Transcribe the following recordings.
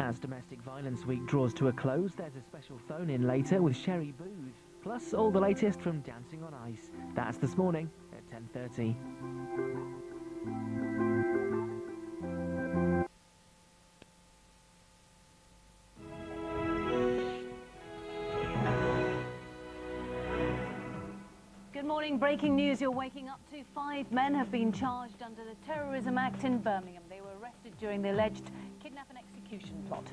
As Domestic Violence Week draws to a close, there's a special phone-in later with Sherry Booth. Plus, all the latest from Dancing on Ice. That's this morning at 10:30. Good morning. Breaking news you're waking up to. 5 men have been charged under the Terrorism Act in Birmingham. They were arrested during the alleged kidnap and execution plot.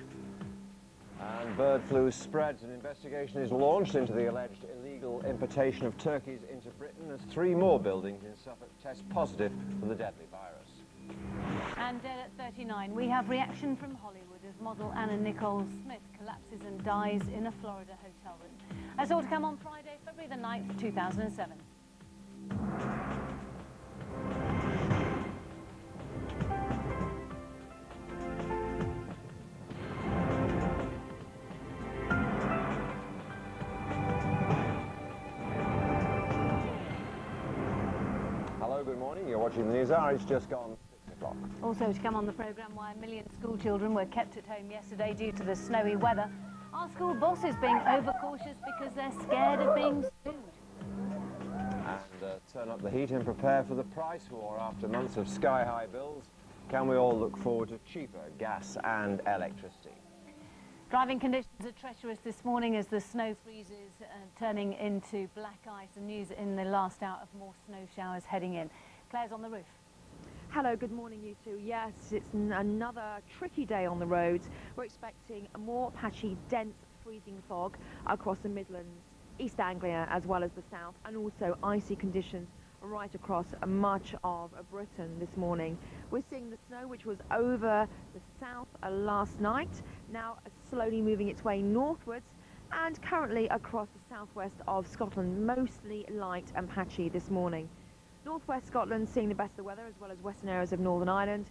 And bird flu spreads. An investigation is launched into the alleged illegal importation of turkeys into Britain as 3 more buildings in Suffolk test positive for the deadly virus. And dead at 39, we have reaction from Hollywood as model Anna Nicole Smith collapses and dies in a Florida hotel room. That's all to come on Friday, February the 9th, 2007. Hello, good morning. You're watching the News Hour. It's just gone 6 o'clock. Also to come on the programme, why a million school children were kept at home yesterday due to the snowy weather. Are school bosses being overcautious because they're scared of being sued? And turn up the heat and prepare for the price war. After months of sky-high bills, can we all look forward to cheaper gas and electricity? Driving conditions are treacherous this morning as the snow freezes, turning into black ice. And news in the last hour of more snow showers heading in. Claire's on the roof. Hello, good morning you two. Yes, it's another tricky day on the roads. We're expecting a more patchy, dense freezing fog across the Midlands, East Anglia as well as the south, and also icy conditions right across much of Britain this morning. We're seeing the snow which was over the south last night, now slowly moving its way northwards and currently across the southwest of Scotland, mostly light and patchy this morning. Northwest Scotland seeing the best of the weather as well as western areas of Northern Ireland.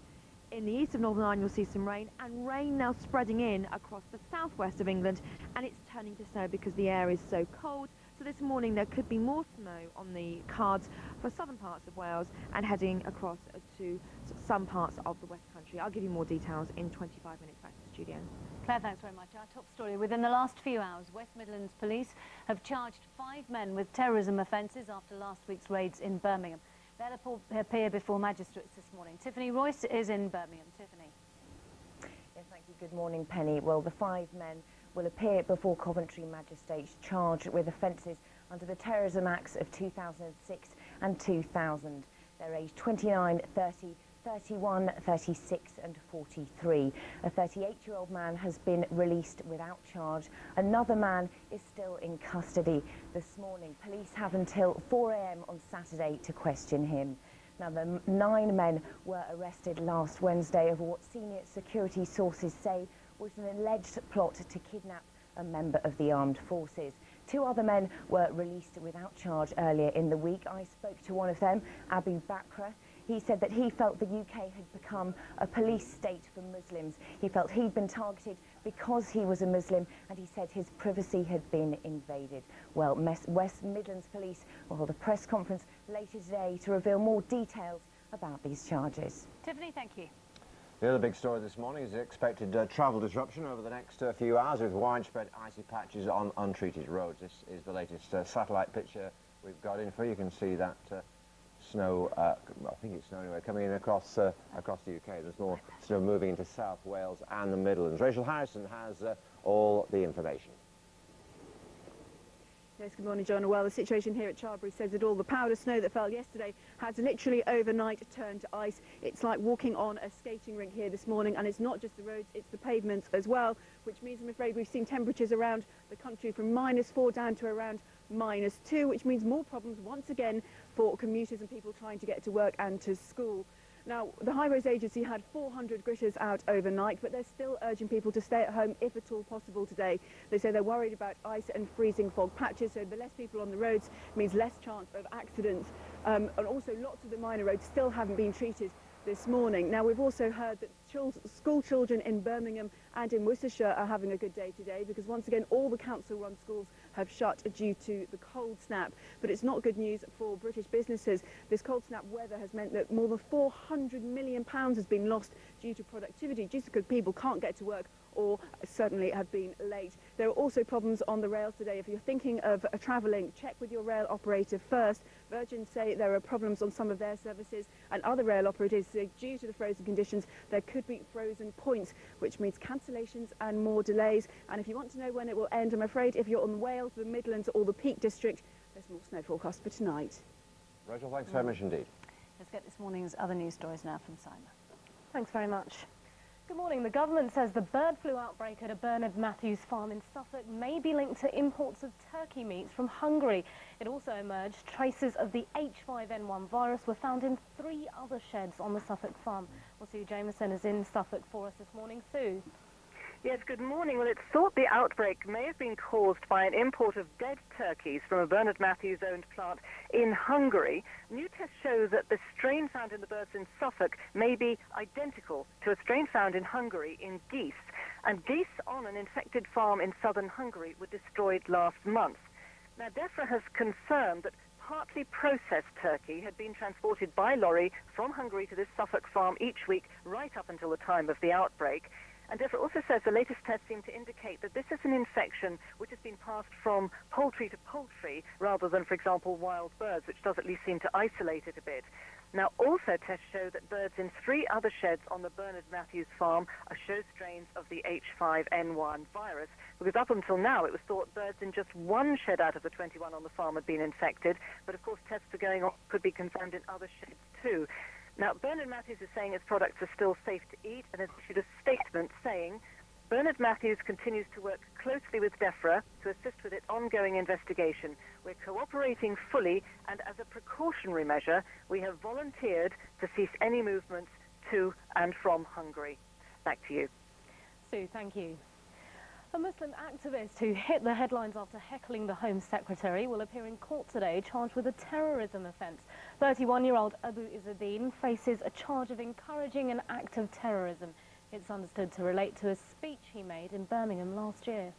In the east of Northern Ireland you'll see some rain, and rain now spreading in across the southwest of England, and it's turning to snow because the air is so cold. So this morning there could be more snow on the cards for southern parts of Wales and heading across to some parts of the West Country. I'll give you more details in 25 minutes back to the studio. Claire, thanks very much. Our top story. Within the last few hours, West Midlands Police have charged 5 men with terrorism offences after last week's raids in Birmingham. They'll appear before magistrates this morning. Tiffany Royce is in Birmingham. Tiffany. Yes, thank you. Good morning, Penny. Well, the 5 men will appear before Coventry magistrates charged with offences under the Terrorism Acts of 2006 and 2000. They're aged 29, 30, 31, 36 and 43. A 38-year-old man has been released without charge. Another man is still in custody. This morning, police have until 4 a.m. on Saturday to question him. Now, the 9 men were arrested last Wednesday over what senior security sources say was an alleged plot to kidnap a member of the armed forces. 2 other men were released without charge earlier in the week. I spoke to one of them, Abu Bakr. He said that he felt the UK had become a police state for Muslims. He felt he'd been targeted because he was a Muslim, and he said his privacy had been invaded. Well, West Midlands Police will hold a press conference later today to reveal more details about these charges. Tiffany, thank you. The other big story this morning is the expected travel disruption over the next few hours with widespread icy patches on untreated roads. This is the latest satellite picture we've got in for you. You can see that snow, I think it's snow anyway, coming in across the UK. There's more snow moving into South Wales and the Midlands. Rachel Harrison has all the information. Yes, good morning, John. Well, the situation here at Charbury says that all the powder snow that fell yesterday has literally overnight turned to ice. It's like walking on a skating rink here this morning, and it's not just the roads, it's the pavements as well, which means, I'm afraid, we've seen temperatures around the country from -4 down to around -2, which means more problems once again for commuters and people trying to get to work and to school. Now, the High Roads Agency had 400 gritters out overnight, but they're still urging people to stay at home if at all possible today. They say they're worried about ice and freezing fog patches, so the less people on the roads means less chance of accidents. And also lots of the minor roads still haven't been treated this morning. Now, we've also heard that school children in Birmingham and in Worcestershire are having a good day today, because once again all the council-run schools have shut due to the cold snap. But it's not good news for British businesses. This cold snap weather has meant that more than £400 million has been lost due to productivity, just because people can't get to work or certainly have been late. There are also problems on the rails today. If you're thinking of travelling, check with your rail operator first. Virgin say there are problems on some of their services, and other rail operators say due to the frozen conditions there could be frozen points, which means cancellations and more delays. And if you want to know when it will end, I'm afraid if you're on Wales, the Midlands or the Peak District, there's more snow forecast for tonight. Rachel, thanks very much indeed. Let's get this morning's other news stories now from Simon. Thanks very much. Good morning. The government says the bird flu outbreak at a Bernard Matthews farm in Suffolk may be linked to imports of turkey meats from Hungary. It also emerged traces of the H5N1 virus were found in 3 other sheds on the Suffolk farm. Well, Sue Jameson is in Suffolk for us this morning. Sue. Yes, good morning. Well, it's thought the outbreak may have been caused by an import of dead turkeys from a Bernard Matthews-owned plant in Hungary. New tests show that the strain found in the birds in Suffolk may be identical to a strain found in Hungary in geese. And geese on an infected farm in southern Hungary were destroyed last month. Now, DEFRA has confirmed that partly processed turkey had been transported by lorry from Hungary to this Suffolk farm each week right up until the time of the outbreak. And DEFRA also says the latest tests seem to indicate that this is an infection which has been passed from poultry to poultry rather than, for example, wild birds, which does at least seem to isolate it a bit. Now, also tests show that birds in 3 other sheds on the Bernard Matthews farm show strains of the H5N1 virus, because up until now it was thought birds in just 1 shed out of the 21 on the farm had been infected, but of course tests are going on, could be confirmed in other sheds too. Now, Bernard Matthews is saying its products are still safe to eat and has issued a statement saying Bernard Matthews continues to work closely with DEFRA to assist with its ongoing investigation. We're cooperating fully, and as a precautionary measure, we have volunteered to cease any movements to and from Hungary. Back to you. Sue, thank you. A Muslim activist who hit the headlines after heckling the Home Secretary will appear in court today charged with a terrorism offence. 31-year-old Abu Izzadeen faces a charge of encouraging an act of terrorism. It's understood to relate to a speech he made in Birmingham last year.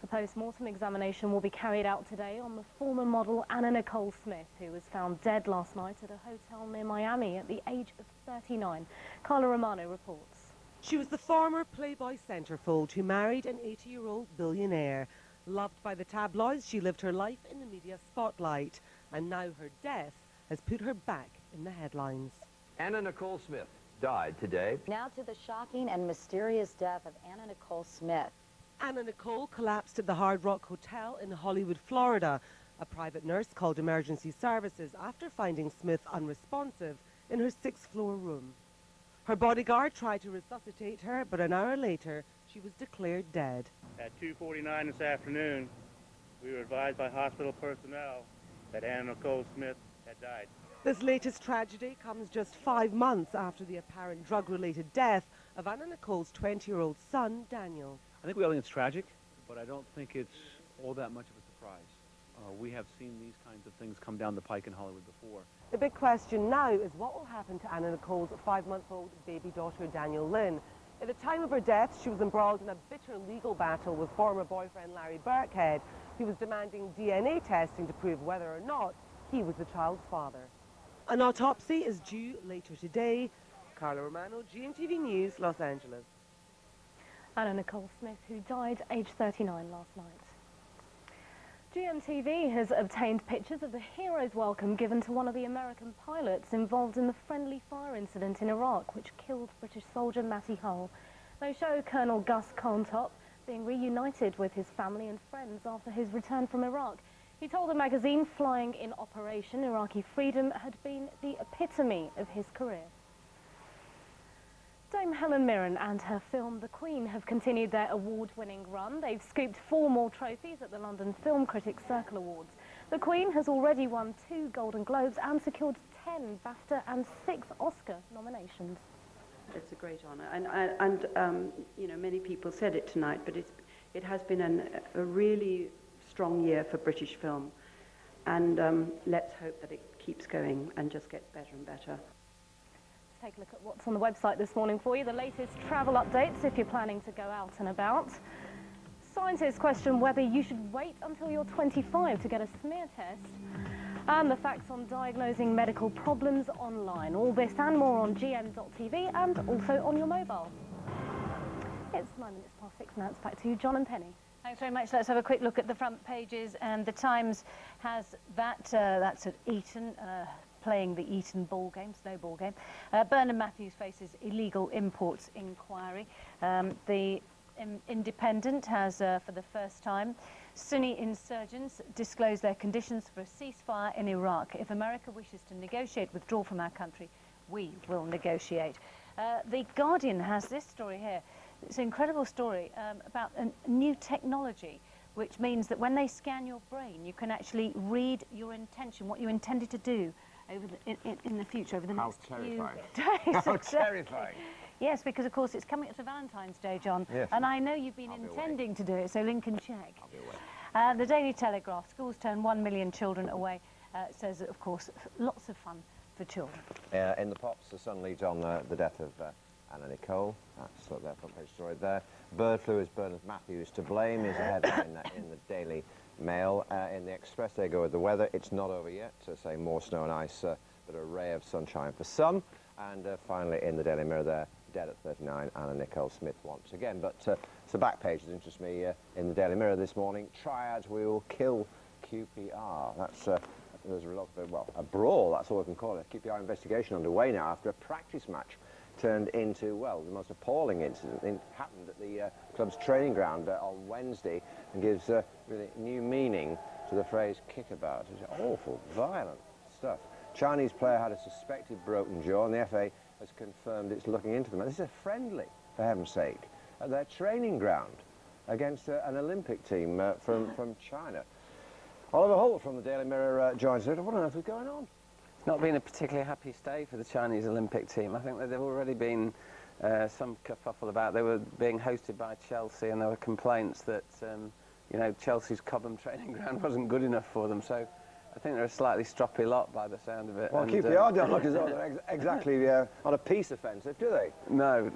A post-mortem examination will be carried out today on the former model Anna Nicole Smith, who was found dead last night at a hotel near Miami at the age of 39. Carla Romano reports. She was the former Playboy centerfold who married an 80-year-old billionaire. Loved by the tabloids, she lived her life in the media spotlight. And now her death has put her back in the headlines. Anna Nicole Smith died today. Now to the shocking and mysterious death of Anna Nicole Smith. Anna Nicole collapsed at the Hard Rock Hotel in Hollywood, Florida. A private nurse called emergency services after finding Smith unresponsive in her 6th-floor room. Her bodyguard tried to resuscitate her, but an hour later, she was declared dead. At 2:49 this afternoon, we were advised by hospital personnel that Anna Nicole Smith had died. This latest tragedy comes just 5 months after the apparent drug-related death of Anna Nicole's 20-year-old son, Daniel. I think we all think it's tragic, but I don't think it's all that much of a surprise. We have seen these kinds of things come down the pike in Hollywood before. The big question now is what will happen to Anna Nicole's 5-month-old baby daughter, Daniel Lynn. At the time of her death, she was embroiled in a bitter legal battle with former boyfriend Larry Birkhead, who was demanding DNA testing to prove whether or not he was the child's father. An autopsy is due later today. Carla Romano, GMTV News, Los Angeles. Anna Nicole Smith, who died aged 39 last night. GMTV has obtained pictures of the hero's welcome given to one of the American pilots involved in the friendly fire incident in Iraq, which killed British soldier Matty Hull. They show Colonel Gus Contop being reunited with his family and friends after his return from Iraq. He told the magazine flying in Operation Iraqi Freedom had been the epitome of his career. Dame Helen Mirren and her film The Queen have continued their award-winning run. They've scooped 4 more trophies at the London Film Critics Circle Awards. The Queen has already won 2 Golden Globes and secured 10 BAFTA and 6 Oscar nominations. It's a great honour, and you know, many people said it tonight, but it has been a really strong year for British film, and let's hope that it keeps going and just gets better and better. take a look at what's on the website this morning for you. The latest travel updates if you're planning to go out and about. Scientists question whether you should wait until you're 25 to get a smear test. And the facts on diagnosing medical problems online. All this and more on GM.TV and also on your mobile. It's 6 now. It's back to you, John and Penny. Thanks very much. Let's have a quick look at the front pages. And the Times has that. That's at Eton, playing the Eton ball game, snowball game. Bernard Matthews faces illegal imports inquiry. The Independent has, for the first time, Sunni insurgents disclose their conditions for a ceasefire in Iraq. If America wishes to negotiate withdrawal from our country, we will negotiate. The Guardian has this story here. It's an incredible story about a new technology, which means that when they scan your brain, you can actually read your intention, what you intended to do over in the future, over the next few days. How terrifying. Yes, because of course it's coming up to Valentine's Day, John, yes, and I know you've been intending to do it, so Lincoln check. I'll be away. The Daily Telegraph, schools turn 1 million children away, says that, of course, lots of fun for children. In the Pops, the Sun leads on the death of Anna Nicole. That's their front page story there. Bird flu is Bernard Matthews to blame is a headline in the Daily Mail. In the Express, they go with the weather. It's not over yet. Say more snow and ice, but a ray of sunshine for some. And finally, in the Daily Mirror there, dead at 39, Anna Nicole Smith once again. But it's the back page that interests me in the Daily Mirror this morning. Triads will kill QPR. That's there's a result of a brawl. That's all we can call it. QPR investigation underway now after a practice match turned into, well, the most appalling incident. It happened at the club's training ground on Wednesday and gives really new meaning to the phrase kickabout. It's awful, violent stuff. Chinese player had a suspected broken jaw, and the FA has confirmed it's looking into them. This is a friendly, for heaven's sake, at their training ground against an Olympic team from China. Oliver Holt from the Daily Mirror joins us. What on earth is going on? It's not been a particularly happy stay for the Chinese Olympic team. I think that they've already been some kerfuffle about. They were being hosted by Chelsea, and there were complaints that you know, Chelsea's Cobham training ground wasn't good enough for them. So I think they're a slightly stroppy lot by the sound of it. Well, QPR don't look as though they're exactly on a peace offensive, do they? No,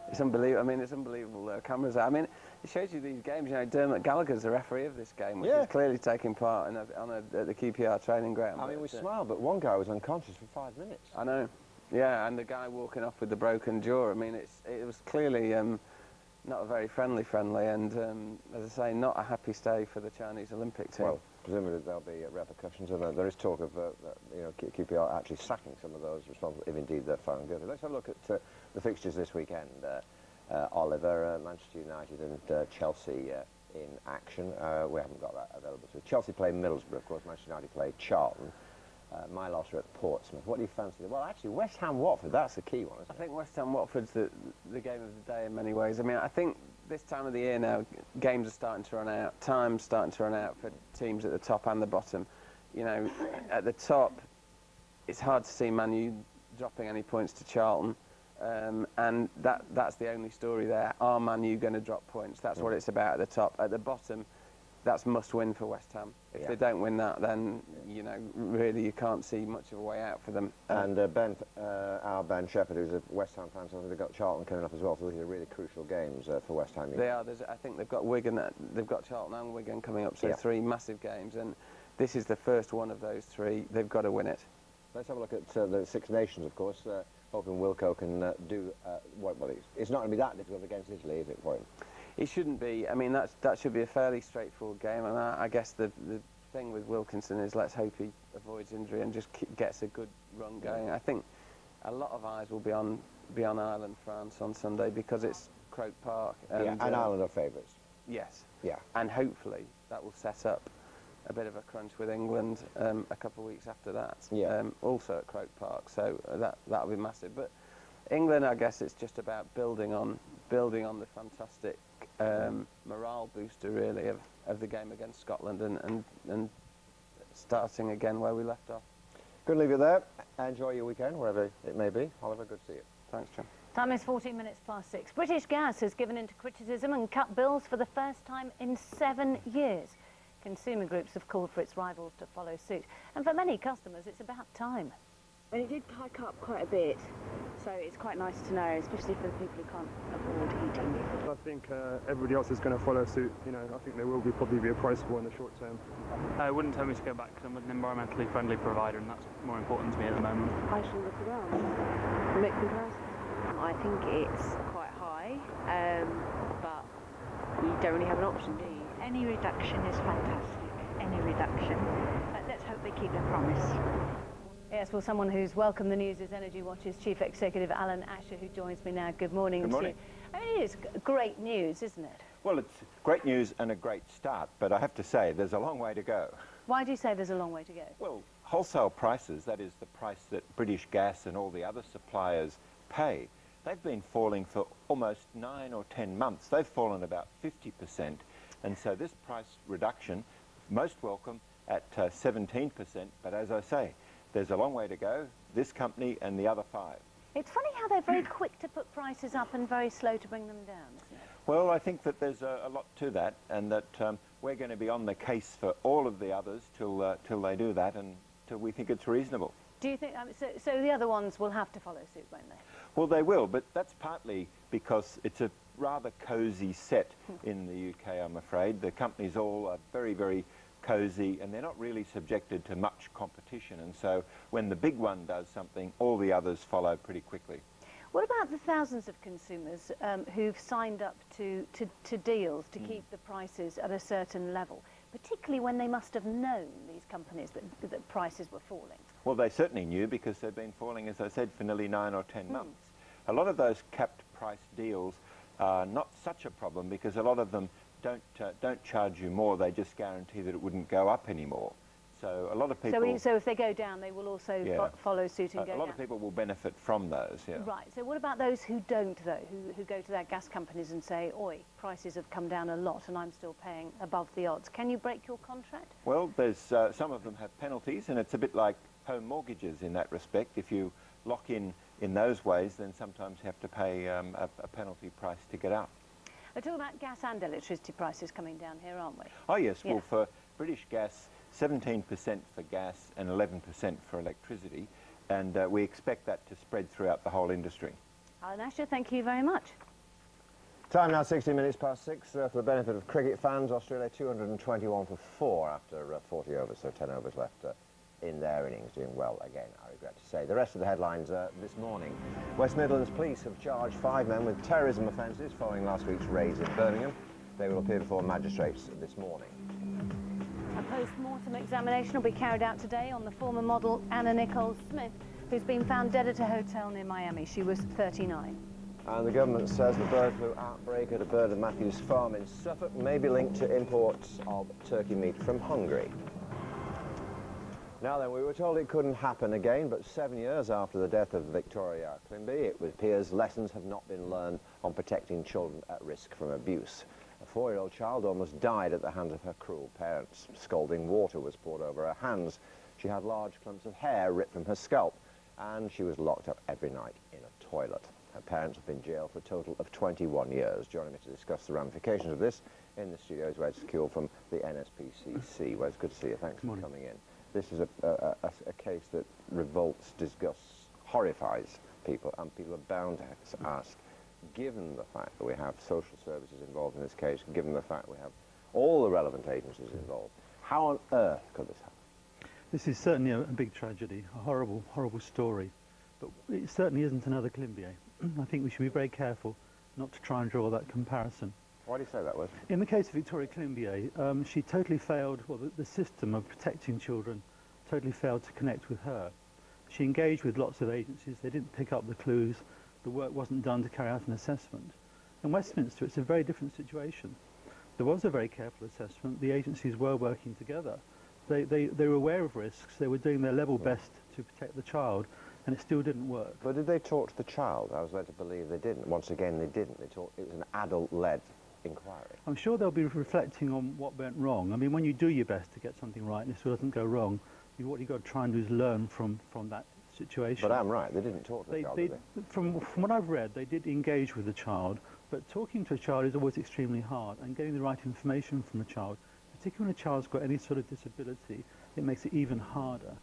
it's unbelievable. I mean, it's unbelievable. Cameras. I mean, it shows you these games. You know, Dermot Gallagher's the referee of this game, which is clearly taking part at the QPR training ground. I mean, we smiled, but one guy was unconscious for 5 minutes. I know. Yeah, and the guy walking off with the broken jaw. I mean, it was clearly not a very friendly, and as I say, not a happy stay for the Chinese Olympic team. Well, presumably there'll be repercussions, and there is talk of you know, QPR actually sacking some of those responsible, if indeed they're found guilty. Let's have a look at the fixtures this weekend. Oliver, Manchester United and Chelsea in action. We haven't got that available to us. Chelsea play Middlesbrough, of course. Manchester United play Charlton. My loss are at Portsmouth. What do you fancy? Well, actually, West Ham-Watford, that's the key one, isn't it? I think West Ham-Watford's the game of the day in many ways. I mean, I think this time of the year now, games are starting to run out. Time's starting to run out for teams at the top and the bottom. You know, at the top, it's hard to see Man U dropping any points to Charlton. And that's the only story there. Are Man U going to drop points? That's what it's about at the top. At the bottom, that's must-win for West Ham. If they don't win that, then, you know, really you can't see much of a way out for them. And our Ben Shepherd, who's a West Ham fan, so they've got Charlton coming up as well, so these are really crucial games for West Ham. They are. I think they've got Wigan, they've got Charlton and Wigan coming up, so 3 massive games, and this is the first one of those 3. They've got to win it. Let's have a look at the Six Nations, of course. Hoping Wilco can do well. It's not going to be that difficult against Italy, is it, for him? It shouldn't be. I mean, that should be a fairly straightforward game, and I guess the thing with Wilkinson is let's hope he avoids injury and just gets a good run going. I think a lot of eyes will be on Ireland, France on Sunday because it's Croke Park. And Ireland are favourites. Yes. Yeah. And hopefully that will set up a bit of a crunch with England a couple of weeks after that. Yeah. Also at Croke Park, so that'll be massive. But England, I guess it's just about building on the fantastic morale booster, really, of the game against Scotland and starting again where we left off. Good to leave it there. Enjoy your weekend, wherever it may be. Oliver, good to see you. Thanks, John. Time is 14 minutes past 6. British Gas has given in to criticism and cut bills for the first time in 7 years. Consumer groups have called for its rivals to follow suit. And for many customers, it's about time. And it did hike up quite a bit, so it's quite nice to know, especially for the people who can't afford heating. I think everybody else is going to follow suit. You know, I think there will probably be a price war in the short term. It wouldn't tell me to go back because I'm an environmentally friendly provider, and that's more important to me at the moment. I shall look around and make comparisons. I think it's quite high, but you don't really have an option, do you? Any reduction is fantastic, any reduction. But let's hope they keep their promise. Yes, well, someone who's welcomed the news is Energy Watch's Chief Executive, Alan Asher, who joins me now. Good morning. Good morning. I mean, it is great news, isn't it? Well, it's great news and a great start, but I have to say there's a long way to go. Why do you say there's a long way to go? Well, wholesale prices, that is the price that British Gas and all the other suppliers pay, they've been falling for almost 9 or 10 months. They've fallen about 50%, and so this price reduction, most welcome at 17%, but as I say, there's a long way to go, this company and the other 5. It's funny how they're very quick to put prices up and very slow to bring them down, isn't it? Well, I think that there's a lot to that, and that we're going to be on the case for all of the others till they do that, and till we think it's reasonable. Do you think, so the other ones will have to follow suit, won't they? Well, they will, but that's partly because it's a rather cosy set in the UK, I'm afraid. The companies all are very, very cosy, and they're not really subjected to much competition, and so when the big one does something, all the others follow pretty quickly. What about the thousands of consumers who've signed up to deals to keep the prices at a certain level, particularly when they must have known, these companies, that prices were falling? Well, they certainly knew, because they've been falling, as I said, for nearly 9 or 10 months. A lot of those capped price deals are not such a problem, because a lot of them don't charge you more, they just guarantee that it wouldn't go up anymore. So a lot of people... So if they go down, they will also follow suit and go down? A lot of people will benefit from those, yeah. Right, so what about those who don't, though, who go to their gas companies and say, oi, prices have come down a lot and I'm still paying above the odds? Can you break your contract? Well, there's some of them have penalties, and it's a bit like home mortgages in that respect. If you lock in those ways, then sometimes you have to pay a penalty price to get out. We're talking about gas and electricity prices coming down here, aren't we? Oh, yes. Yeah. Well, for British Gas, 17% for gas and 11% for electricity, and we expect that to spread throughout the whole industry. Alan Asher, thank you very much. Time now 16 minutes past 6. For the benefit of cricket fans, Australia 221 for 4 after 40 overs, so 10 overs left in their innings, doing well again, I regret to say. The rest of the headlines this morning. West Midlands police have charged 5 men with terrorism offences following last week's raids in Birmingham. They will appear before magistrates this morning. A post-mortem examination will be carried out today on the former model Anna Nicole Smith, who's been found dead at a hotel near Miami. She was 39. And the government says the bird flu outbreak at a Bernard Matthews farm in Suffolk may be linked to imports of turkey meat from Hungary. Now then, we were told it couldn't happen again, but 7 years after the death of Victoria Climby, it appears lessons have not been learned on protecting children at risk from abuse. A 4-year-old child almost died at the hands of her cruel parents. Scalding water was poured over her hands. She had large clumps of hair ripped from her scalp, and she was locked up every night in a toilet. Her parents have been jailed for a total of 21 years. Joining me to discuss the ramifications of this in the studio is Wes Kewell from the NSPCC. Wes, good to see you. Thanks for coming in. This is a case that revolts, disgusts, horrifies people, and people are bound to ask, given the fact that we have social services involved in this case, given the fact we have all the relevant agencies involved, how on earth could this happen? This is certainly a big tragedy, a horrible, horrible story, but it certainly isn't another Climbié. I think we should be very careful not to try and draw that comparison. Why do you say that, Wes? In the case of Victoria Climbié, she totally failed, well, the system of protecting children totally failed to connect with her. She engaged with lots of agencies, they didn't pick up the clues, the work wasn't done to carry out an assessment. In Westminster, it's a very different situation. There was a very careful assessment, the agencies were working together. They were aware of risks, they were doing their level best to protect the child, and it still didn't work. But did they talk to the child? I was led to believe they didn't. Once again, they didn't. It was an adult-led inquiry. I'm sure they'll be reflecting on what went wrong. I mean, when you do your best to get something right and it doesn't go wrong, what you've got to try and do is learn from that situation. But I'm right, they didn't talk to the child, did they? From what I've read, they did engage with the child, but talking to a child is always extremely hard, and getting the right information from a child, particularly when a child's got any sort of disability, it makes it even harder.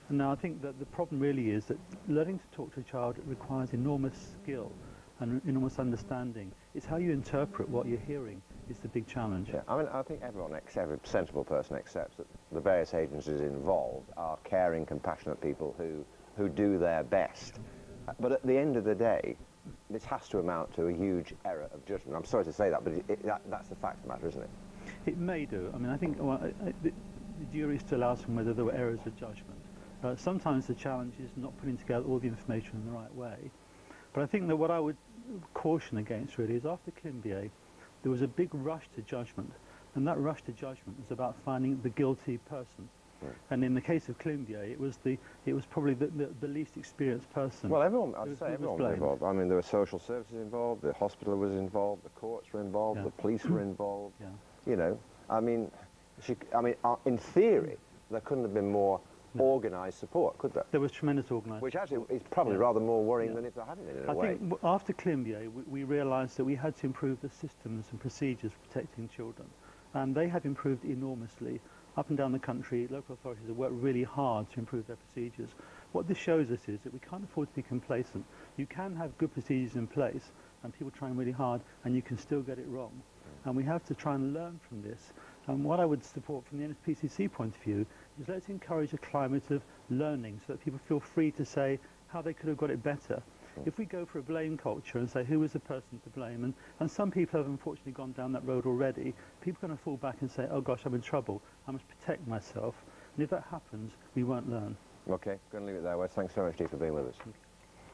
And now I think that the problem really is that learning to talk to a child requires enormous skill and enormous understanding. It's how you interpret what you're hearing is the big challenge. Yeah, I mean, I think every sensible person accepts that the various agencies involved are caring, compassionate people who do their best. But at the end of the day, this has to amount to a huge error of judgment. I'm sorry to say that, but that's the fact of the matter, isn't it? It may do. I mean, I think the jury still asks them whether there were errors of judgment. Sometimes the challenge is not putting together all the information in the right way. But I think that what I would caution against really is after Climbié, there was a big rush to judgment. And that rush to judgment was about finding the guilty person. Right. And in the case of Climbié, it was probably the least experienced person. Well, everyone was involved. I mean, there were social services involved, the hospital was involved, the courts were involved, the police were involved. Yeah. You know, I mean, in theory, there couldn't have been more organised support, could there? There was tremendous organised Which actually is probably rather more worrying than if there hadn't been, in a way. I think after Climbié, we realised that we had to improve the systems and procedures for protecting children. And they have improved enormously. Up and down the country, local authorities have worked really hard to improve their procedures. What this shows us is that we can't afford to be complacent. You can have good procedures in place, and people trying really hard, and you can still get it wrong. And we have to try and learn from this. And what I would support from the NSPCC point of view is let's encourage a climate of learning so that people feel free to say how they could have got it better. If we go for a blame culture and say who was the person to blame, and some people have unfortunately gone down that road already, people are going to fall back and say, oh gosh, I'm in trouble, I must protect myself. And if that happens, we won't learn. Okay, going to leave it there, Wes. Thanks so much, Steve, for being with us.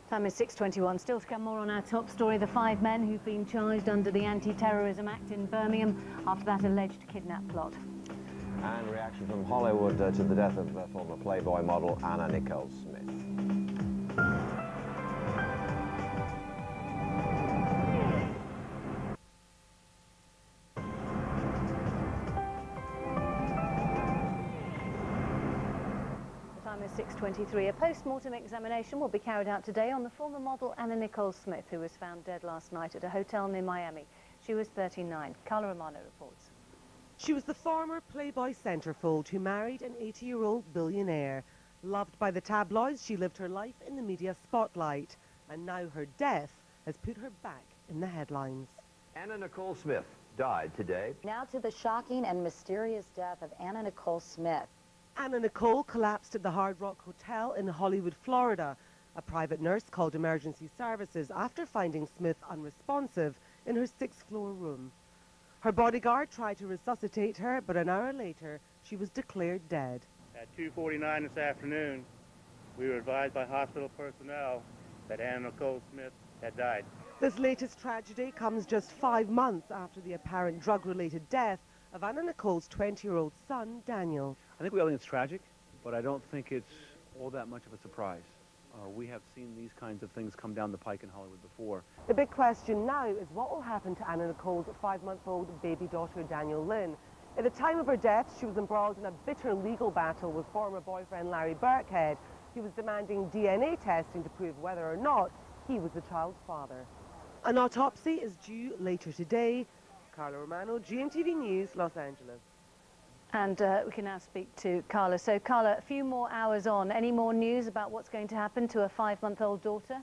Time is 6:21. Still to come more on our top story. The 5 men who've been charged under the Anti-Terrorism Act in Birmingham after that alleged kidnap plot. And reaction from Hollywood to the death of former Playboy model Anna Nicole Smith. Is 6:23. A post-mortem examination will be carried out today on the former model Anna Nicole Smith, who was found dead last night at a hotel near Miami. She was 39. Carla Romano reports. She was the former Playboy centerfold who married an 80-year-old billionaire. Loved by the tabloids, she lived her life in the media spotlight. And now her death has put her back in the headlines. Anna Nicole Smith died today. Now to the shocking and mysterious death of Anna Nicole Smith. Anna Nicole collapsed at the Hard Rock Hotel in Hollywood, Florida. A private nurse called emergency services after finding Smith unresponsive in her 6th-floor room. Her bodyguard tried to resuscitate her, but an hour later, she was declared dead. At 2:49 this afternoon, we were advised by hospital personnel that Anna Nicole Smith had died. This latest tragedy comes just 5 months after the apparent drug-related death of Anna Nicole's 20-year-old son, Daniel. I think we all think it's tragic, but I don't think it's all that much of a surprise. We have seen these kinds of things come down the pike in Hollywood before. The big question now is what will happen to Anna Nicole's 5-month-old baby daughter, Daniel Lynn. At the time of her death, she was embroiled in a bitter legal battle with former boyfriend Larry Birkhead, who was demanding DNA testing to prove whether or not he was the child's father. An autopsy is due later today. Carla Romano, GMTV News, Los Angeles. And we can now speak to Carla. So, Carla, a few more hours on. Any more news about what's going to happen to a 5-month-old daughter?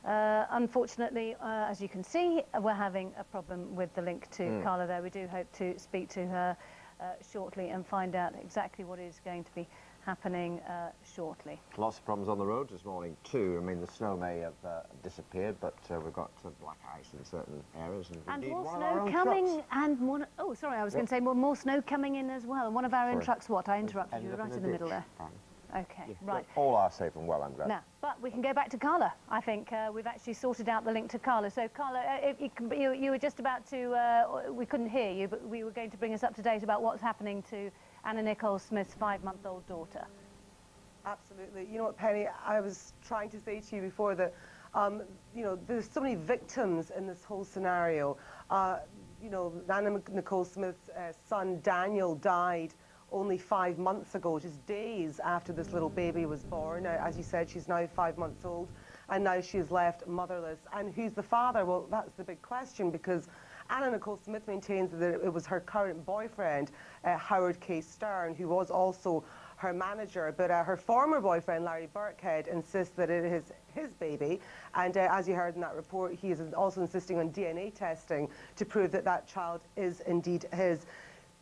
Unfortunately, as you can see, we're having a problem with the link to Carla there. We do hope to speak to her shortly and find out exactly what is going to be happening shortly. Lots of problems on the roads this morning too. I mean, the snow may have disappeared, but we've got black ice in certain areas. And more snow coming, and more... Oh, sorry, I was going to say more snow coming in as well. And one of our in trucks, what? I interrupted you right in the middle there. Okay, yeah, right. All are safe and well, I'm glad. Now, but we can go back to Carla. I think we've actually sorted out the link to Carla. So, Carla, if you were just about to... we couldn't hear you, but we were going to bring us up to date about what's happening to Anna Nicole Smith's 5-month-old daughter. Absolutely. You know what, Penny, I was trying to say to you before that, you know, there's so many victims in this whole scenario. You know, Anna Nicole Smith's son, Daniel, died only 5 months ago, just days after this little baby was born. As you said, she's now 5 months old, and now she is left motherless. And who's the father? Well, that's the big question, because Anna Nicole Smith maintains that it was her current boyfriend, Howard K. Stern, who was also her manager, but her former boyfriend, Larry Birkhead, insists that it is his baby, and as you heard in that report, he is also insisting on DNA testing to prove that that child is indeed his.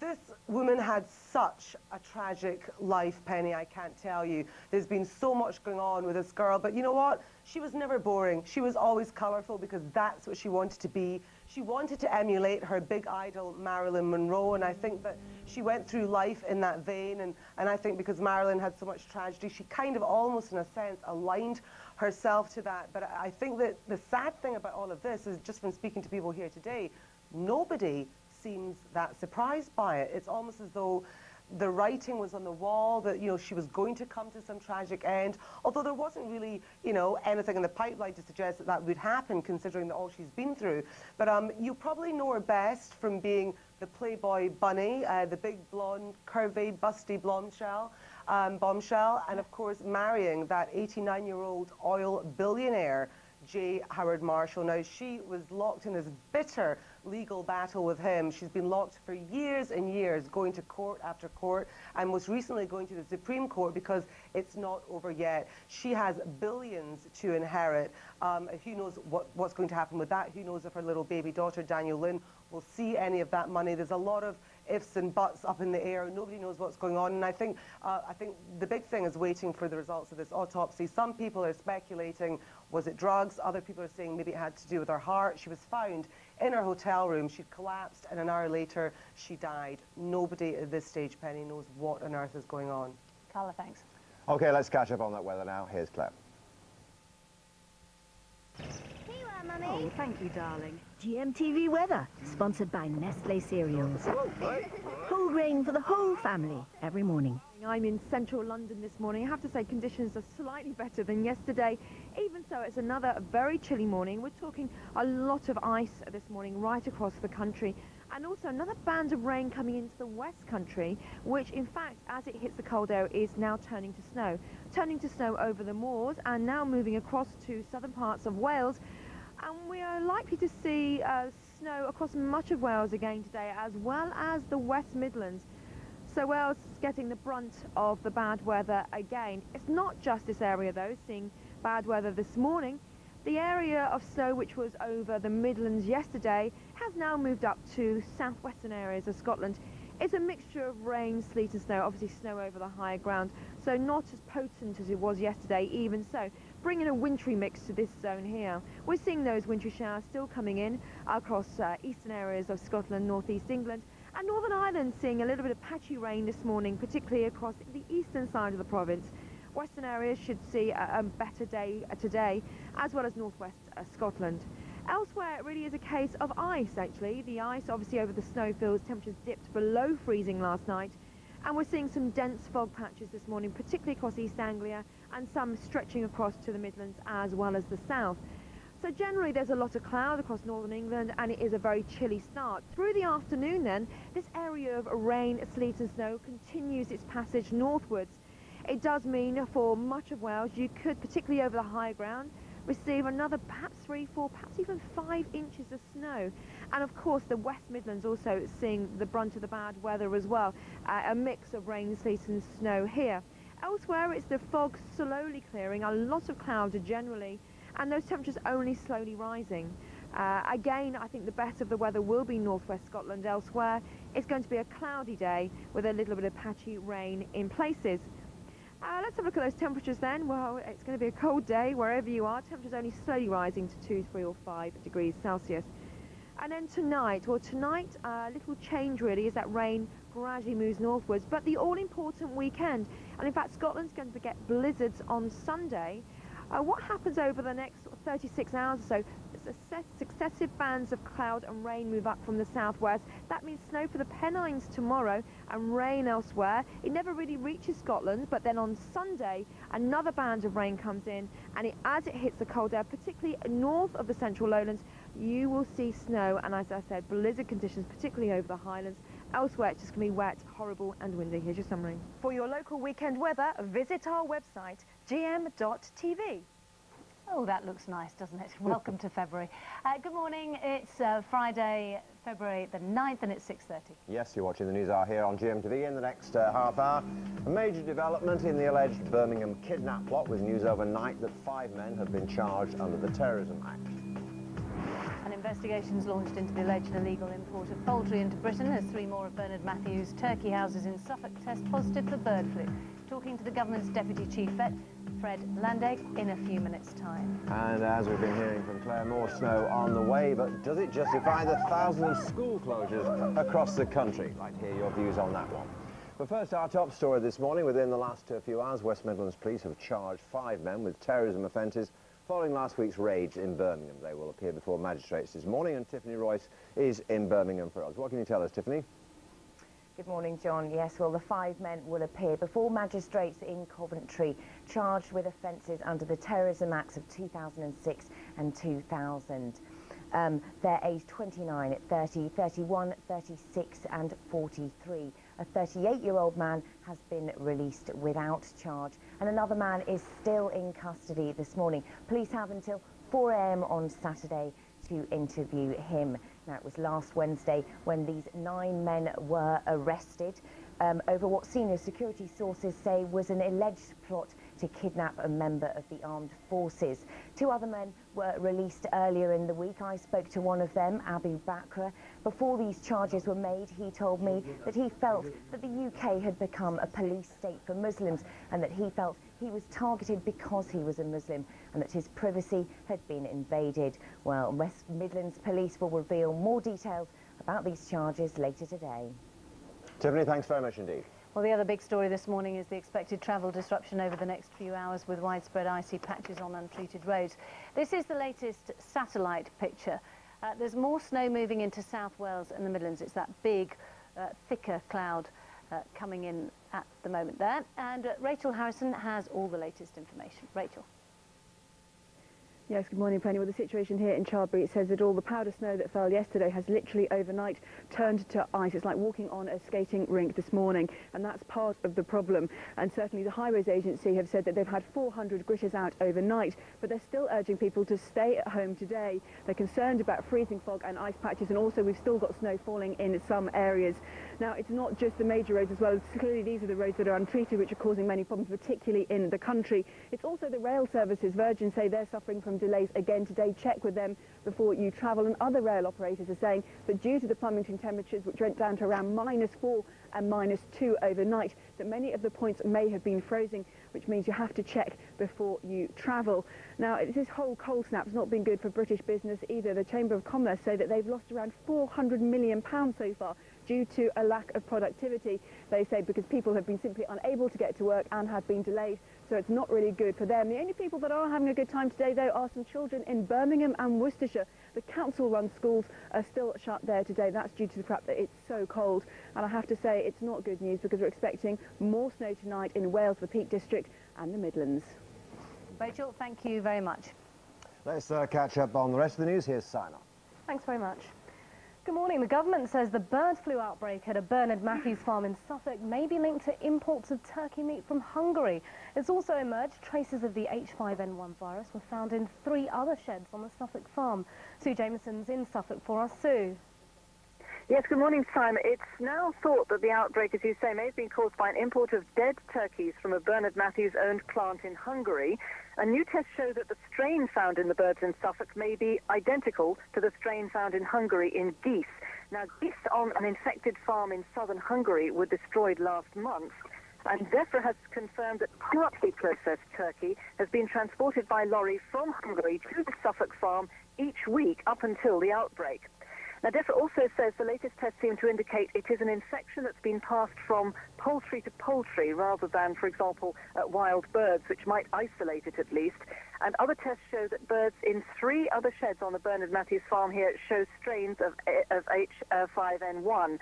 This woman had such a tragic life, Penny, I can't tell you. There's been so much going on with this girl, but you know what? She was never boring. She was always colourful because that's what she wanted to be. She wanted to emulate her big idol, Marilyn Monroe, and I think that she went through life in that vein, and I think because Marilyn had so much tragedy, she kind of almost, in a sense, aligned herself to that. But I think that the sad thing about all of this is, just from speaking to people here today, nobody seems that surprised by it. It's almost as though the writing was on the wall that, you know, she was going to come to some tragic end, although there wasn't really, you know, anything in the pipeline to suggest that that would happen, considering that all she's been through. But you probably know her best from being the Playboy bunny, the big blonde, curvy, busty bombshell, and of course marrying that 89-year-old oil billionaire, J. Howard Marshall. Now, she was locked in this bitter legal battle with him. She's been locked for years and years, going to court after court, and most recently going to the Supreme Court because it's not over yet. She has billions to inherit. Who knows what's going to happen with that? Who knows if her little baby daughter, Daniel Lynn, will see any of that money? There's a lot of ifs and buts up in the air. Nobody knows what's going on, and I think the big thing is waiting for the results of this autopsy. Some people are speculating, was it drugs? Other people are saying maybe it had to do with her heart. She was found in her hotel room. She'd collapsed, and an hour later, she died. Nobody at this stage, Penny, knows what on earth is going on. Carla, thanks. OK, let's catch up on that weather now. Here's Claire. Oh, thank you, darling. GMTV weather, sponsored by Nestle Cereals. Whole grain for the whole family, every morning. I'm in central London this morning. I have to say conditions are slightly better than yesterday. Even so, it's another very chilly morning. We're talking a lot of ice this morning right across the country. And also another band of rain coming into the West Country, which in fact, as it hits the cold air, is now turning to snow. Turning to snow over the moors and now moving across to southern parts of Wales. And we are likely to see snow across much of Wales again today, as well as the West Midlands. So Wales is getting the brunt of the bad weather again. It's not just this area, though, seeing bad weather this morning. The area of snow which was over the Midlands yesterday has now moved up to southwestern areas of Scotland. It's a mixture of rain, sleet and snow, obviously snow over the higher ground, so not as potent as it was yesterday. Even so, bringing a wintry mix to this zone here. We're seeing those wintry showers still coming in across eastern areas of Scotland, northeast England, and Northern Ireland seeing a little bit of patchy rain this morning, particularly across the eastern side of the province. Western areas should see a better day today, as well as northwest Scotland. Elsewhere, it really is a case of ice, actually. The ice, obviously, over the snowfields, temperatures dipped below freezing last night. And we're seeing some dense fog patches this morning, particularly across East Anglia, and some stretching across to the Midlands as well as the south. So generally, there's a lot of cloud across northern England, and it is a very chilly start. Through the afternoon, then, this area of rain, sleet and snow continues its passage northwards. It does mean for much of Wales, you could, particularly over the high ground, receive another perhaps 3, 4, perhaps even 5 inches of snow. And of course the West Midlands also seeing the brunt of the bad weather as well. A mix of rain, sleet and snow here. Elsewhere it's the fog slowly clearing, a lot of clouds generally, and those temperatures only slowly rising. Again, I think the best of the weather will be northwest Scotland. Elsewhere it's going to be a cloudy day with a little bit of patchy rain in places. Let's have a look at those temperatures then. Well, it's going to be a cold day wherever you are. Temperatures only slowly rising to 2, 3 or 5 degrees Celsius. And then tonight, well tonight, a little change really as that rain gradually moves northwards. But the all-important weekend, and in fact Scotland's going to get blizzards on Sunday. What happens over the next 36 hours or so? Successive bands of cloud and rain move up from the southwest. That means snow for the Pennines tomorrow and rain elsewhere. It never really reaches Scotland, but then on Sunday another band of rain comes in, and as it hits the cold air, particularly north of the central lowlands, you will see snow and, as I said, blizzard conditions, particularly over the highlands. Elsewhere it's just going to be wet, horrible and windy. Here's your summary. For your local weekend weather, visit our website gm.tv. Oh, that looks nice, doesn't it? Welcome to February. Good morning. It's Friday, February the 9th, and it's 6:30. Yes, you're watching the News Hour here on GMTV. In the next half hour, a major development in the alleged Birmingham kidnap plot, with news overnight that 5 men have been charged under the Terrorism Act. An investigation's launched into the alleged illegal import of poultry into Britain as 3 more of Bernard Matthews' turkey houses in Suffolk test positive for bird flu. Talking to the government's Deputy Chief Vet, Fred Landig, in a few minutes' time. And as we've been hearing from Claire, more snow on the way, but does it justify the thousands of school closures across the country? I'd like to hear your views on that one. But first, our top story this morning. Within the last few hours, West Midlands Police have charged 5 men with terrorism offences following last week's raids in Birmingham. They will appear before magistrates this morning, and Tiffany Royce is in Birmingham for us. What can you tell us, Tiffany? Good morning, John. Yes, well, the 5 men will appear before magistrates in Coventry, charged with offences under the Terrorism Acts of 2006 and 2000. They're aged 29, 30, 31, 36 and 43. A 38-year-old man has been released without charge, and another man is still in custody this morning. Police have until 4 a.m. on Saturday to interview him. Now, it was last Wednesday when these 9 men were arrested over what senior security sources say was an alleged plot to kidnap a member of the armed forces. 2 other men were released earlier in the week. I spoke to one of them, Abu Bakr. Before these charges were made, he told me that he felt that the UK had become a police state for Muslims, and that he felt he was targeted because he was a Muslim, and that his privacy had been invaded. Well, West Midlands Police will reveal more details about these charges later today. Tiffany, thanks very much indeed. Well, the other big story this morning is the expected travel disruption over the next few hours with widespread icy patches on untreated roads. This is the latest satellite picture. There's more snow moving into South Wales and the Midlands. It's that big, thicker cloud coming in at the moment there. And Rachel Harrison has all the latest information. Rachel. Yes, good morning, Penny. Well, the situation here in Charbury, it says that all the powder snow that fell yesterday has literally overnight turned to ice. It's like walking on a skating rink this morning, and that's part of the problem. And certainly the Highways Agency have said that they've had 400 gritters out overnight, but they're still urging people to stay at home today. They're concerned about freezing fog and ice patches, and also we've still got snow falling in some areas. Now, it's not just the major roads as well. Clearly, these are the roads that are untreated, which are causing many problems, particularly in the country. It's also the rail services. Virgin say they're suffering from delays again today. Check with them before you travel. And other rail operators are saying that due to the plummeting temperatures, which went down to around -4 and -2 overnight, that many of the points may have been frozen, which means you have to check before you travel. Now, this whole cold snap's not been good for British business either. The Chamber of Commerce say that they've lost around £400 million so far due to a lack of productivity. They say because people have been simply unable to get to work and have been delayed, so it's not really good for them. The only people that are having a good time today, though, are some children in Birmingham and Worcestershire. The council-run schools are still shut there today. That's due to the fact that it's so cold. And I have to say, it's not good news, because we're expecting more snow tonight in Wales, the Peak District and the Midlands. Rachel, thank you very much. Let's catch up on the rest of the news. Here's Sina. Thanks very much. Good morning. The government says the bird flu outbreak at a Bernard Matthews farm in Suffolk may be linked to imports of turkey meat from Hungary. It's also emerged traces of the H5N1 virus were found in 3 other sheds on the Suffolk farm. Sue Jameson's in Suffolk for us. Sue. Yes, good morning, Simon. It's now thought that the outbreak, as you say, may have been caused by an import of dead turkeys from a Bernard Matthews-owned plant in Hungary. A new test show that the strain found in the birds in Suffolk may be identical to the strain found in Hungary in geese. Now, geese on an infected farm in southern Hungary were destroyed last month, and DEFRA has confirmed that partly processed turkey has been transported by lorry from Hungary to the Suffolk farm each week up until the outbreak. Now, DEFRA also says the latest tests seem to indicate it is an infection that's been passed from poultry to poultry rather than, for example, wild birds, which might isolate it at least. And other tests show that birds in 3 other sheds on the Bernard Matthews farm here show strains of H5N1.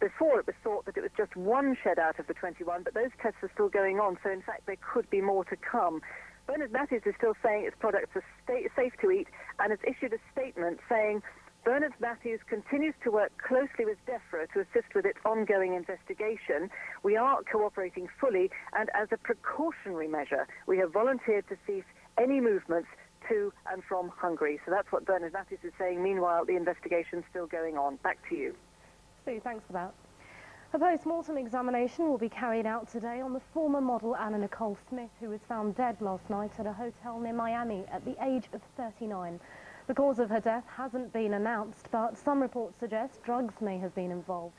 Before, it was thought that it was just 1 shed out of the 21, but those tests are still going on, so in fact there could be more to come. Bernard Matthews is still saying its products are safe to eat, and has issued a statement saying Bernard Matthews continues to work closely with DEFRA to assist with its ongoing investigation. We are cooperating fully, and as a precautionary measure, we have volunteered to cease any movements to and from Hungary. So that's what Bernard Matthews is saying. Meanwhile, the investigation's still going on. Back to you. Sue, thanks for that. A post-mortem examination will be carried out today on the former model Anna Nicole Smith, who was found dead last night at a hotel near Miami at the age of 39. The cause of her death hasn't been announced, but some reports suggest drugs may have been involved.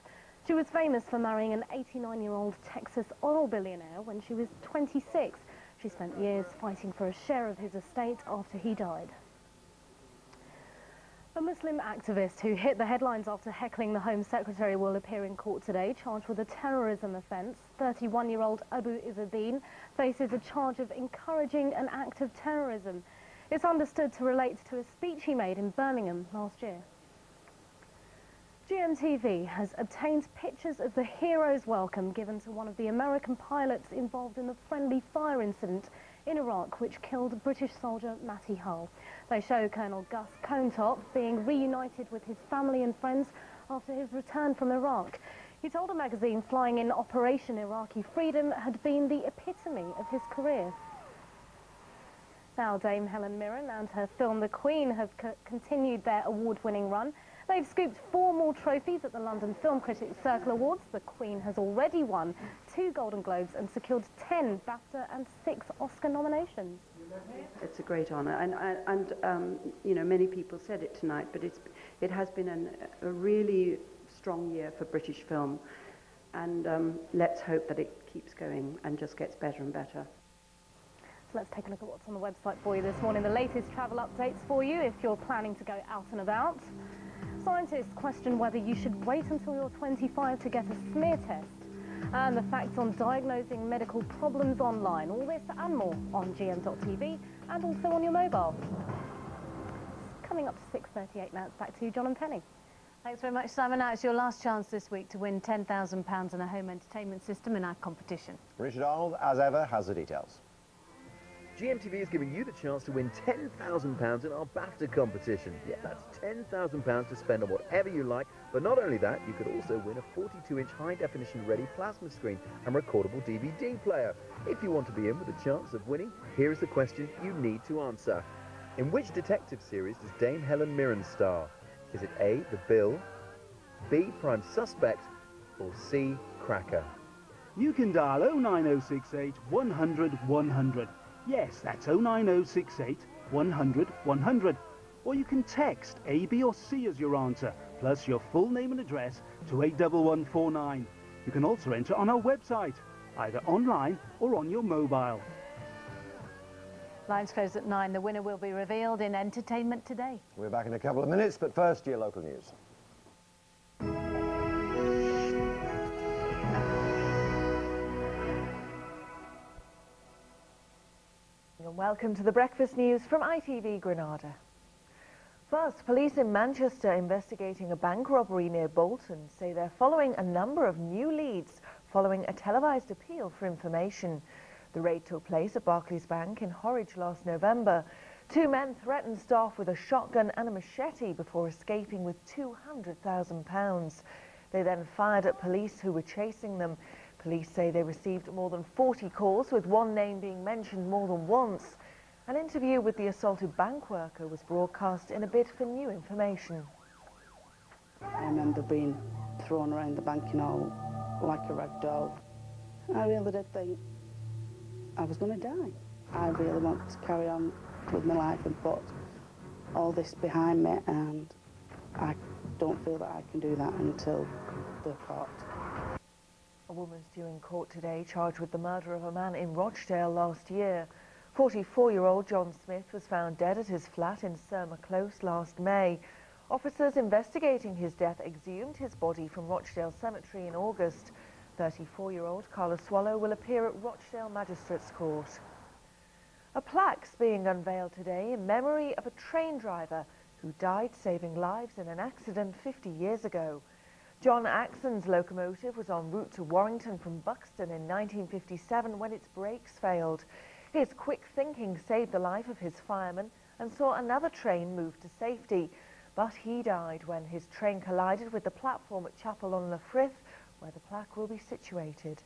She was famous for marrying an 89-year-old Texas oil billionaire when she was 26. She spent years fighting for a share of his estate after he died. A Muslim activist who hit the headlines after heckling the Home Secretary will appear in court today, charged with a terrorism offence. 31-year-old Abu Izzadeen faces a charge of encouraging an act of terrorism. It's understood to relate to a speech he made in Birmingham last year. GMTV has obtained pictures of the hero's welcome given to one of the American pilots involved in the friendly fire incident in Iraq which killed British soldier Matty Hull. They show Colonel Gus Contop being reunited with his family and friends after his return from Iraq. He told a magazine flying in Operation Iraqi Freedom had been the epitome of his career. Now Dame Helen Mirren and her film The Queen have continued their award-winning run. They've scooped 4 more trophies at the London Film Critics Circle Awards. The Queen has already won 2 Golden Globes and secured 10 BAFTA and 6 Oscar nominations. It's a great honour, and you know, many people said it tonight, but it has been a really strong year for British film, and let's hope that it keeps going and just gets better and better. So let's take a look at what's on the website for you this morning. The latest travel updates for you if you're planning to go out and about. Scientists question whether you should wait until you're 25 to get a smear test. And the facts on diagnosing medical problems online. All this and more on GM.TV and also on your mobile. Coming up to 6:38 now, it's back to you, John and Penny. Thanks very much, Simon. Now it's your last chance this week to win £10,000 and a home entertainment system in our competition. Richard Arnold, as ever, has the details. GMTV is giving you the chance to win £10,000 in our BAFTA competition. Yeah, that's £10,000 to spend on whatever you like, but not only that, you could also win a 42-inch high-definition ready plasma screen and recordable DVD player. If you want to be in with a chance of winning, here is the question you need to answer. In which detective series does Dame Helen Mirren star? Is it A, The Bill, B, Prime Suspect, or C, Cracker? You can dial 09068 100 100. Yes, that's 09068 100 100. Or you can text A, B or C as your answer, plus your full name and address to 81149. You can also enter on our website, either online or on your mobile. Lines close at 9. The winner will be revealed in Entertainment Today. We're back in a couple of minutes, but first, your local news. And welcome to the breakfast news from ITV Granada. First, police in Manchester investigating a bank robbery near Bolton say they're following a number of new leads following a televised appeal for information. The raid took place at Barclays Bank in Horwich last November. 2 men threatened staff with a shotgun and a machete before escaping with £200,000. They then fired at police who were chasing them. Police say they received more than 40 calls, with one name being mentioned more than once. An interview with the assaulted bank worker was broadcast in a bid for new information. I remember being thrown around the bank, you know, like a rag doll. I really did think I was going to die. I really want to carry on with my life and put all this behind me, and I don't feel that I can do that until they're caught. A woman's due in court today charged with the murder of a man in Rochdale last year. 44-year-old John Smith was found dead at his flat in Surma Close last May. Officers investigating his death exhumed his body from Rochdale Cemetery in August. 34-year-old Carla Swallow will appear at Rochdale Magistrates Court. A plaque's being unveiled today in memory of a train driver who died saving lives in an accident 50 years ago. John Axon's locomotive was en route to Warrington from Buxton in 1957 when its brakes failed. His quick thinking saved the life of his fireman and saw another train move to safety. But he died when his train collided with the platform at Chapel on the Frith, where the plaque will be situated.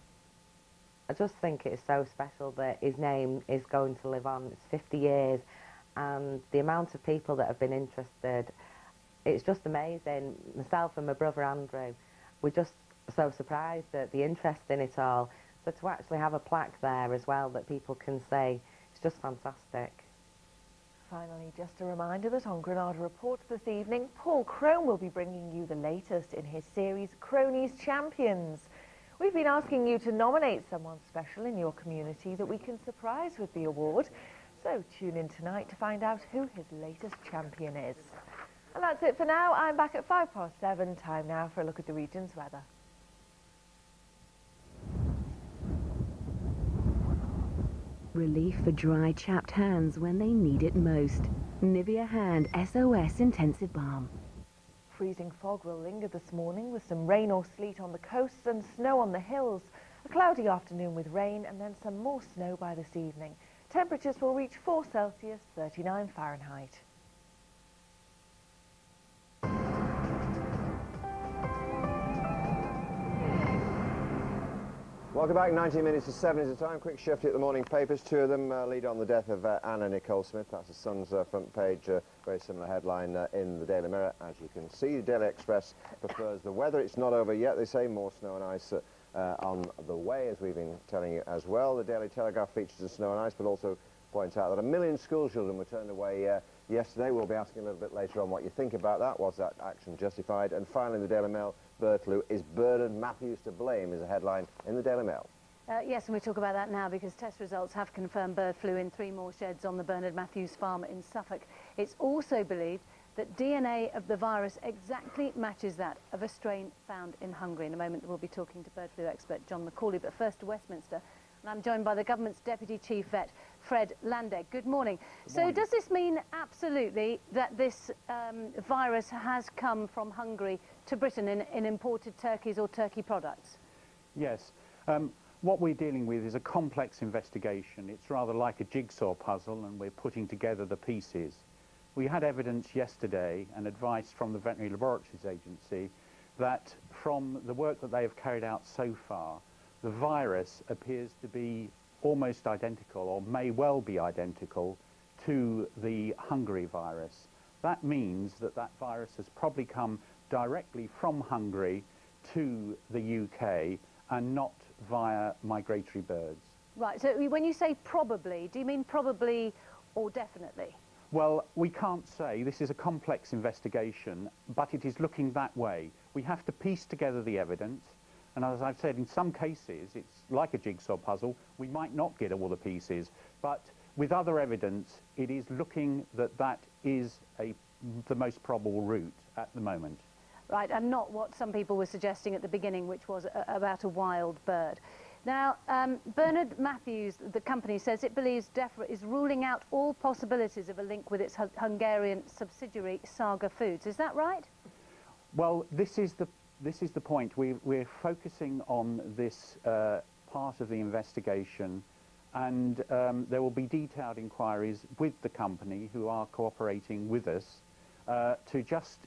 I just think it's so special that his name is going to live on. It's 50 years and the amount of people that have been interested, it's just amazing. Myself and my brother Andrew, we're just so surprised at the interest in it all. So to actually have a plaque there as well that people can say, it's just fantastic. Finally, just a reminder that on Granada Reports this evening, Paul Crone will be bringing you the latest in his series Cronies Champions. We've been asking you to nominate someone special in your community that we can surprise with the award. So tune in tonight to find out who his latest champion is. And that's it for now. I'm back at 7:05. Time now for a look at the region's weather. Relief for dry, chapped hands when they need it most. Nivea Hand SOS Intensive Balm. Freezing fog will linger this morning with some rain or sleet on the coasts and snow on the hills. A cloudy afternoon with rain and then some more snow by this evening. Temperatures will reach 4 Celsius, 39 Fahrenheit. Welcome back. 19 minutes to 7 is the time. Quick shift at the morning papers. Two of them lead on the death of Anna Nicole Smith. That's the Sun's front page. Very similar headline in the Daily Mirror. As you can see, the Daily Express prefers the weather. It's not over yet. They say more snow and ice on the way, as we've been telling you as well. The Daily Telegraph features the snow and ice, but also points out that 1 million school children were turned away yesterday. We'll be asking a little bit later on what you think about that. Was that action justified? And finally, the Daily Mail, bird flu. Is Bernard Matthews to blame? Is a headline in the Daily Mail. Yes, and we talk about that now because test results have confirmed bird flu in 3 more sheds on the Bernard Matthews farm in Suffolk. It's also believed that DNA of the virus exactly matches that of a strain found in Hungary. In a moment, we'll be talking to bird flu expert John Macaulay, but first to Westminster. And I'm joined by the government's Deputy Chief Vet, Fred Landegg. Good morning. So does this mean absolutely that this virus has come from Hungary to Britain in imported turkeys or turkey products? Yes. What we're dealing with is a complex investigation. It's rather like a jigsaw puzzle, and we're putting together the pieces. We had evidence yesterday and advice from the Veterinary Laboratories Agency that from the work that they have carried out so far, the virus appears to be almost identical, or may well be identical, to the Hungary virus. That means that that virus has probably come directly from Hungary to the UK and not via migratory birds. Right, so when you say probably, do you mean probably or definitely? Well, we can't say. This is a complex investigation, but it is looking that way. We have to piece together the evidence. And as I've said, in some cases, it's like a jigsaw puzzle. We might not get all the pieces, but with other evidence, it is looking that that is the most probable route at the moment. Right, and not what some people were suggesting at the beginning, which was about a wild bird. Now, Bernard Matthews, the company, says it believes DEFRA is ruling out all possibilities of a link with its Hungarian subsidiary, Saga Foods. Is that right? Well, this is the point. We're focusing on this part of the investigation, and there will be detailed inquiries with the company who are cooperating with us to just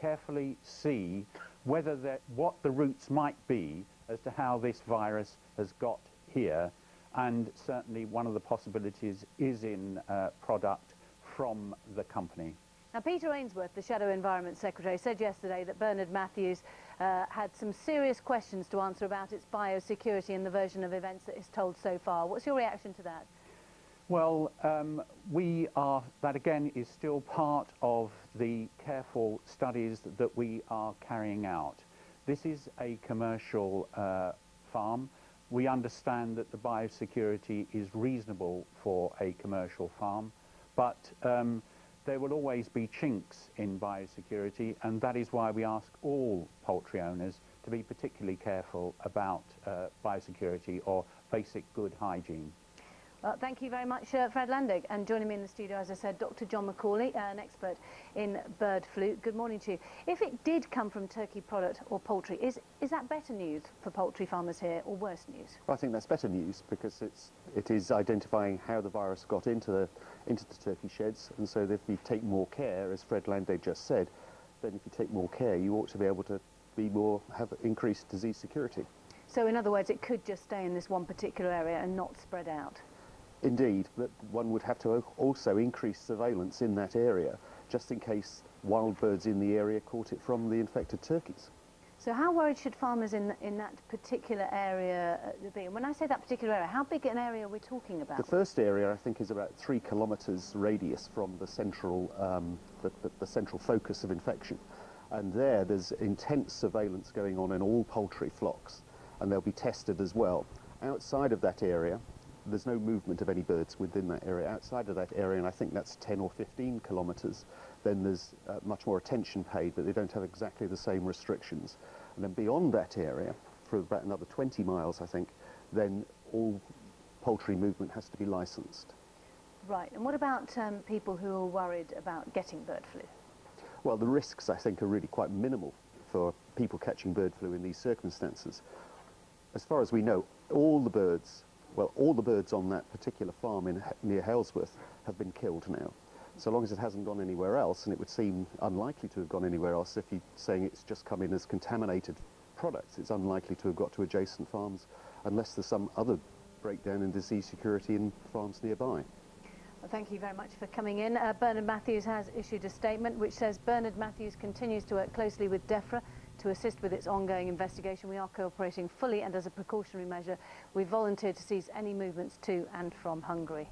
carefully see what the routes might be as to how this virus has got here, and certainly one of the possibilities is in product from the company. Now, Peter Ainsworth, the Shadow Environment Secretary, said yesterday that Bernard Matthews had some serious questions to answer about its biosecurity and the version of events that is told so far. What's your reaction to that? Well, that again is still part of the careful studies that we are carrying out. This is a commercial farm. We understand that the biosecurity is reasonable for a commercial farm, but there will always be chinks in biosecurity, and that is why we ask all poultry owners to be particularly careful about biosecurity or basic good hygiene. Well, thank you very much, Fred Landegg. And joining me in the studio, as I said, Dr. John Macaulay, an expert in bird flu. Good morning to you. If it did come from turkey product or poultry, is that better news for poultry farmers here or worse news? Well, I think that's better news because it is identifying how the virus got into the turkey sheds, and so that if you take more care, as Fred Landegg just said, then if you take more care, you ought to be able to have increased disease security. So in other words, it could just stay in this one particular area and not spread out? Indeed, but one would have to also increase surveillance in that area, just in case wild birds in the area caught it from the infected turkeys. So how worried should farmers in that particular area be? And when I say that particular area, how big an area are we talking about? The first area, I think, is about 3 kilometres radius from the central, the central focus of infection. And there's intense surveillance going on in all poultry flocks, and they'll be tested as well. Outside of that area, there's no movement of any birds within that area. Outside of that area, and I think that's 10 or 15 kilometres, then there's much more attention paid, but they don't have exactly the same restrictions. And then beyond that area, for about another 20 miles, I think, then all poultry movement has to be licensed. Right, and what about people who are worried about getting bird flu? Well, the risks, I think, are really quite minimal for people catching bird flu in these circumstances. As far as we know, all the birds on that particular farm near Halesworth have been killed now. So long as it hasn't gone anywhere else, and it would seem unlikely to have gone anywhere else if you're saying it's just come in as contaminated products, it's unlikely to have got to adjacent farms unless there's some other breakdown in disease security in farms nearby. Well, thank you very much for coming in. Bernard Matthews has issued a statement which says Bernard Matthews continues to work closely with DEFRA to assist with its ongoing investigation. We are cooperating fully, and as a precautionary measure, we volunteered to cease any movements to and from Hungary.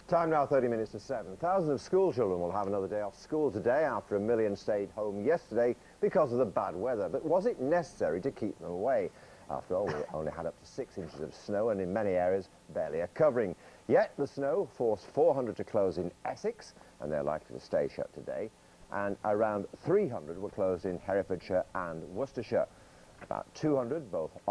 Time now 30 minutes to 7. Thousands of school children will have another day off school today after 1 million stayed home yesterday because of the bad weather. But was it necessary to keep them away? After all, we only had up to 6 inches of snow and in many areas barely a covering. Yet the snow forced 400 to close in Essex, and they're likely to stay shut today. And around 300 were closed in Herefordshire and Worcestershire. About 200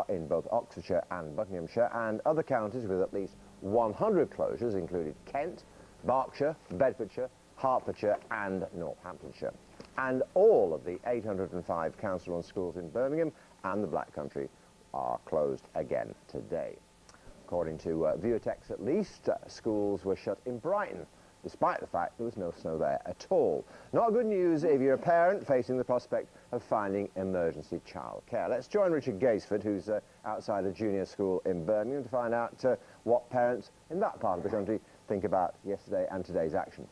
in both Oxfordshire and Buckinghamshire, and other counties with at least 100 closures included Kent, Berkshire, Bedfordshire, Hertfordshire and Northamptonshire. And all of the 805 council-run schools in Birmingham and the Black Country are closed again today. According to Viewetex, at least, schools were shut in Brighton, despite the fact there was no snow there at all. Not good news if you're a parent facing the prospect of finding emergency childcare. Let's join Richard Gaisford, who's outside a junior school in Birmingham, to find out what parents in that part of the country think about yesterday and today's action.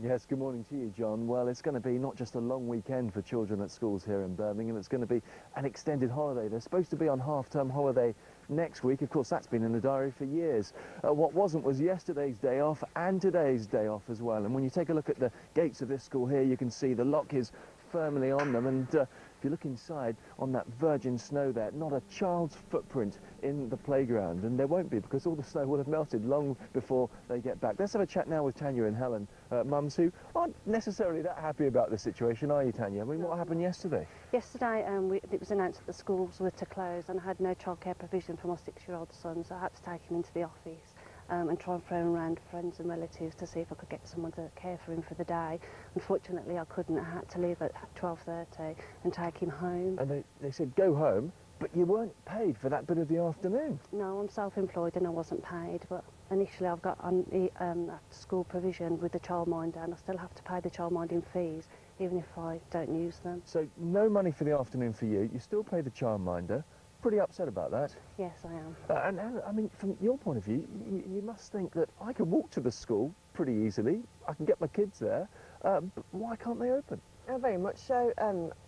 Yes, good morning to you, John. Well, it's going to be not just a long weekend for children at schools here in Birmingham, it's going to be an extended holiday. They're supposed to be on half-term holiday next week. Of course, that's been in the diary for years. What wasn't was yesterday's day off and today's day off as well. And when you take a look at the gates of this school here, you can see the lock is firmly on them, and if you look inside on that virgin snow there, not a child's footprint in the playground, and there won't be because all the snow will have melted long before they get back. Let's have a chat now with Tanya and Helen, mums who aren't necessarily that happy about the situation, are you, Tanya? I mean, what happened yesterday? Yesterday it was announced that the schools were to close, and I had no childcare provision for my 6-year-old son, so I had to take him into the office and try and phone around friends and relatives to see if I could get someone to care for him for the day. Unfortunately, I couldn't. I had to leave at 12:30 and take him home. And they said go home, but you weren't paid for that bit of the afternoon. No, I'm self-employed and I wasn't paid, but initially I've got after-school provision with the childminder, and I still have to pay the childminding fees, even if I don't use them. So no money for the afternoon for you. You still pay the childminder. Pretty upset about that. Yes, I am. And I mean, from your point of view, you must think that I can walk to the school pretty easily. I can get my kids there, but why can't they open? Oh, very much so.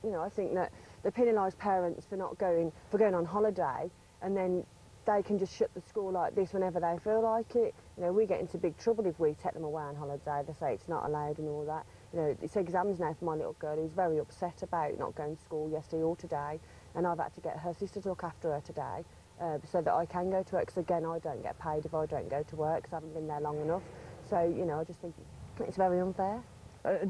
You know, I think that they penalise parents for going on holiday, and then they can just shut the school like this whenever they feel like it. You know, we get into big trouble if we take them away on holiday. They say it's not allowed and all that. You know, it's exams now for my little girl, who's very upset about not going to school yesterday or today, and I've had to get her sister to look after her today so that I can go to work, because again, I don't get paid if I don't go to work because I haven't been there long enough. So, you know, I just think it's very unfair.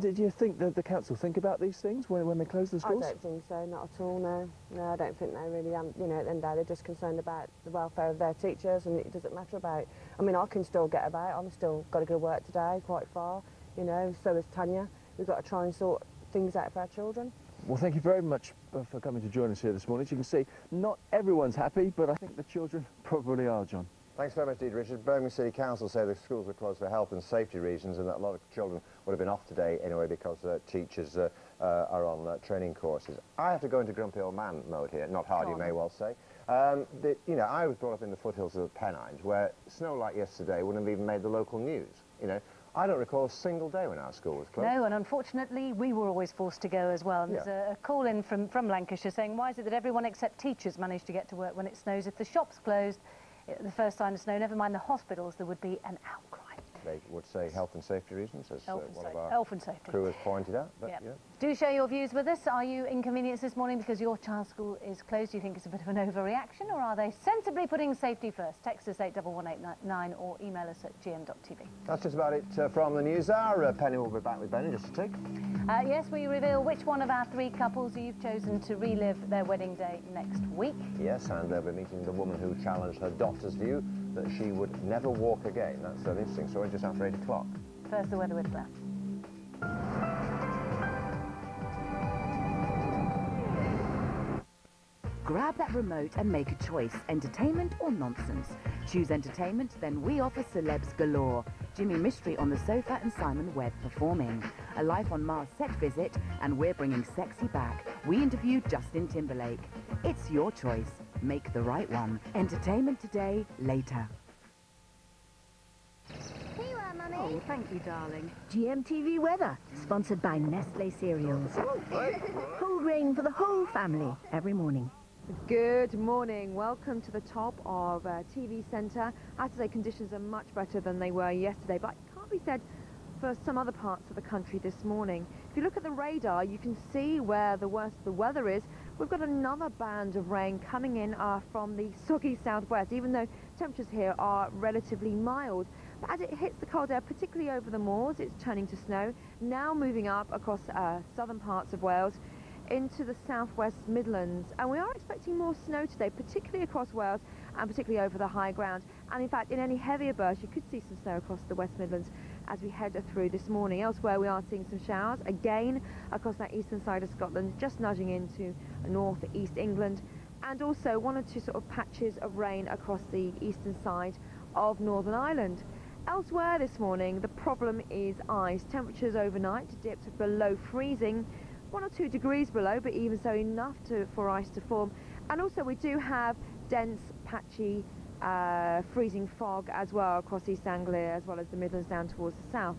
Did you think that the council think about these things when they close the schools? I don't think so, not at all, no. No, I don't think they really, you know, at the end of the day, they're just concerned about the welfare of their teachers, and it doesn't matter about, I mean, I can still get about, I'm still got to go to work today, quite far, you know, so is Tanya. We've got to try and sort things out for our children. Well, thank you very much for coming to join us here this morning. As you can see, not everyone's happy, but I think the children probably are, John. Thanks very much indeed, Richard. Birmingham City Council say the schools were closed for health and safety reasons, and that a lot of children would have been off today anyway because teachers are on training courses. I have to go into grumpy old man mode here, not hard, you may well say. You know, I was brought up in the foothills of the Pennines where snow like yesterday wouldn't have even made the local news, you know. I don't recall a single day when our school was closed. No, and unfortunately, we were always forced to go as well. And there's a call in from Lancashire saying, why is it that everyone except teachers manage to get to work when it snows? If the shop's closed, the first sign of snow, never mind the hospitals, there would be an outcry. They would say health and safety reasons, as one of our health and safety crew has pointed out. But, yep. Yeah. Do share your views with us. Are you inconvenienced this morning because your child's school is closed? Do you think it's a bit of an overreaction, or are they sensibly putting safety first? Text us 811899 or email us at gm.tv. That's just about it from the news hour. Penny will be back with Benny just a tick. Yes, we reveal which one of our 3 couples you've chosen to relive their wedding day next week. Yes, and they'll be meeting the woman who challenged her daughter's view that she would never walk again. That's an interesting story just after 8 o'clock. First, the weather with Claire. Grab that remote and make a choice, entertainment or nonsense. Choose entertainment, then we offer celebs galore. Jimmy Mystery on the sofa and Simon Webb performing. A Life on Mars set visit, and we're bringing sexy back. We interviewed Justin Timberlake. It's your choice. Make the right one. Entertainment today, later. Here you are, Mummy. Oh, thank you, darling. GMTV weather, sponsored by Nestle Cereals. Whole grain for the whole family, every morning. Good morning. Welcome to the top of TV Centre. I have to say conditions are much better than they were yesterday, but it can't be said for some other parts of the country this morning. If you look at the radar, you can see where the worst the weather is. We've got another band of rain coming in from the soggy southwest, even though temperatures here are relatively mild. But as it hits the cold air, particularly over the moors, it's turning to snow, now moving up across southern parts of Wales into the southwest Midlands, and we are expecting more snow today, particularly across Wales and particularly over the high ground. And in fact, in any heavier bursts, you could see some snow across the West Midlands as we head through this morning. Elsewhere, we are seeing some showers again across that eastern side of Scotland, just nudging into north-east England, and also 1 or 2 sort of patches of rain across the eastern side of Northern Ireland. Elsewhere this morning, the problem is ice. Temperatures overnight dipped below freezing, 1 or 2 degrees below, but even so enough for ice to form. And also we do have dense, patchy, freezing fog as well across East Anglia, as well as the Midlands down towards the south.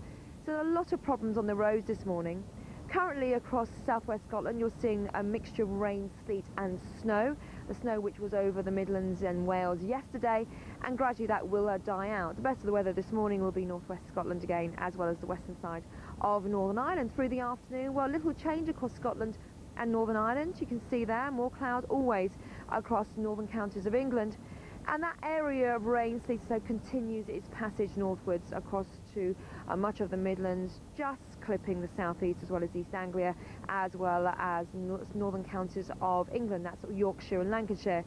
So a lot of problems on the roads this morning. Currently across southwest Scotland, you're seeing a mixture of rain, sleet and snow. The snow which was over the Midlands and Wales yesterday, and gradually that will die out. The best of the weather this morning will be northwest Scotland again, as well as the western side of Northern Ireland. Through the afternoon, well, little change across Scotland and Northern Ireland. You can see there, more cloud always across northern counties of England. And that area of rain, sleet, so continues its passage northwards across to much of the Midlands, just clipping the southeast as well as East Anglia, as well as northern counties of England, that's Yorkshire and Lancashire.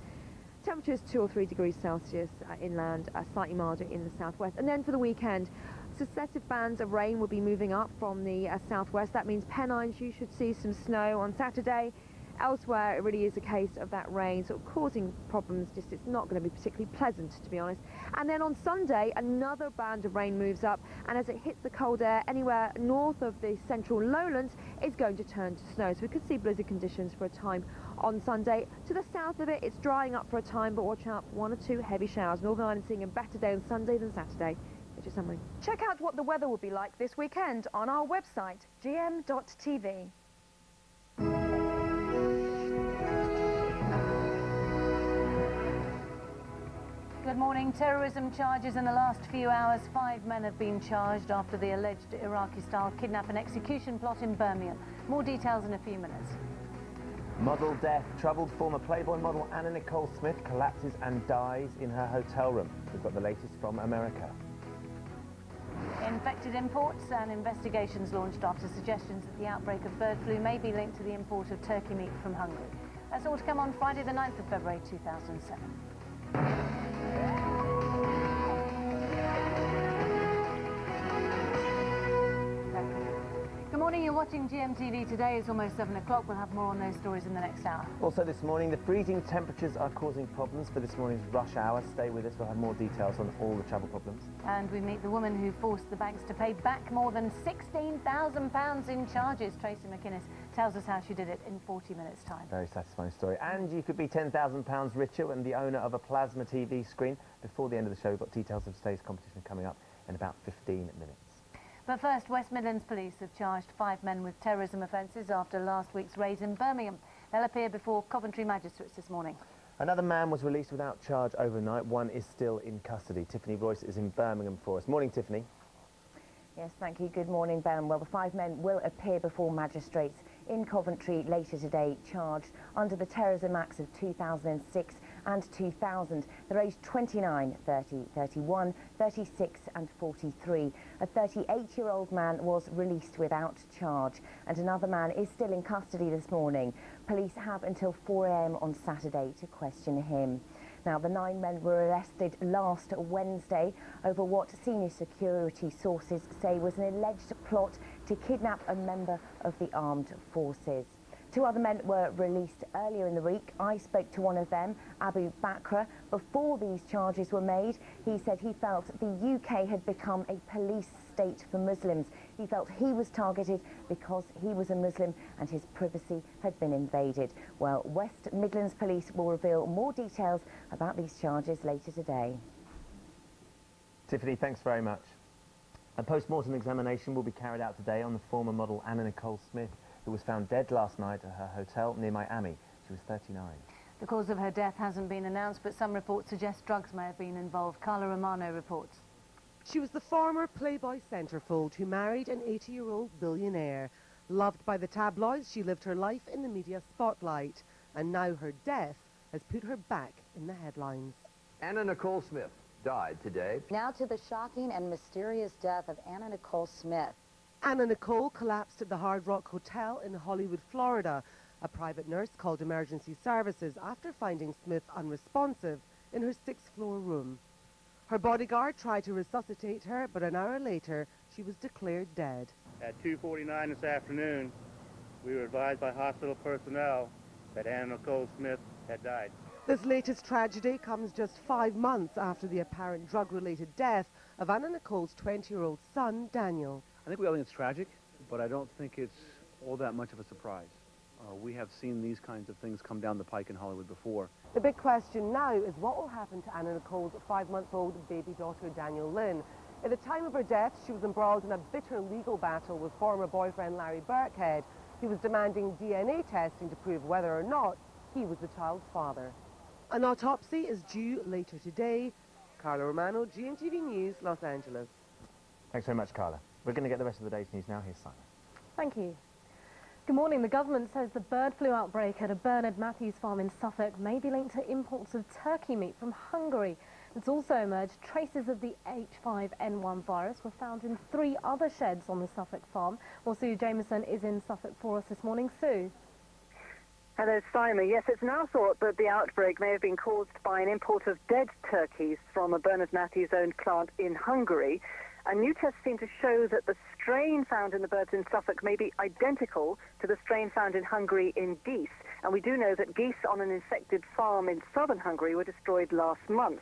Temperatures 2 or 3 degrees Celsius inland, slightly milder in the southwest. And then for the weekend, successive bands of rain will be moving up from the southwest. That means Pennines, you should see some snow on Saturday. Elsewhere, it really is a case of that rain sort of causing problems. Just it's not going to be particularly pleasant, to be honest. And then on Sunday, another band of rain moves up, and as it hits the cold air anywhere north of the central lowlands, it's going to turn to snow. So we could see blizzard conditions for a time on Sunday. To the south of it, it's drying up for a time, but watch out for 1 or 2 heavy showers. Northern Ireland seeing a better day on Sunday than Saturday. Which is something. Check out what the weather will be like this weekend on our website, gm.tv. Good morning. Terrorism charges in the last few hours. 5 men have been charged after the alleged Iraqi-style kidnap and execution plot in Birmingham. More details in a few minutes. Muddled death. Troubled former Playboy model Anna Nicole Smith collapses and dies in her hotel room. We've got the latest from America. Infected imports and investigations launched after suggestions that the outbreak of bird flu may be linked to the import of turkey meat from Hungary. That's all to come on Friday the 9th of February 2007. Good morning. You're watching GMTV today. It's almost 7 o'clock. We'll have more on those stories in the next hour. Also this morning, the freezing temperatures are causing problems for this morning's rush hour. Stay with us, we'll have more details on all the travel problems. And we meet the woman who forced the banks to pay back more than £16,000 in charges. Tracy McInnes tells us how she did it in 40 minutes' time. Very satisfying story. And you could be £10,000 richer and the owner of a plasma TV screen. Before the end of the show, we've got details of today's competition coming up in about 15 minutes. But first, West Midlands Police have charged 5 men with terrorism offences after last week's raid in Birmingham. They'll appear before Coventry magistrates this morning. Another man was released without charge overnight. One is still in custody. Tiffany Royce is in Birmingham for us. Morning, Tiffany. Yes, thank you. Good morning, Ben. Well, the 5 men will appear before magistrates in Coventry later today, charged under the Terrorism Acts of 2006 and 2000. They're aged 29, 30, 31, 36 and 43. A 38-year-old man was released without charge, and another man is still in custody this morning. Police have until 4 a.m. on Saturday to question him. Now, the 9 men were arrested last Wednesday over what senior security sources say was an alleged plot to kidnap a member of the armed forces. 2 other men were released earlier in the week. I spoke to one of them, Abu Bakr, before these charges were made. He said he felt the UK had become a police state for Muslims. He felt he was targeted because he was a Muslim and his privacy had been invaded. Well, West Midlands Police will reveal more details about these charges later today. Tiffany, thanks very much. A post-mortem examination will be carried out today on the former model Anna Nicole Smith, who was found dead last night at her hotel near Miami. She was 39. The cause of her death hasn't been announced, but some reports suggest drugs may have been involved. Carla Romano reports. She was the former Playboy centerfold who married an 80-year-old billionaire. Loved by the tabloids, she lived her life in the media spotlight. And now her death has put her back in the headlines. Anna Nicole Smith died today. Now to the shocking and mysterious death of Anna Nicole Smith. Anna Nicole collapsed at the Hard Rock Hotel in Hollywood, Florida. A private nurse called emergency services after finding Smith unresponsive in her 6th-floor room. Her bodyguard tried to resuscitate her, but an hour later, she was declared dead. At 2:49 this afternoon, we were advised by hospital personnel that Anna Nicole Smith had died. This latest tragedy comes just 5 months after the apparent drug-related death of Anna Nicole's 20-year-old son, Daniel. I think we all think it's tragic, but I don't think it's all that much of a surprise. We have seen these kinds of things come down the pike in Hollywood before. The big question now is what will happen to Anna Nicole's 5-month-old baby daughter, Daniel Lynn. At the time of her death, she was embroiled in a bitter legal battle with former boyfriend Larry Birkhead, who was demanding DNA testing to prove whether or not he was the child's father. An autopsy is due later today. Carla Romano, GMTV News, Los Angeles. Thanks very much, Carla. We're going to get the rest of the day's news now. Here's Simon. Thank you. Good morning. The government says the bird flu outbreak at a Bernard Matthews farm in Suffolk may be linked to imports of turkey meat from Hungary. It's also emerged traces of the H5N1 virus were found in 3 other sheds on the Suffolk farm. Well, Sue Jameson is in Suffolk for us this morning. Sue. Hello, Simon. Yes, it's now thought that the outbreak may have been caused by an import of dead turkeys from a Bernard Matthews-owned plant in Hungary. And new tests seem to show that the strain found in the birds in Suffolk may be identical to the strain found in Hungary in geese. And we do know that geese on an infected farm in southern Hungary were destroyed last month.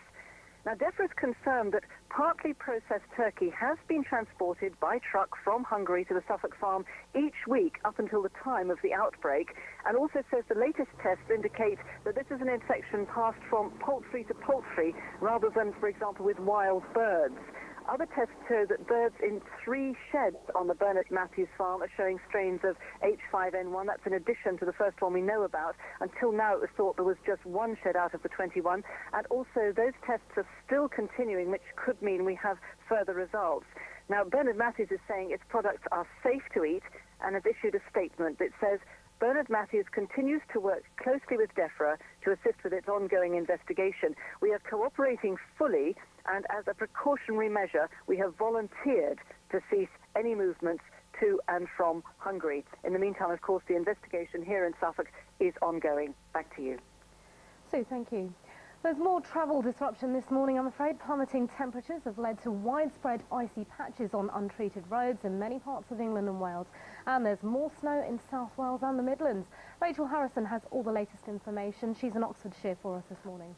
Now, DEFRA has confirmed that partly processed turkey has been transported by truck from Hungary to the Suffolk farm each week up until the time of the outbreak, and also says the latest tests indicate that this is an infection passed from poultry to poultry rather than, for example, with wild birds. Other tests show that birds in 3 sheds on the Bernard Matthews farm are showing strains of H5N1. That's in addition to the first one we know about. Until now, it was thought there was just 1 shed out of the 21. And also, those tests are still continuing, which could mean we have further results. Now, Bernard Matthews is saying its products are safe to eat and has issued a statement that says Bernard Matthews continues to work closely with DEFRA to assist with its ongoing investigation. We are cooperating fully, and as a precautionary measure, we have volunteered to cease any movements to and from Hungary. In the meantime, of course, the investigation here in Suffolk is ongoing. Back to you. Sue, thank you. There's more travel disruption this morning, I'm afraid. Plummeting temperatures have led to widespread icy patches on untreated roads in many parts of England and Wales. And there's more snow in South Wales and the Midlands. Rachel Harrison has all the latest information. She's in Oxfordshire for us this morning.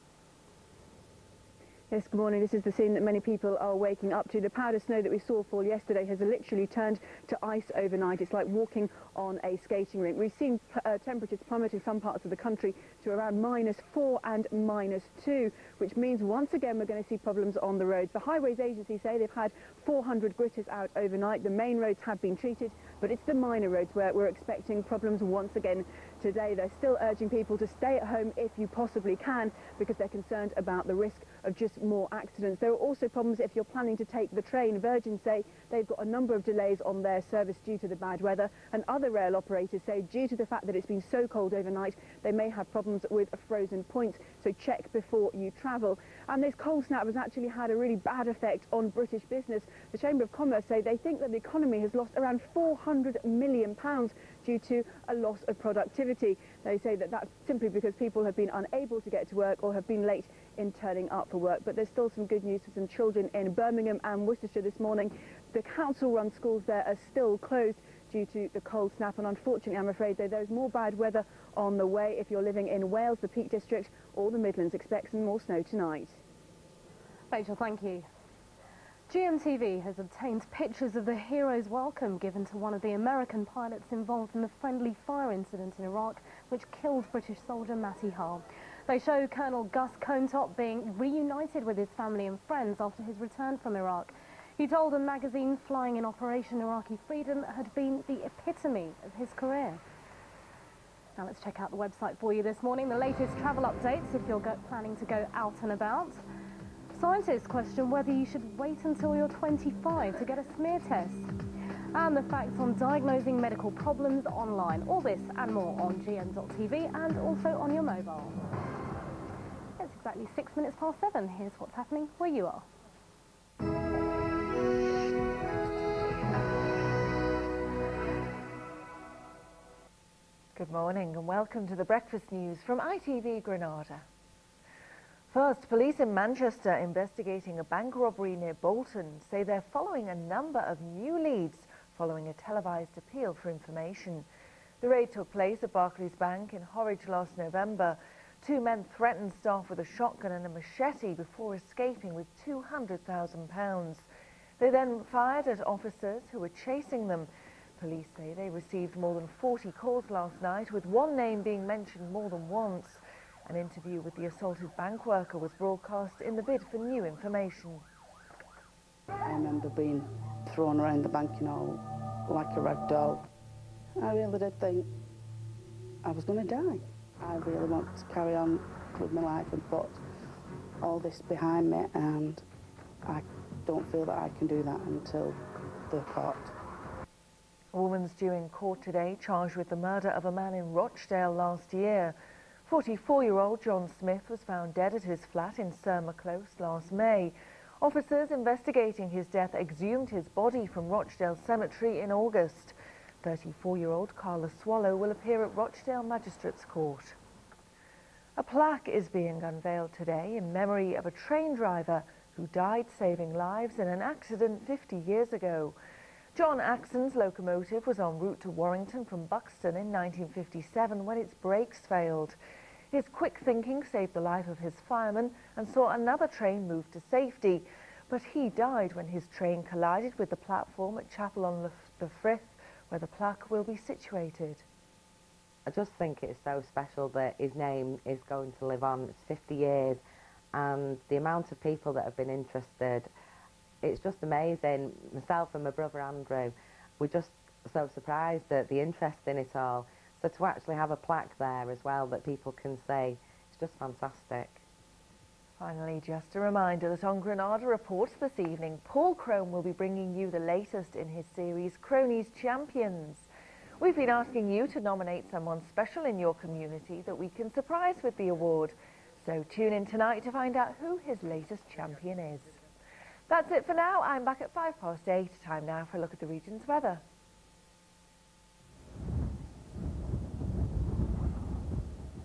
Yes, good morning. This is the scene that many people are waking up to. The powder snow that we saw fall yesterday has literally turned to ice overnight. It's like walking on a skating rink. We've seen temperatures plummet in some parts of the country to around -4 and -2, which means once again we're going to see problems on the roads. The Highways Agency say they've had 400 gritters out overnight. The main roads have been treated, but it's the minor roads where we're expecting problems once again today. They're still urging people to stay at home if you possibly can, because they're concerned about the risk of just more accidents. There are also problems if you're planning to take the train. Virgin say they've got a number of delays on their service due to the bad weather, and other rail operators say due to the fact that it's been so cold overnight, they may have problems with frozen points, so check before you travel. And this cold snap has actually had a really bad effect on British business. The Chamber of Commerce say they think that the economy has lost around £400 million due to a loss of productivity. They say that that's simply because people have been unable to get to work or have been late in turning up for work. But there's still some good news for some children in Birmingham and Worcestershire this morning. The council-run schools there are still closed due to the cold snap, and unfortunately I'm afraid that there's more bad weather on the way if you're living in Wales, the Peak District, or the Midlands. Expect some more snow tonight. Rachel, thank you. GMTV has obtained pictures of the hero's welcome given to one of the American pilots involved in the friendly fire incident in Iraq, which killed British soldier Matty Hall. They show Colonel Gus Contop being reunited with his family and friends after his return from Iraq. He told a magazine flying in Operation Iraqi Freedom had been the epitome of his career. Now let's check out the website for you this morning. The latest travel updates if you're planning to go out and about. Scientists question whether you should wait until you're 25 to get a smear test. And the facts on diagnosing medical problems online. All this and more on GM.TV and also on your mobile. It's exactly 6 minutes past 7. Here's what's happening where you are. Good morning and welcome to the Breakfast News from ITV Granada. First, police in Manchester investigating a bank robbery near Bolton say they're following a number of new leads following a televised appeal for information. The raid took place at Barclays Bank in Horwich last November. Two men threatened staff with a shotgun and a machete before escaping with £200,000. They then fired at officers who were chasing them. Police say they received more than 40 calls last night, with one name being mentioned more than once. An interview with the assaulted bank worker was broadcast in the bid for new information. I remember being thrown around the bank, you know, like a rag doll. I really did think I was going to die. I really want to carry on with my life and put all this behind me, and I don't feel that I can do that until the court. A woman's due in court today, charged with the murder of a man in Rochdale last year. 44-year-old John Smith was found dead at his flat in Surma Close last May. Officers investigating his death exhumed his body from Rochdale Cemetery in August. 34-year-old Carla Swallow will appear at Rochdale Magistrates Court. A plaque is being unveiled today in memory of a train driver who died saving lives in an accident 50 years ago. John Axon's locomotive was en route to Warrington from Buxton in 1957 when its brakes failed. His quick thinking saved the life of his fireman and saw another train move to safety, but he died when his train collided with the platform at Chapel on the Frith, where the plaque will be situated. I just think it's so special that his name is going to live on. It's 50 years, and the amount of people that have been interested, it's just amazing. Myself and my brother Andrew, we're just so surprised at the interest in it all. So to actually have a plaque there as well that people can say, it's just fantastic. Finally, just a reminder that on Granada Reports this evening, Paul Crone will be bringing you the latest in his series Cronies Champions. We've been asking you to nominate someone special in your community that we can surprise with the award. So tune in tonight to find out who his latest champion is. That's it for now. I'm back at 8:05. Time now for a look at the region's weather.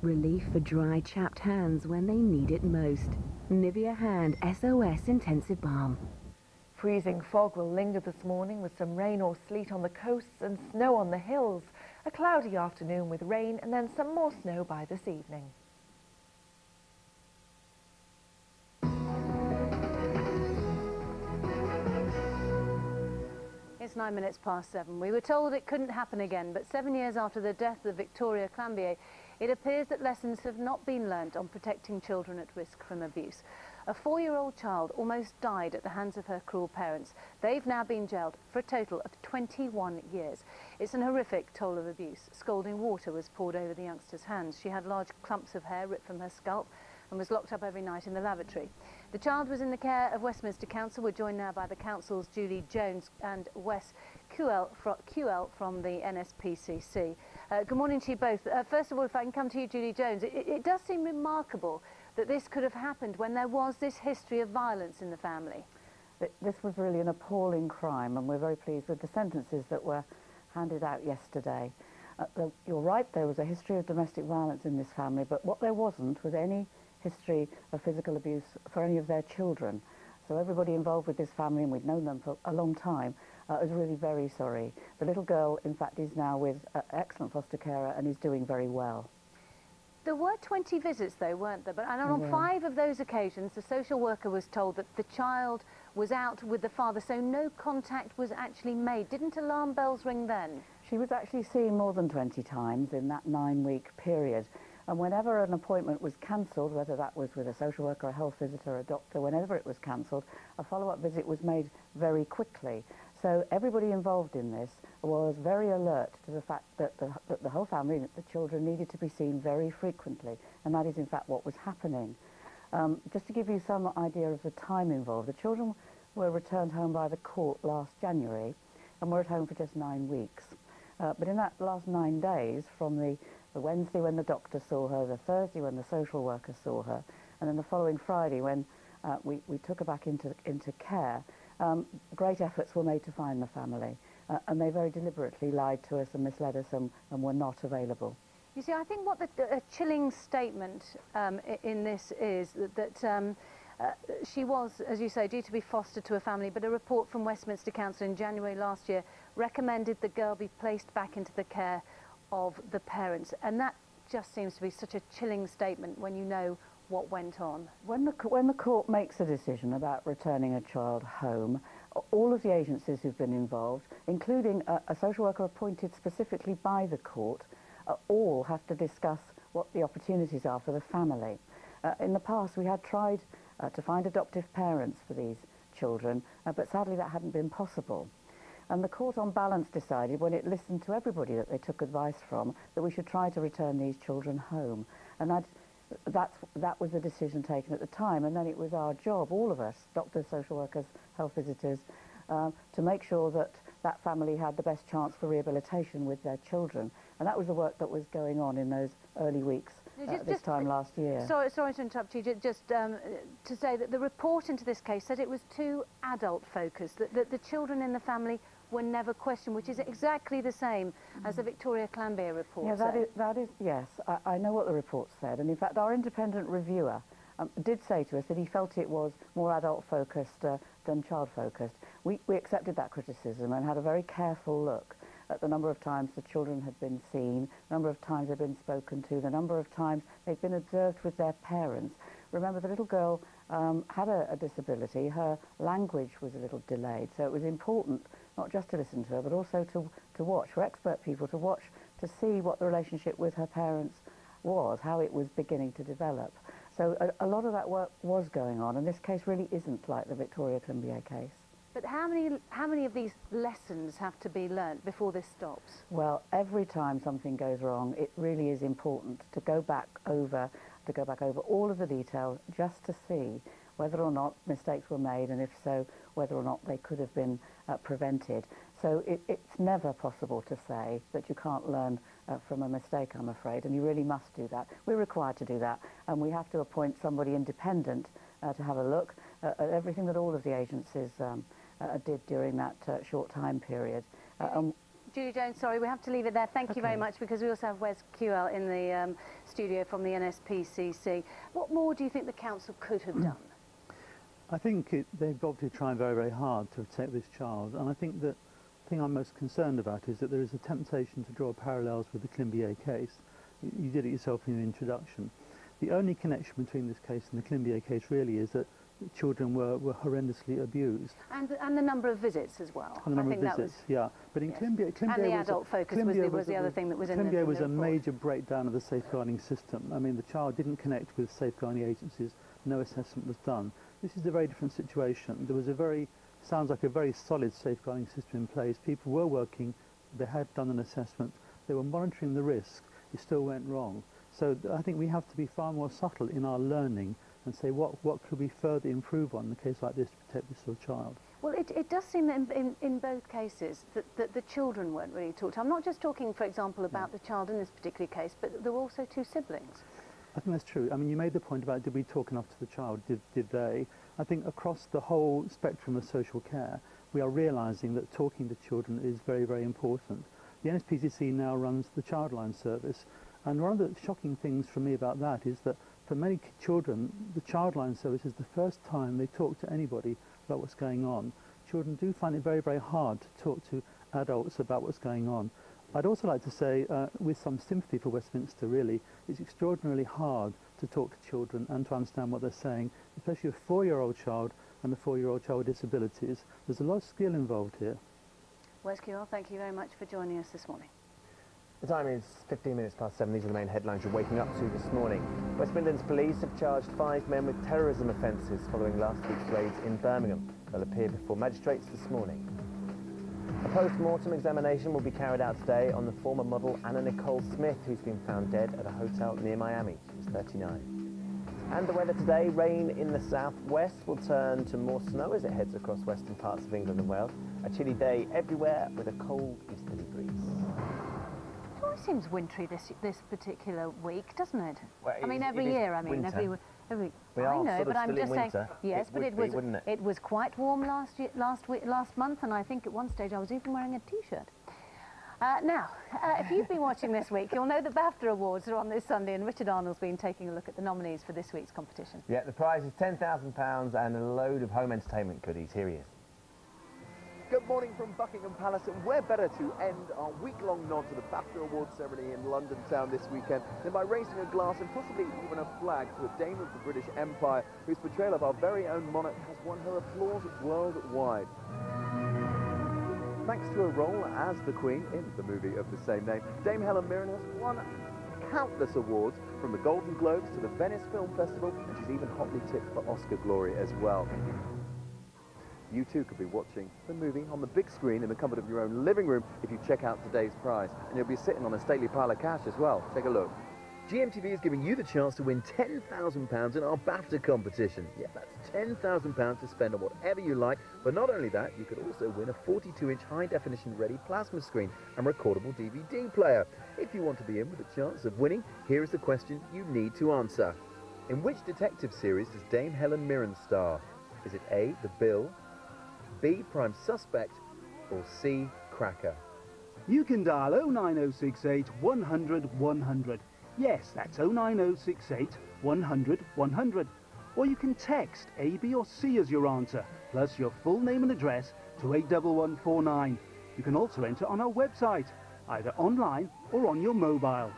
Relief for dry, chapped hands when they need it most. Nivea Hand SOS Intensive Balm. Freezing fog will linger this morning with some rain or sleet on the coasts and snow on the hills. A cloudy afternoon with rain and then some more snow by this evening. It's 9 minutes past 7. We were told it couldn't happen again, but 7 years after the death of Victoria Clambier, it appears that lessons have not been learnt on protecting children at risk from abuse. A 4-year-old child almost died at the hands of her cruel parents. They've now been jailed for a total of 21 years. It's an horrific toll of abuse. Scalding water was poured over the youngster's hands. She had large clumps of hair ripped from her scalp and was locked up every night in the lavatory. The child was in the care of Westminster Council. We're joined now by the Council's Julie Jones and Wes QL from the NSPCC. Good morning to you both. First of all, if I can come to you, Julie Jones, it does seem remarkable that this could have happened when there was this history of violence in the family. This was really an appalling crime, and we're very pleased with the sentences that were handed out yesterday. You're right, there was a history of domestic violence in this family, but what there wasn't was any history of physical abuse for any of their children. So everybody involved with this family, and we've known them for a long time, is really very sorry. The little girl, in fact, is now with an excellent foster carer and is doing very well. There were 20 visits, though, weren't there? And on 5 of those occasions, the social worker was told that the child was out with the father, so no contact was actually made. Didn't alarm bells ring then? She was actually seen more than 20 times in that 9-week period. And whenever an appointment was cancelled, whether that was with a social worker, a health visitor, a doctor, whenever it was cancelled, a follow-up visit was made very quickly. So everybody involved in this was very alert to the fact that the whole family, the children, needed to be seen very frequently. And that is, in fact, what was happening. Just to give you some idea of the time involved, the children were returned home by the court last January and were at home for just 9 weeks. But in that last 9 days, from the Wednesday when the doctor saw her, the Thursday when the social worker saw her, and then the following Friday when we took her back into care, great efforts were made to find the family. And they very deliberately lied to us and misled us and were not available. You see, I think what a chilling statement in this is that she was, as you say, due to be fostered to a family, but a report from Westminster Council in January last year recommended the girl be placed back into the care of the parents. And that just seems to be such a chilling statement when you know what went on. When the court makes a decision about returning a child home, all of the agencies who've been involved, including a social worker appointed specifically by the court, all have to discuss what the opportunities are for the family. In the past, we had tried to find adoptive parents for these children, but sadly that hadn't been possible. And the court on balance decided, when it listened to everybody that they took advice from, that we should try to return these children home. And that was the decision taken at the time. And then it was our job, all of us, doctors, social workers, health visitors, to make sure that that family had the best chance for rehabilitation with their children. And that was the work that was going on in those early weeks this time last year. Sorry to interrupt you, just to say that the report into this case said it was too adult-focused, that the children in the family were never questioned, which is exactly the same as the Victoria Clambier report. Yeah, that is yes. I know what the report said, and in fact our independent reviewer did say to us that he felt it was more adult-focused than child-focused. We accepted that criticism and had a very careful look at the number of times the children had been seen, the number of times they'd been spoken to, the number of times they'd been observed with their parents. Remember, the little girl had a disability. Her language was a little delayed, so it was important not just to listen to her, but also to watch, for expert people to watch, to see what the relationship with her parents was, how it was beginning to develop. So a lot of that work was going on, and this case really isn't like the Victoria Clambier case. But how many of these lessons have to be learnt before this stops? Well, every time something goes wrong, it really is important to go back over all of the details just to see whether or not mistakes were made, and if so, whether or not they could have been prevented. So it's never possible to say that you can't learn from a mistake, I'm afraid, and you really must do that. We're required to do that, and we have to appoint somebody independent to have a look at everything that all of the agencies did during that short time period. Julie Jones, sorry, we have to leave it there. Thank you very much, because we also have Wes QL in the studio from the NSPCC. What more do you think the council could have done? I think they've obviously tried very, very hard to protect this child, and I think that the thing I'm most concerned about is that there is a temptation to draw parallels with the Climbié case. You did it yourself in your introduction. The only connection between this case and the Climbié case really is that children were horrendously abused. And the number of visits as well. And the number of visits, yeah. But in Climbié, and the adult focus was the other thing that was in the report. Climbié was a major breakdown of the safeguarding system. I mean, the child didn't connect with safeguarding agencies, no assessment was done. This is a very different situation. There was sounds like a very solid safeguarding system in place. People were working, they had done an assessment, they were monitoring the risk, it still went wrong. So I think we have to be far more subtle in our learning and say what could we further improve on in a case like this to protect this sort of child. Well, it does seem that in both cases that the children weren't really talked to. I'm not just talking, for example, about the child in this particular case, but there were also two siblings. I think that's true. I mean, you made the point about did we talk enough to the child, did they? I think across the whole spectrum of social care, we are realising that talking to children is very, very important. The NSPCC now runs the Childline service, and one of the shocking things for me about that is that for many children, the Childline service is the first time they talk to anybody about what's going on. Children do find it very, very hard to talk to adults about what's going on. I'd also like to say, with some sympathy for Westminster really, it's extraordinarily hard to talk to children and to understand what they're saying, especially a 4-year-old child and a 4-year-old child with disabilities. There's a lot of skill involved here. Wes QL, thank you very much for joining us this morning. The time is 15 minutes past 7. These are the main headlines you're waking up to this morning. West Midlands Police have charged 5 men with terrorism offences following last week's raids in Birmingham. They'll appear before magistrates this morning. A post-mortem examination will be carried out today on the former model Anna Nicole Smith, who's been found dead at a hotel near Miami. She was 39. And the weather today, rain in the southwest will turn to more snow as it heads across western parts of England and Wales. A chilly day everywhere with a cold easterly breeze. It always seems wintry this particular week, doesn't it? Well, I mean, every year. I mean, every I know, but I'm just saying. Yes, but it was quite warm last month, and I think at one stage I was even wearing a T-shirt. Now, if you've been watching this week, you'll know the BAFTA Awards are on this Sunday, and Richard Arnold's been taking a look at the nominees for this week's competition. Yeah, the prize is £10,000 and a load of home entertainment goodies. Here he is. Good morning from Buckingham Palace, and where better to end our week-long nod to the BAFTA Awards ceremony in London town this weekend than by raising a glass and possibly even a flag to a dame of the British Empire whose portrayal of our very own monarch has won her applause worldwide. Thanks to her role as the Queen in the movie of the same name, Dame Helen Mirren has won countless awards, from the Golden Globes to the Venice Film Festival, and she's even hotly tipped for Oscar glory as well. You too could be watching the movie on the big screen in the comfort of your own living room if you check out today's prize. And you'll be sitting on a stately pile of cash as well. Take a look. GMTV is giving you the chance to win £10,000 in our BAFTA competition. Yeah, that's £10,000 to spend on whatever you like. But not only that, you could also win a 42-inch high-definition ready plasma screen and recordable DVD player. If you want to be in with a chance of winning, here is the question you need to answer. In which detective series does Dame Helen Mirren star? Is it A, The Bill, B, Prime Suspect, or C, Cracker? You can dial 09068 100 100. Yes, that's 09068 100 100. Or you can text A, B or C as your answer, plus your full name and address to 81149. You can also enter on our website, either online or on your mobile.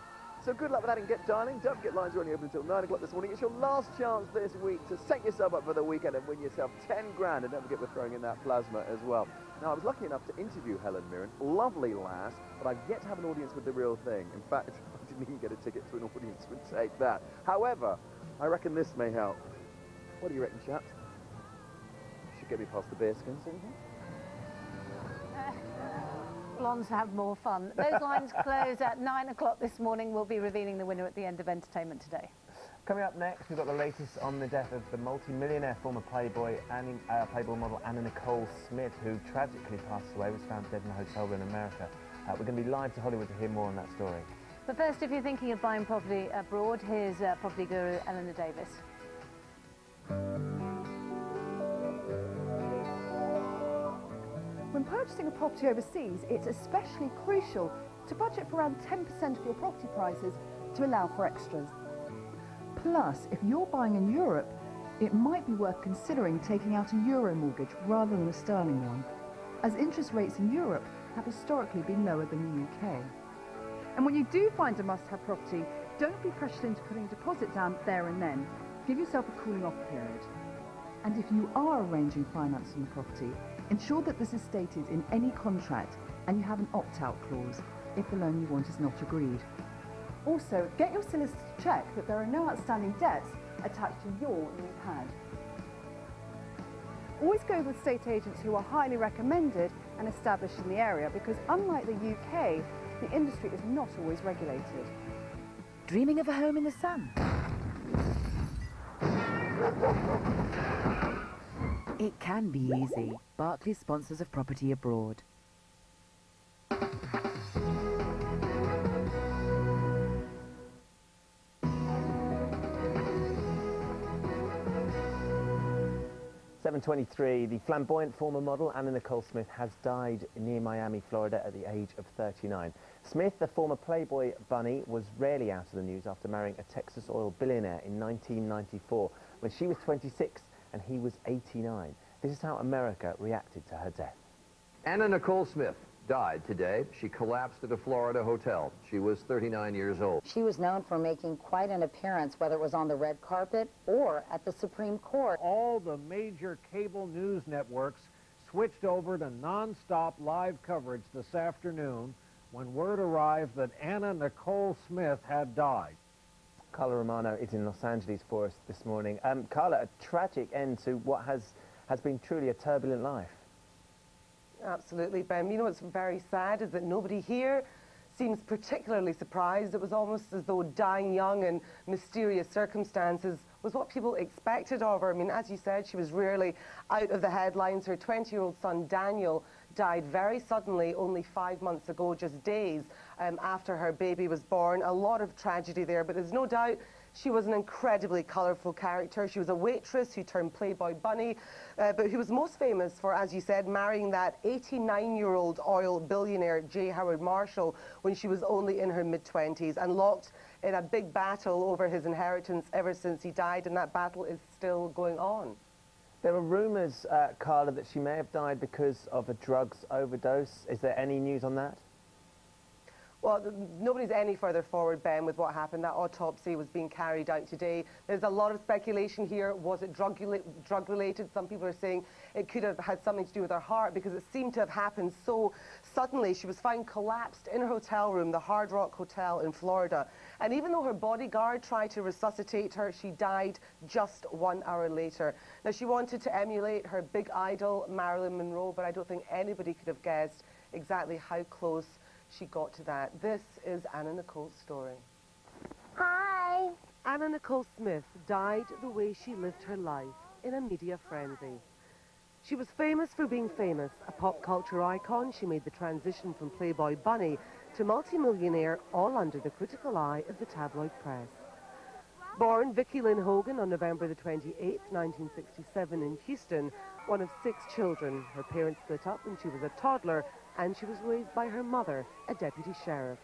So good luck with that and get dialing. Don't forget lines are only open until 9 o'clock this morning. It's your last chance this week to set yourself up for the weekend and win yourself 10 grand. And don't forget we're throwing in that plasma as well. Now, I was lucky enough to interview Helen Mirren. Lovely lass, but I've yet to have an audience with the real thing. In fact, I didn't even get a ticket to an audience would take that. However, I reckon this may help. What do you reckon, chaps? Should get me past the beer skins, don't you think? Blondes have more fun. Those lines close at 9 o'clock this morning. We'll be revealing the winner at the end of Entertainment Today. Coming up next, we've got the latest on the death of the multi-millionaire former Playboy model Anna Nicole Smith, who tragically passed away, was found dead in a hotel room in America. We're going to be live to Hollywood to hear more on that story. But first, if you're thinking of buying property abroad, here's property guru Eleanor Davis. When when purchasing a property overseas, it's especially crucial to budget for around 10% of your property prices to allow for extras. Plus, if you're buying in Europe, it might be worth considering taking out a euro mortgage rather than a sterling one, as interest rates in Europe have historically been lower than the UK. And when you do find a must-have property, don't be pressured into putting a deposit down there and then. Give yourself a cooling off period. And if you are arranging finance on the property, ensure that this is stated in any contract and you have an opt-out clause if the loan you want is not agreed. Also, get your solicitor to check that there are no outstanding debts attached to your new pad. Always go with estate agents who are highly recommended and established in the area, because unlike the UK, the industry is not always regulated. Dreaming of a home in the sun? It can be easy. Barclays sponsors of Property Abroad. .23, the flamboyant former model Anna Nicole Smith has died near Miami, Florida at the age of 39. Smith, the former Playboy bunny, was rarely out of the news after marrying a Texas oil billionaire in 1994 when she was 26 and he was 89. This is how America reacted to her death. Anna Nicole Smith died today. She collapsed at a Florida hotel. She was 39 years old. She was known for making quite an appearance, whether it was on the red carpet or at the Supreme Court. All the major cable news networks switched over to non-stop live coverage this afternoon when word arrived that Anna Nicole Smith had died. Carla Romano is in Los Angeles for us this morning. Carla, a tragic end to what has been truly a turbulent life. Absolutely, Ben. You know what's very sad is that nobody here seems particularly surprised. It was almost as though dying young in mysterious circumstances was what people expected of her. I mean, as you said, she was rarely out of the headlines. Her 20-year-old son, Daniel, died very suddenly only 5 months ago, just days after her baby was born. A lot of tragedy there, but there's no doubt she was an incredibly colourful character. She was a waitress who turned Playboy bunny, but who was most famous for, as you said, marrying that 89-year-old oil billionaire J. Howard Marshall when she was only in her mid-20s, and locked in a big battle over his inheritance ever since he died, and that battle is still going on. There were rumours, Carla, that she may have died because of a drugs overdose. Is there any news on that? Well, nobody's any further forward, Ben, with what happened. That autopsy was being carried out today. There's a lot of speculation here. Was it drug-related? Some people are saying it could have had something to do with her heart, because it seemed to have happened so suddenly. She was found collapsed in her hotel room, the Hard Rock Hotel in Florida. And even though her bodyguard tried to resuscitate her, she died just 1 hour later. Now, she wanted to emulate her big idol, Marilyn Monroe, but I don't think anybody could have guessed exactly how close she got to that. This is Anna Nicole's story. Hi. Anna Nicole Smith died the way she lived her life, in a media frenzy. She was famous for being famous, a pop culture icon. She made the transition from Playboy bunny to multimillionaire, all under the critical eye of the tabloid press. Born Vicki Lynn Hogan on November the 28th, 1967 in Houston, one of 6 children. Her parents split up when she was a toddler, and she was raised by her mother, a deputy sheriff.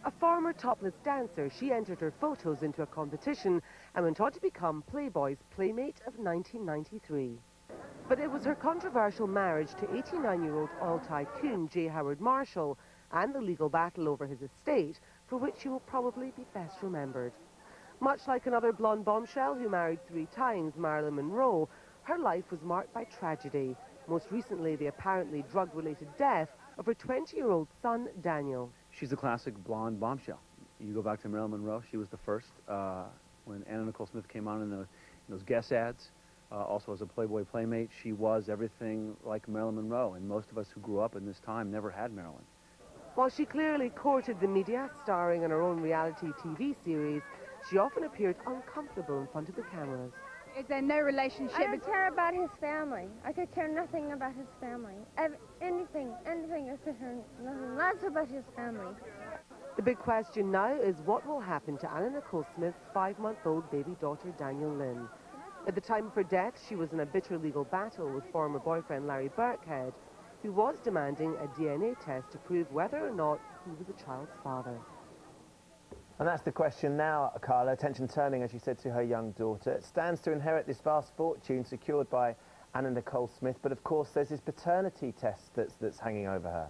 A former topless dancer, she entered her photos into a competition and went on to become Playboy's Playmate of 1993. But it was her controversial marriage to 89-year-old oil tycoon J. Howard Marshall and the legal battle over his estate for which she will probably be best remembered. Much like another blonde bombshell who married 3 times, Marilyn Monroe, her life was marked by tragedy. Most recently, the apparently drug-related death of her 20-year-old son, Daniel. She's a classic blonde bombshell. You go back to Marilyn Monroe, she was the first. When Anna Nicole Smith came on in those guest ads, also as a Playboy Playmate, she was everything like Marilyn Monroe, and most of us who grew up in this time never had Marilyn. While she clearly courted the media, starring in her own reality TV series, she often appeared uncomfortable in front of the cameras. Is there no relationship? I don't care about his family. I could care nothing about his family. Anything is different, nothing less about his family. The big question now is what will happen to Anna Nicole Smith's 5-month-old baby daughter, Daniel Lynn. At the time of her death, she was in a bitter legal battle with former boyfriend Larry Birkhead. who was demanding a DNA test to prove whether or not he was the child's father. And that's the question now, Carla. Attention turning, as she said, to her young daughter. It stands to inherit this vast fortune secured by Anna Nicole Smith, but of course there's this paternity test that's hanging over her.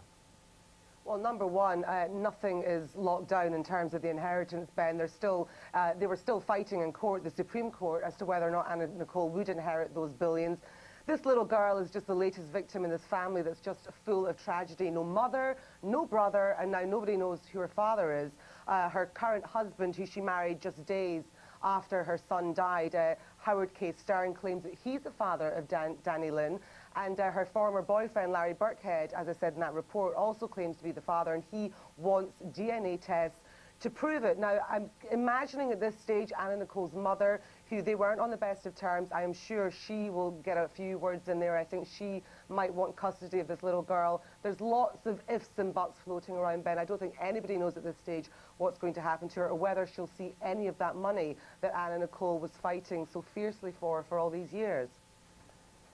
Well, number one, nothing is locked down in terms of the inheritance, Ben. They were still fighting in court, the Supreme Court, as to whether or not Anna Nicole would inherit those billions. This little girl is just the latest victim in this family that's just full of tragedy. No mother, no brother, and now nobody knows who her father is. Her current husband, who she married just days after her son died, Howard K. Stern, claims that he's the father of Danny Lynn. And her former boyfriend, Larry Birkhead, as I said in that report, also claims to be the father, and he wants DNA tests to prove it. Now, I'm imagining at this stage Anna Nicole's mother, who they weren't on the best of terms, I am sure she will get a few words in there. I think she might want custody of this little girl. There's lots of ifs and buts floating around, Ben. I don't think anybody knows at this stage what's going to happen to her or whether she'll see any of that money that Anna Nicole was fighting so fiercely for all these years.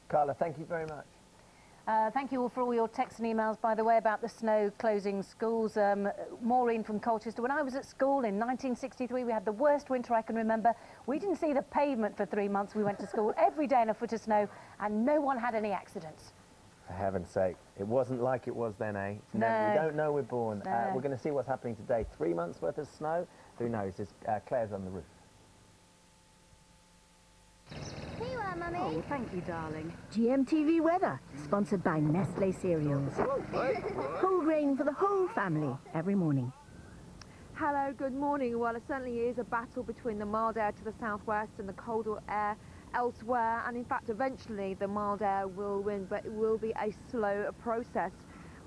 Carla, thank you very much. Thank you all for all your texts and emails, by the way, about the snow closing schools. Maureen from Colchester. When I was at school in 1963, we had the worst winter I can remember. We didn't see the pavement for 3 months. We went to school every day in a foot of snow, and no one had any accidents. For heaven's sake, it wasn't like it was then, eh? No. We don't know we're born. No. We're going to see what's happening today. 3 months worth of snow. Who knows? Claire's on the roof. Here you are, Mummy. Oh, thank you, darling. GMTV weather, sponsored by Nestle Cereals. Whole grain for the whole family every morning. Hello, good morning. Well, it certainly is a battle between the mild air to the southwest and the colder air elsewhere, and in fact eventually the mild air will win, but it will be a slow process.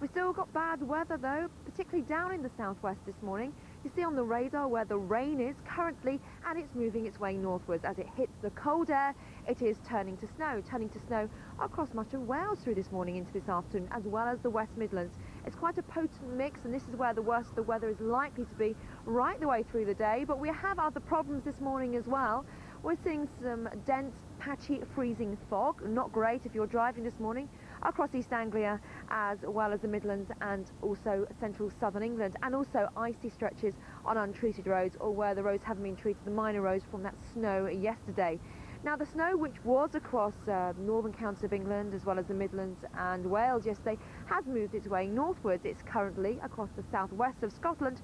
We've still got bad weather though, particularly down in the southwest this morning. You see on the radar where the rain is currently, and it's moving its way northwards. As it hits the cold air, it is turning to snow across much of Wales through this morning into this afternoon, as well as the West Midlands. It's quite a potent mix, and this is where the worst of the weather is likely to be right the way through the day. But we have other problems this morning as well. We're seeing some dense, patchy, freezing fog. Not great if you're driving this morning across East Anglia, as well as the Midlands and also central southern England, and also icy stretches on untreated roads, or where the roads haven't been treated, the minor roads from that snow yesterday. Now, the snow which was across northern counties of England as well as the Midlands and Wales yesterday has moved its way northwards. It's currently across the southwest of Scotland,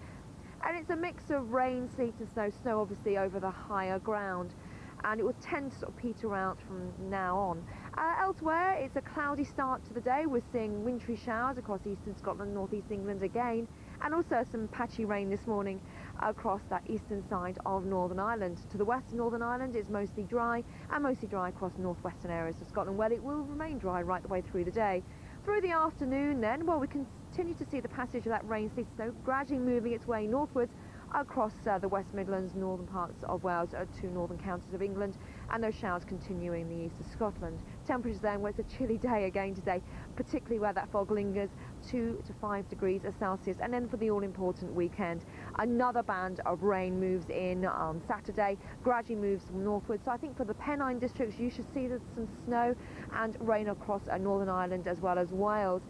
and it's a mix of rain, sleet and snow obviously over the higher ground, and it will tend to sort of peter out from now on. Elsewhere, it's a cloudy start to the day. We're seeing wintry showers across eastern Scotland, northeast England again, and also some patchy rain this morning across that eastern side of Northern Ireland. To the west of Northern Ireland, it's mostly dry, and mostly dry across northwestern areas of Scotland. Well, it will remain dry right the way through the day. Through the afternoon then, well, we continue to see the passage of that rain, sleet, snow gradually moving its way northwards across the West Midlands, northern parts of Wales to northern counties of England, and those showers continuing in the east of Scotland. Temperatures then, well, it's a chilly day again today, particularly where that fog lingers, 2 to 5 degrees Celsius. And then for the all-important weekend, another band of rain moves in on Saturday, gradually moves northwards. So I think for the Pennine districts, you should see there's some snow and rain across Northern Ireland as well as Wales.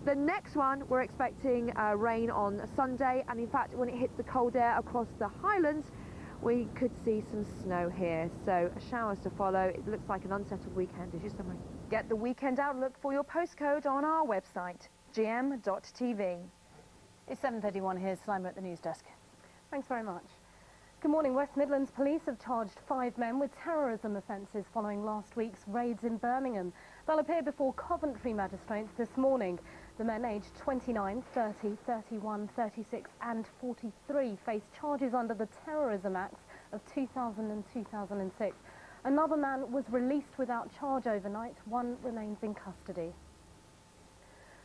The next one, we're expecting rain on Sunday, and in fact when it hits the cold air across the Highlands, we could see some snow here. So showers to follow. It looks like an unsettled weekend, as you summary. Get the weekend outlook for your postcode on our website, gm.tv. It's 7:31. Here's Simon at the news desk. Thanks very much. Good morning. West Midlands Police have charged 5 men with terrorism offences following last week's raids in Birmingham. They'll appear before Coventry magistrates this morning. The men aged 29, 30, 31, 36 and 43 face charges under the Terrorism Acts of 2000 and 2006. Another man was released without charge overnight. One remains in custody.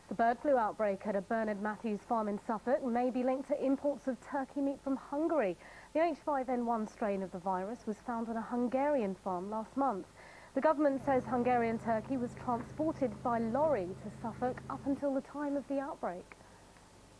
The bird flu outbreak at a Bernard Matthews farm in Suffolk may be linked to imports of turkey meat from Hungary. The H5N1 strain of the virus was found on a Hungarian farm last month. The government says Hungarian turkey was transported by lorry to Suffolk up until the time of the outbreak.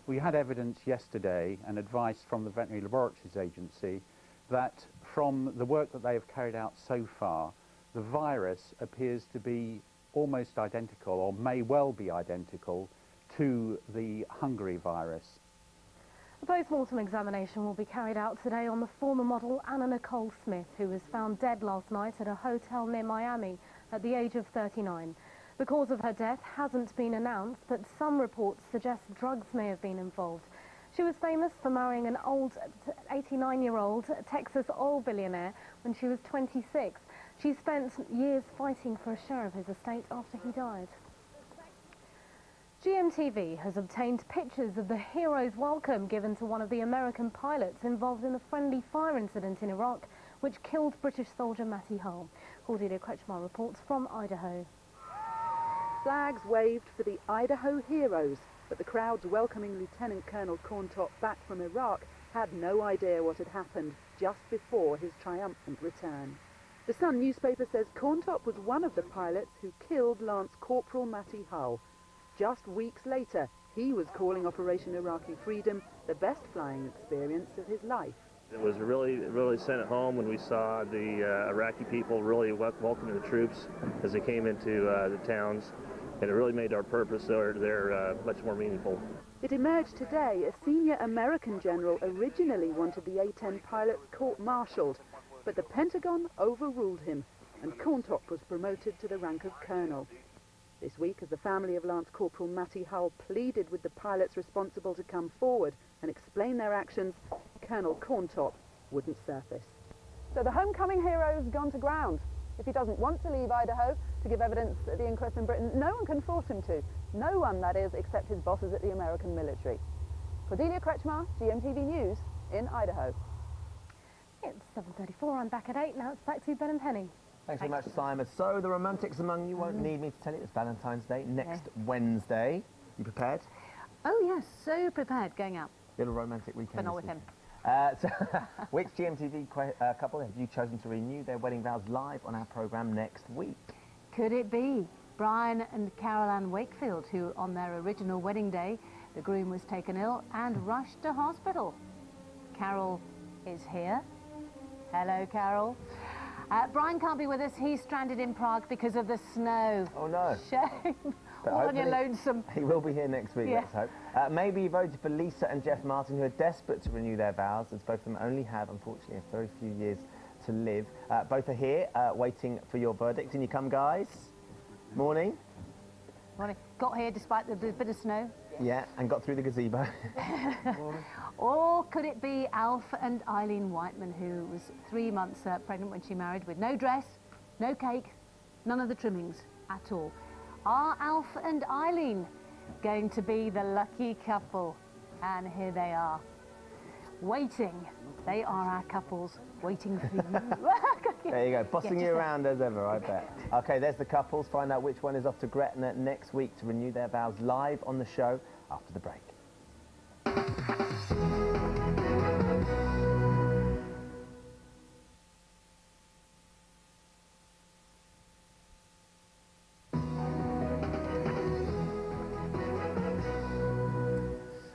We had evidence yesterday and advice from the Veterinary Laboratories Agency that from the work that they have carried out so far, the virus appears to be almost identical, or may well be identical, to the Hungary virus. A post-mortem examination will be carried out today on the former model Anna Nicole Smith, who was found dead last night at a hotel near Miami at the age of 39. The cause of her death hasn't been announced, but some reports suggest drugs may have been involved. She was famous for marrying an old 89-year-old Texas oil billionaire when she was 26. She spent years fighting for a share of his estate after he died. GMTV has obtained pictures of the hero's welcome given to one of the American pilots involved in a friendly fire incident in Iraq, which killed British soldier Matty Hull. Cordelia Kretschmar reports from Idaho. Flags waved for the Idaho heroes, but the crowds welcoming Lieutenant Colonel Corntop back from Iraq had no idea what had happened just before his triumphant return. The Sun newspaper says Corntop was one of the pilots who killed Lance Corporal Matty Hull. Just weeks later, he was calling Operation Iraqi Freedom the best flying experience of his life. It was really sent it home when we saw the Iraqi people really welcoming the troops as they came into the towns, and it really made our purpose there much more meaningful. It emerged today a senior American general originally wanted the A-10 pilots court-martialed, but the Pentagon overruled him, and Corntop was promoted to the rank of colonel. This week, as the family of Lance Corporal Matty Hull pleaded with the pilots responsible to come forward and explain their actions, Colonel Corntop wouldn't surface. So the homecoming hero's gone to ground. If he doesn't want to leave Idaho to give evidence at the inquest in Britain, no one can force him to. No one, that is, except his bosses at the American military. Cordelia Kretschmar, GMTV News in Idaho. It's 7:34. I'm back at 8. Now it's back to Ben and Penny. Thanks very much, Simon. So the romantics among you won't need me to tell you it's Valentine's Day next Wednesday. You prepared? Oh yes, so prepared. Going out. Little romantic weekend. But not with him. So, which GMTV couple have you chosen to renew their wedding vows live on our programme next week? Could it be Brian and Carol Ann Wakefield, who on their original wedding day, the groom was taken ill and rushed to hospital? Carol is here. Hello, Carol. Brian can't be with us. He's stranded in Prague because of the snow. Oh, no. Shame. All on your lonesome. He will be here next week, let's hope. Maybe you voted for Lisa and Jeff Martin, who are desperate to renew their vows, as both of them only have, unfortunately, a very few years to live. Both are here, waiting for your verdict. In you come, guys. Morning. Morning. Got here despite the bit of snow. Yeah, and got through the gazebo. Or could it be Alf and Eileen Whiteman, who was 3 months pregnant when she married, with no dress, no cake, none of the trimmings at all? Are Alf and Eileen going to be the lucky couple? And here they are, waiting. They are our couples waiting for you. There you go, bossing you around as ever, I bet. OK, there's the couples. Find out which one is off to Gretna next week to renew their vows live on the show after the break.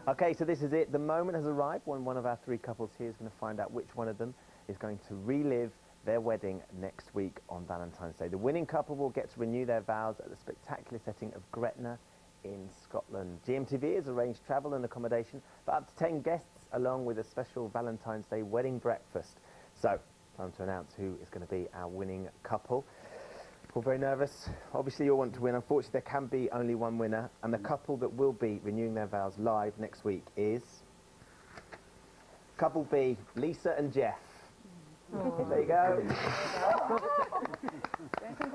OK, so this is it. The moment has arrived when one of our three couples here is going to find out which one of them is going to relive their wedding next week on Valentine's Day. The winning couple will get to renew their vows at the spectacular setting of Gretna in Scotland. GMTV has arranged travel and accommodation for up to 10 guests, along with a special Valentine's Day wedding breakfast. So, time to announce who is going to be our winning couple. All very nervous. Obviously, you'll want to win. Unfortunately, there can be only one winner, and the couple that will be renewing their vows live next week is couple B, Lisa and Jeff. Oh. There you go.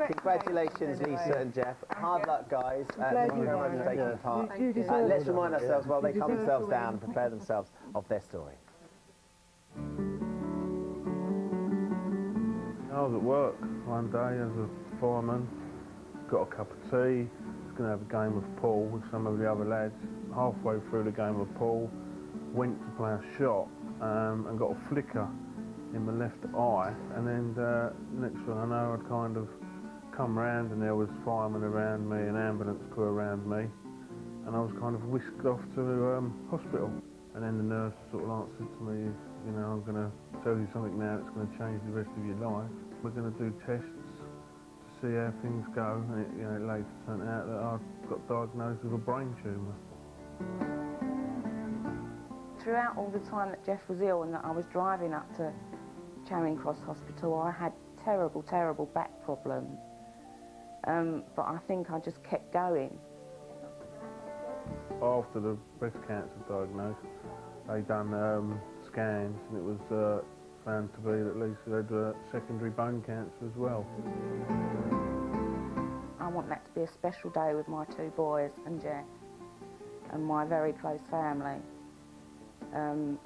Congratulations, Lisa and Jeff. Hard luck, guys. Thank you very much for taking part. Let's remind ourselves while they calm themselves down and prepare themselves of their story. I was at work one day as a fireman, got a cup of tea, was going to have a game of pool with some of the other lads. Halfway through the game of pool, went to play a shot and got a flicker in my left eye, and then next thing I know I'd kind of come round and there was firemen around me and ambulance crew around me, and I was kind of whisked off to hospital. And then the nurse sort of answered to me, you know, I'm going to tell you something now that's going to change the rest of your life. We're going to do tests to see how things go, and it, you know, later turned out that I got diagnosed with a brain tumour. Throughout all the time that Jeff was ill and that I was driving up to Charing Cross Hospital, I had terrible, terrible back problems. But I think I just kept going. After the breast cancer diagnosis, they done scans, and it was found to be that Lisa had secondary bone cancer as well. I want that to be a special day with my 2 boys and Jeff and my very close family. So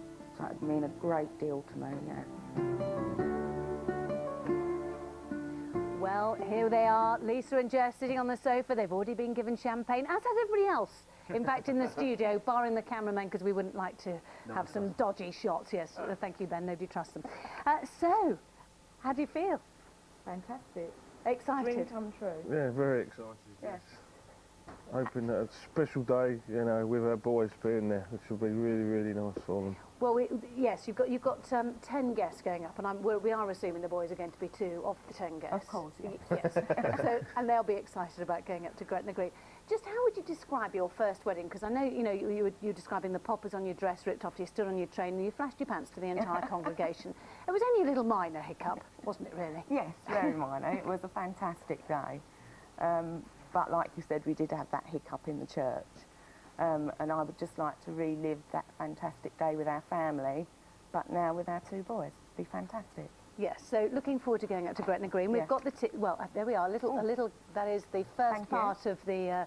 it would mean a great deal to me, yeah. Well, here they are, Lisa and Jeff sitting on the sofa. They've already been given champagne, as has everybody else. In fact, in the studio, barring the cameramen, because we wouldn't like to have some dodgy shots. Yes, thank you, Ben. Nobody trusts them. So, how do you feel? Fantastic. Excited? Dream come true. Yeah, very excited. Yes. Hoping that a special day, you know, with our boys being there, which will be really, really nice for them. Well, yes, you've got 10 guests going up, and we are assuming the boys are going to be 2 of the 10 guests. Of course, yes. Yes. So, and they'll be excited about going up to Gretna Green. Just how would you describe your first wedding? Because I know, you know, you were describing the poppers on your dress ripped off, you stood on your train and you flashed your pants to the entire congregation. It was only a little minor hiccup, wasn't it, really? Yes, very minor. It was a fantastic day. But like you said, we did have that hiccup in the church. And I would just like to relive that fantastic day with our family, but now with our 2 boys. It'd be fantastic. Yes, so looking forward to going up to Gretna Green. We've got the well, there we are. A little. That is the first part of the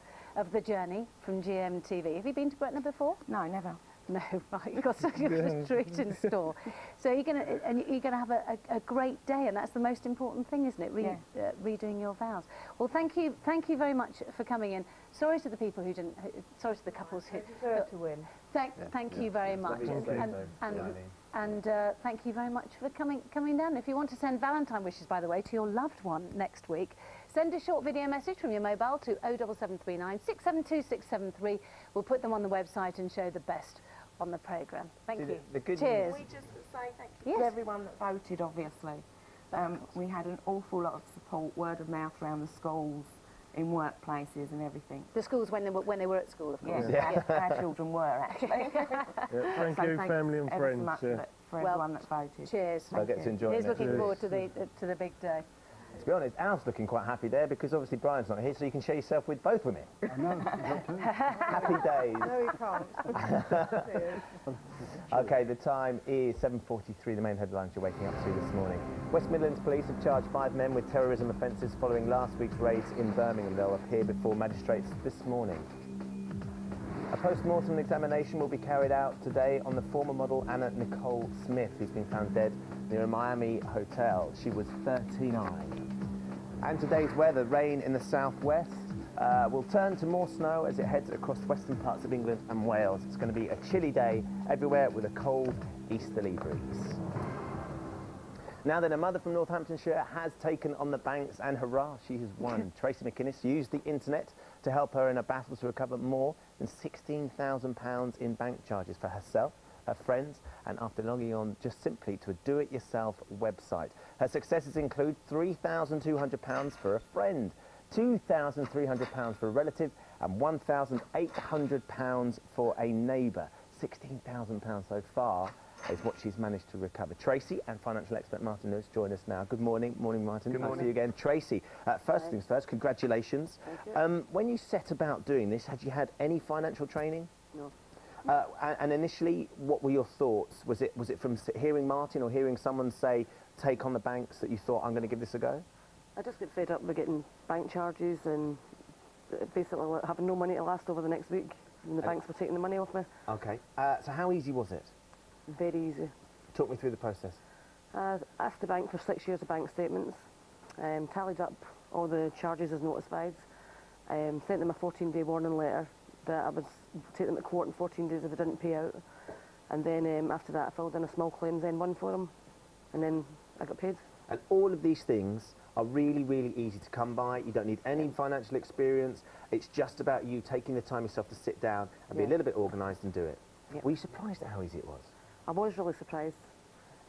journey from GMTV. Have you been to Gretna before? No, never. No, right. You've got such a treat in store. So you're gonna have a great day, and that's the most important thing, isn't it? Redoing your vows. Well, thank you very much for coming in. Sorry to the people who didn't. Sorry to the couples who deserve to win. Thank you very much, and thank you very much for coming down. If you want to send Valentine wishes, by the way, to your loved one next week, send a short video message from your mobile to 07739 672 673. We'll put them on the website and show the best on the programme. Thank you. Cheers. Can we just say thank you to everyone that voted, obviously. We had an awful lot of support, word of mouth around the schools, in workplaces and everything. The schools when they were at school, of course. Yes, our children were, actually. Thank you, family and friends. So much for everyone that voted. Cheers. I get to enjoy it. He's looking forward to the big day. To be honest, Al's looking quite happy there because obviously Brian's not here, so you can share yourself with both women. I know, not too. Happy days. No, you can't. OK, the time is 7:43, the main headlines you're waking up to this morning. West Midlands Police have charged 5 men with terrorism offences following last week's raids in Birmingham. They'll appear before magistrates this morning. A post-mortem examination will be carried out today on the former model Anna Nicole Smith, who's been found dead near a Miami hotel. She was 39. And today's weather, rain in the southwest, will turn to more snow as it heads across the western parts of England and Wales. It's going to be a chilly day everywhere with a cold easterly breeze. Now then, a mother from Northamptonshire has taken on the banks, and hurrah, she has won. Tracy McInnes used the internet to help her in a battle to recover more than £16,000 in bank charges for herself, her friends, and after logging on just simply to a do-it-yourself website. Her successes include £3,200 for a friend, £2,300 for a relative, and £1,800 for a neighbour. £16,000 so far is what she's managed to recover. Tracy and financial expert Martin Lewis join us now. Good morning. Morning, Martin. Good morning. Nice to see you again. Tracy, first things first, congratulations. When you set about doing this, had you had any financial training? No. And initially, what were your thoughts? Was it from hearing Martin or hearing someone say, take on the banks, that you thought, I'm going to give this a go? I just get fed up with getting bank charges and basically having no money to last over the next week. And the banks were taking the money off me. OK. So how easy was it? Very easy. Talk me through the process. I asked the bank for 6 years of bank statements, tallied up all the charges as notified, sent them a 14-day warning letter that I would take them to court in 14 days if they didn't pay out. And then after that I filled in a small claims N1 for them, and then I got paid. And all of these things are really, really easy to come by. You don't need any financial experience. It's just about you taking the time yourself to sit down and be a little bit organised and do it. Were you surprised at how easy it was? I was really surprised.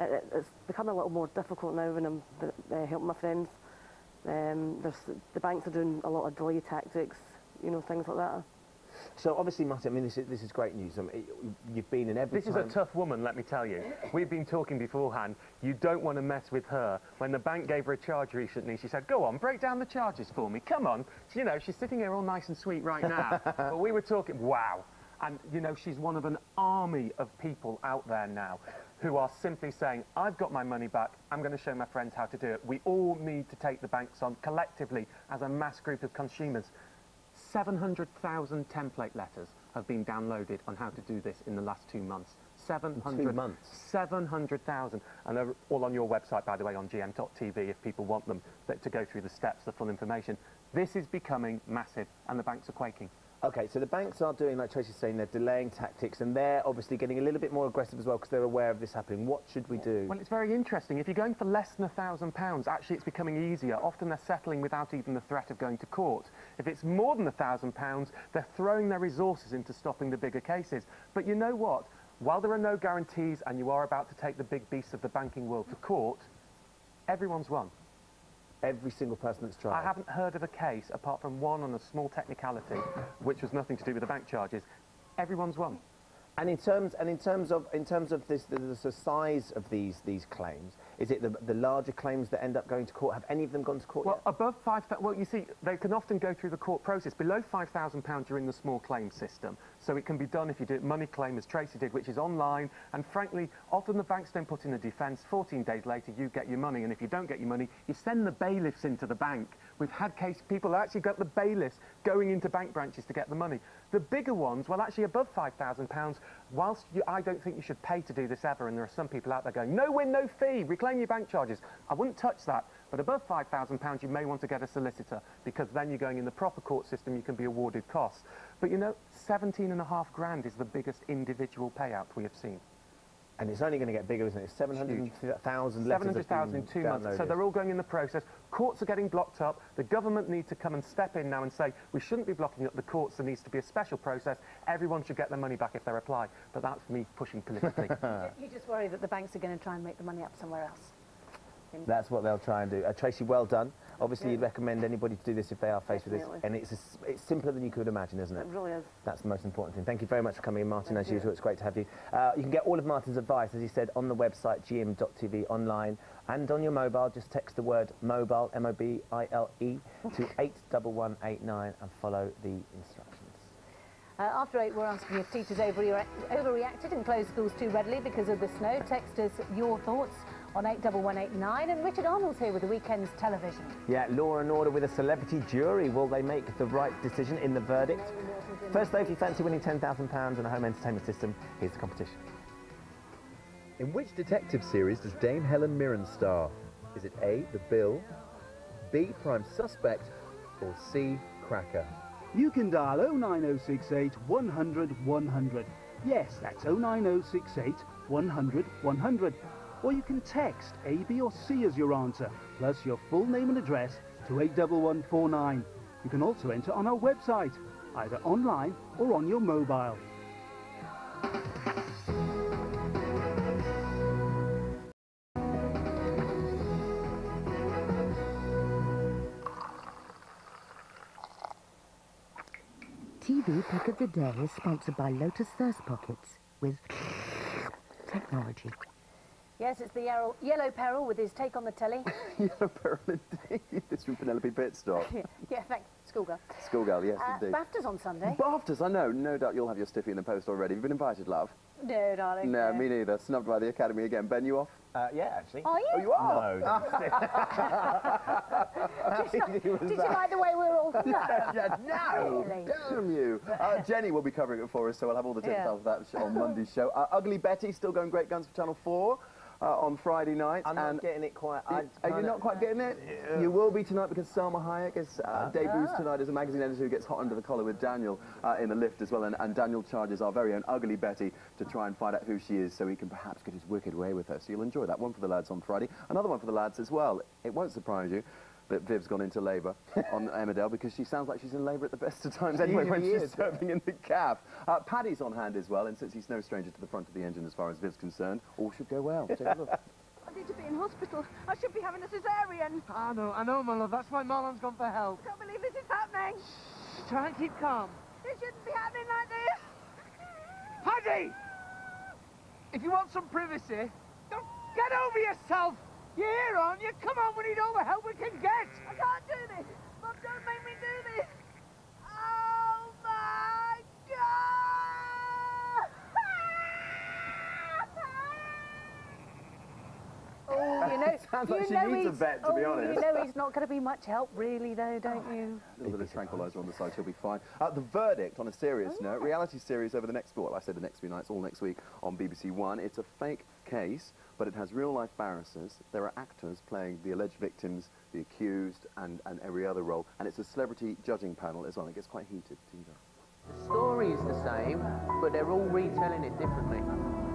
It's become a little more difficult now when I'm helping my friends. The banks are doing a lot of delay tactics, you know, things like that. So obviously, Martin, I mean, this is great news. You've been in every This is a tough woman, let me tell you. We've been talking beforehand. You don't want to mess with her. When the bank gave her a charge recently, she said, go on, break down the charges for me. Come on. You know, she's sitting here all nice and sweet right now. But we were talking, wow. And, you know, she's one of an army of people out there now who are simply saying, I've got my money back, I'm going to show my friends how to do it. We all need to take the banks on collectively as a mass group of consumers. 700,000 template letters have been downloaded on how to do this in the last 2 months. 700, 2 months? 700,000. And they're all on your website, by the way, on GM.TV, if people want them to go through the steps, the full information. This is becoming massive, and the banks are quaking. Okay, so the banks are doing, like Tracy's saying, they're delaying tactics, and they're obviously getting a little bit more aggressive as well because they're aware of this happening. What should we do? Well, it's very interesting. If you're going for less than £1,000, actually it's becoming easier. Often they're settling without even the threat of going to court. If it's more than £1,000, they're throwing their resources into stopping the bigger cases. But you know what? While there are no guarantees and you are about to take the big beasts of the banking world to court, everyone's won. Every single person that's tried. I haven't heard of a case, apart from one on a small technicality, which was nothing to do with the bank charges. Everyone's won. And in terms of this, the size of these claims, is it the larger claims that end up going to court? Have any of them gone to court Well, yet? above 5,000, well, you see, they can often go through the court process. Below £5,000, you're in the small claim system. So it can be done if you do money claim, as Tracy did, which is online. And frankly, often the banks don't put in a defence. 14 days later, you get your money. And if you don't get your money, you send the bailiffs into the bank. We've had people actually got the bailiffs going into bank branches to get the money. The bigger ones, well, actually above £5,000, whilst I don't think you should pay to do this ever, and there are some people out there going, no win, no fee, reclaim your bank charges. I wouldn't touch that. But above £5,000, you may want to get a solicitor, because then you're going in the proper court system, you can be awarded costs. But you know, 17.5 grand is the biggest individual payout we have seen. And it's only going to get bigger, isn't it? 700,000 letters 700,000 in 2 months. So they're all going in the process. Courts are getting blocked up. The government needs to come and step in now and say, we shouldn't be blocking up the courts. There needs to be a special process. Everyone should get their money back if they reply. But that's me pushing politically. You just worry that the banks are going to try and make the money up somewhere else. That's what they'll try and do. Tracy, well done. Obviously, you'd recommend anybody to do this if they are faced with this. And it's simpler than you could imagine, isn't it? It really is. That's the most important thing. Thank you very much for coming in, Martin, as usual. It's great to have you. You can get all of Martin's advice, as he said, on the website, gm.tv, online, and on your mobile. Just text the word mobile, M-O-B-I-L-E, to 81189 and follow the instructions. After 8, we're asking if teachers overreacted and closed schools too readily because of the snow. Text us your thoughts on 81189. And Richard Arnold's here with the weekend's television. Yeah, Law and Order with a celebrity jury. Will they make the right decision in the verdict? First, though, if you fancy winning £10,000 and a home entertainment system, here's the competition. In which detective series does Dame Helen Mirren star? Is it A, The Bill, B, Prime Suspect, or C, Cracker? You can dial 09068 100 100. Yes, that's 09068 100 100. Or you can text A, B or C as your answer, plus your full name and address to 81149. You can also enter on our website, either online or on your mobile. TV Pick of the Day is sponsored by Lotus Thirst Pockets with technology. Yes, it's the Yellow Peril with his take on the telly. Yellow Peril indeed. This from Penelope Pitstop. Yeah, thanks. Schoolgirl. Schoolgirl, yes, indeed. BAFTAs on Sunday. BAFTAs, I know. No doubt you'll have your stiffy in the post already. Have you been invited, love? No, darling. No, me neither. Snubbed by the Academy again. Ben, you off? Yeah, actually. Are you? Oh, you are? No. Did you like the way we were all... No! Really? Damn you! Jenny will be covering it for us, so we'll have all the tips after that on Monday's show. Ugly Betty, still going great guns for Channel 4. On Friday night. I'm not getting it quite. Are you not quite getting it? Yeah. You will be tonight because Salma Hayek is debuts tonight as a magazine editor who gets hot under the collar with Daniel in the lift as well. And Daniel charges our very own Ugly Betty to try and find out who she is so he can perhaps get his wicked way with her. So you'll enjoy that. One for the lads on Friday. Another one for the lads as well. It won't surprise you that Viv's gone into labour on Emmerdale because she sounds like she's in labour at the best of times anyway when she's serving in the caf. Paddy's on hand as well, and since he's no stranger to the front of the engine as far as Viv's concerned, all should go well. Take a look. I did a bit in hospital. I should be having a cesarean. I know, my love. That's why Marlon's gone for help. I can't believe this is happening. Shh, try and keep calm. It shouldn't be happening like this. Paddy! If you want some privacy, don't get over yourself. You're here, aren't you? Come on, we need all the help we can get. I can't do this. Mum, don't make me do this. Oh, my God! Oh, you know, Sounds like she needs a vet, to be honest. You know he's not going to be much help, really, though, don't you? A little bit of tranquilizer on the side, she'll be fine. The verdict, on a serious note, reality series over the next, well, I say the next few nights, all next week on BBC One. It's a fake case, but it has real-life barristers. There are actors playing the alleged victims, the accused, and every other role. And it's a celebrity judging panel as well. It gets quite heated, The story's the same, but they're all retelling it differently.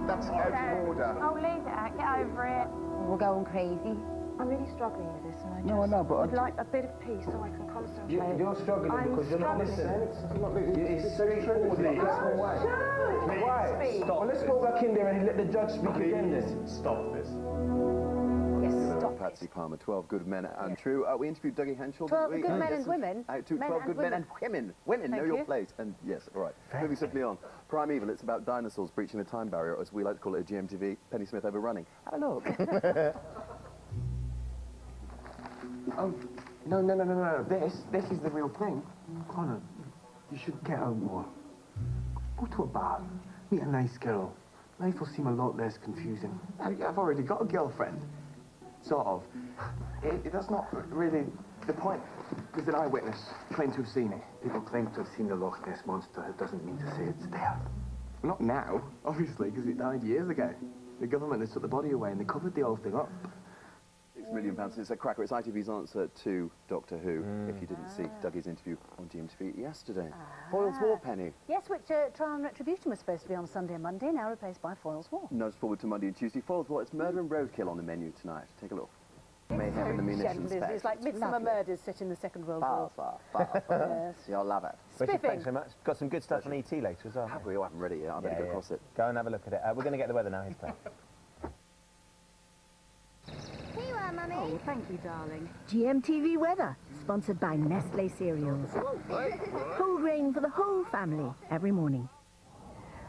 That's out of order. Oh, leave it, get over it. We're going crazy. I'm really struggling with this, and I just would like a bit of peace so I can concentrate. You're struggling because you're not listening. It's straightforward. Why? Stop. Well, let's go back in there and let the judge speak again then. Stop this. Patsy Palmer, 12 Good Men Untrue. We interviewed Dougie Henschel. 12 Good Men and Women? 12 Good Men and Women. Women, know your place. And yes, all right. Moving swiftly on. Prime Evil, it's about dinosaurs breaching a time barrier, or as we like to call it at GMTV, Penny Smith overrunning. Have a look. Oh, no. This is the real thing. Connor, you should get out more. Go to a bar, meet a nice girl. Life will seem a lot less confusing. I've already got a girlfriend. Sort of. That's not really the point. There's an eyewitness claimed to have seen it. People claim to have seen the Loch Ness Monster. It doesn't mean to say it's there. Well, not now, obviously, because it died years ago. The government has took the body away and they covered the whole thing up. £6 million. It's a cracker. It's ITV's answer to Doctor Who, if you didn't see Dougie's interview on GMTV yesterday. Foyle's War, Penny. Yes, which Trial and Retribution was supposed to be on Sunday and Monday, now replaced by Foyle's War. Nudge forward to Monday and Tuesday. Foyle's War, it's murder and roadkill on the menu tonight. Take a look. Mayhem in the munitions pack. It's like Midsummer Murders set in the Second World War. Far. Yes. You'll love it. Richard, thanks so much. Got some good stuff on ET later as well. Have we? I haven't read it yet. I better go across it. Go and have a look at it. We're going to get the weather now. Here's Claire. Here you are, Mummy. Oh, thank you, darling. GMTV weather, sponsored by Nestle cereals. Whole grain for the whole family every morning.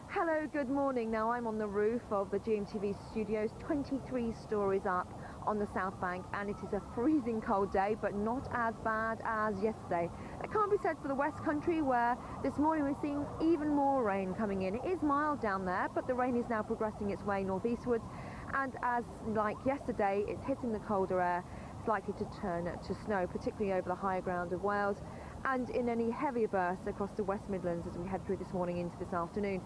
Hello, good morning. Now I'm on the roof of the GMTV studios, 23 stories up on the South Bank, and it is a freezing cold day, but not as bad as yesterday. That can't be said for the West Country, where this morning we're seeing even more rain coming in. It is mild down there, but the rain is now progressing its way northeastwards, and as like yesterday, it's hitting the colder air. It's likely to turn to snow, particularly over the higher ground of Wales, and in any heavier bursts across the West Midlands as we head through this morning into this afternoon.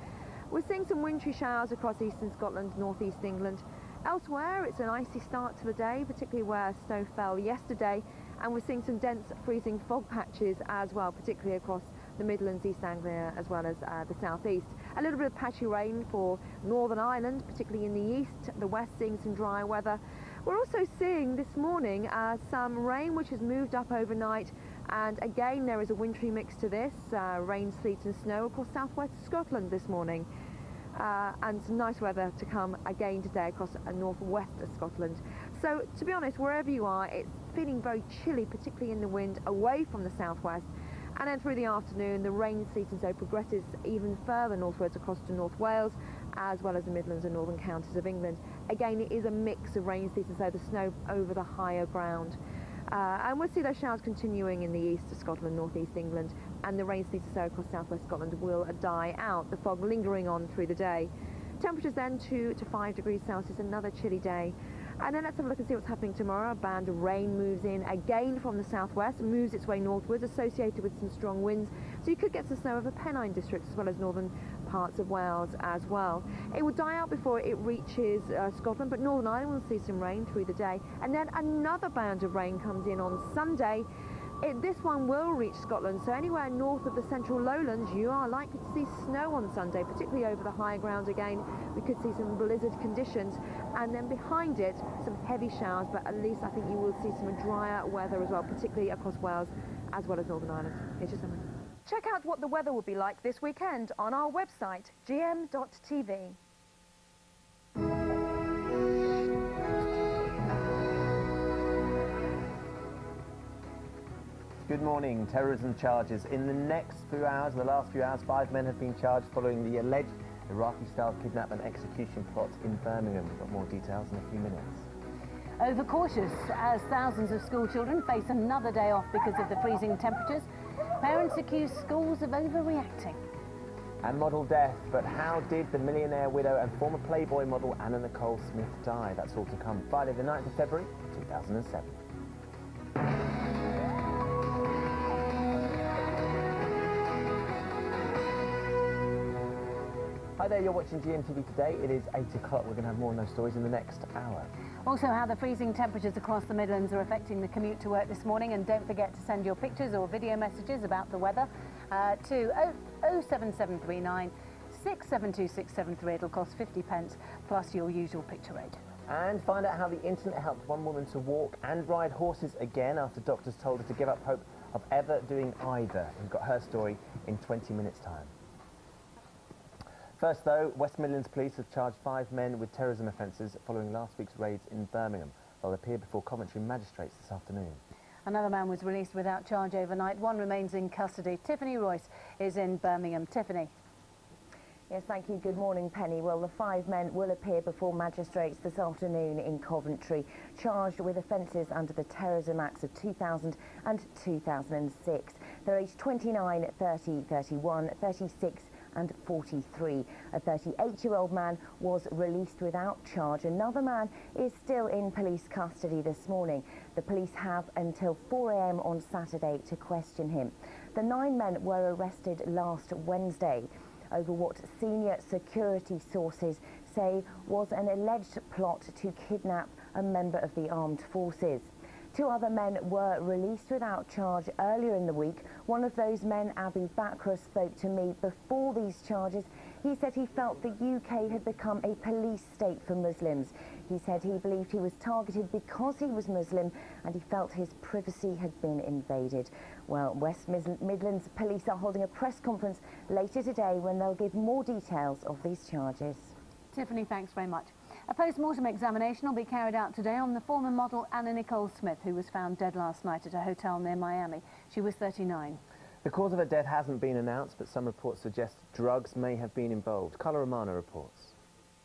We're seeing some wintry showers across eastern Scotland, northeast England. Elsewhere, it's an icy start to the day, particularly where snow fell yesterday, and we're seeing some dense freezing fog patches as well, particularly across the Midlands, East Anglia, as well as the southeast. A little bit of patchy rain for Northern Ireland, particularly in the east, the west seeing some dry weather. We're also seeing this morning some rain which has moved up overnight, and again there is a wintry mix to this, rain, sleet and snow across southwest Scotland this morning. And some nice weather to come again today across northwest of Scotland. So, to be honest, wherever you are, it's feeling very chilly, particularly in the wind away from the southwest. And then through the afternoon, the rain, sleet and snow progresses even further northwards across to North Wales, as well as the Midlands and northern counties of England. Again, it is a mix of rain, sleet and snow, the snow over the higher ground. And we'll see those showers continuing in the east of Scotland, northeast England, and the rain, sleet and snow across southwest Scotland will die out, the fog lingering on through the day. Temperatures then 2 to 5 degrees Celsius, another chilly day. And then let's have a look and see what's happening tomorrow. A band of rain moves in again from the southwest, moves its way northwards, associated with some strong winds. So you could get some snow over Pennine districts as well as northern parts of Wales as well. It will die out before it reaches Scotland, but Northern Ireland will see some rain through the day. And then another band of rain comes in on Sunday. This one will reach Scotland, so anywhere north of the central lowlands you are likely to see snow on Sunday, particularly over the higher ground again. We could see some blizzard conditions, and then behind it some heavy showers, but at least I think you will see some drier weather as well, particularly across Wales as well as Northern Ireland. Here's your summary. Check out what the weather will be like this weekend on our website, gm.tv. Good morning. Terrorism charges. In the next few hours, the last few hours, 5 men have been charged following the alleged Iraqi-style kidnap and execution plot in Birmingham. We've got more details in a few minutes. Overcautious as thousands of school children face another day off because of the freezing temperatures. Parents accuse schools of overreacting. And model death, but how did the millionaire widow and former Playboy model Anna Nicole Smith die? That's all to come Friday the 9th of February 2007. Hi there, you're watching GMTV today. It is 8 o'clock. We're going to have more on those stories in the next hour. Also, how the freezing temperatures across the Midlands are affecting the commute to work this morning. And don't forget to send your pictures or video messages about the weather to 07739 672 673. It'll cost 50p plus your usual picture rate. And find out how the internet helped one woman to walk and ride horses again after doctors told her to give up hope of ever doing either. We've got her story in 20 minutes' time. First, though, West Midlands Police have charged 5 men with terrorism offences following last week's raids in Birmingham. They'll appear before Coventry magistrates this afternoon. Another man was released without charge overnight. One remains in custody. Tiffany Royce is in Birmingham. Tiffany. Yes, thank you. Good morning, Penny. Well, the 5 men will appear before magistrates this afternoon in Coventry, charged with offences under the Terrorism Acts of 2000 and 2006. They're aged 29, 30, 31, 36 and 43. A 38-year-old man was released without charge. Another man is still in police custody this morning. The police have until 4 a.m. on Saturday to question him. The 9 men were arrested last Wednesday over what senior security sources say was an alleged plot to kidnap a member of the armed forces. 2 other men were released without charge earlier in the week. One of those men, Abu Bakr, spoke to me before these charges. He said he felt the UK had become a police state for Muslims. He said he believed he was targeted because he was Muslim and he felt his privacy had been invaded. Well, West Midlands Police are holding a press conference later today when they'll give more details of these charges. Tiffany, thanks very much. A post-mortem examination will be carried out today on the former model Anna Nicole Smith, who was found dead last night at a hotel near Miami. She was 39. The cause of her death hasn't been announced, but some reports suggest drugs may have been involved. Carla Romano reports.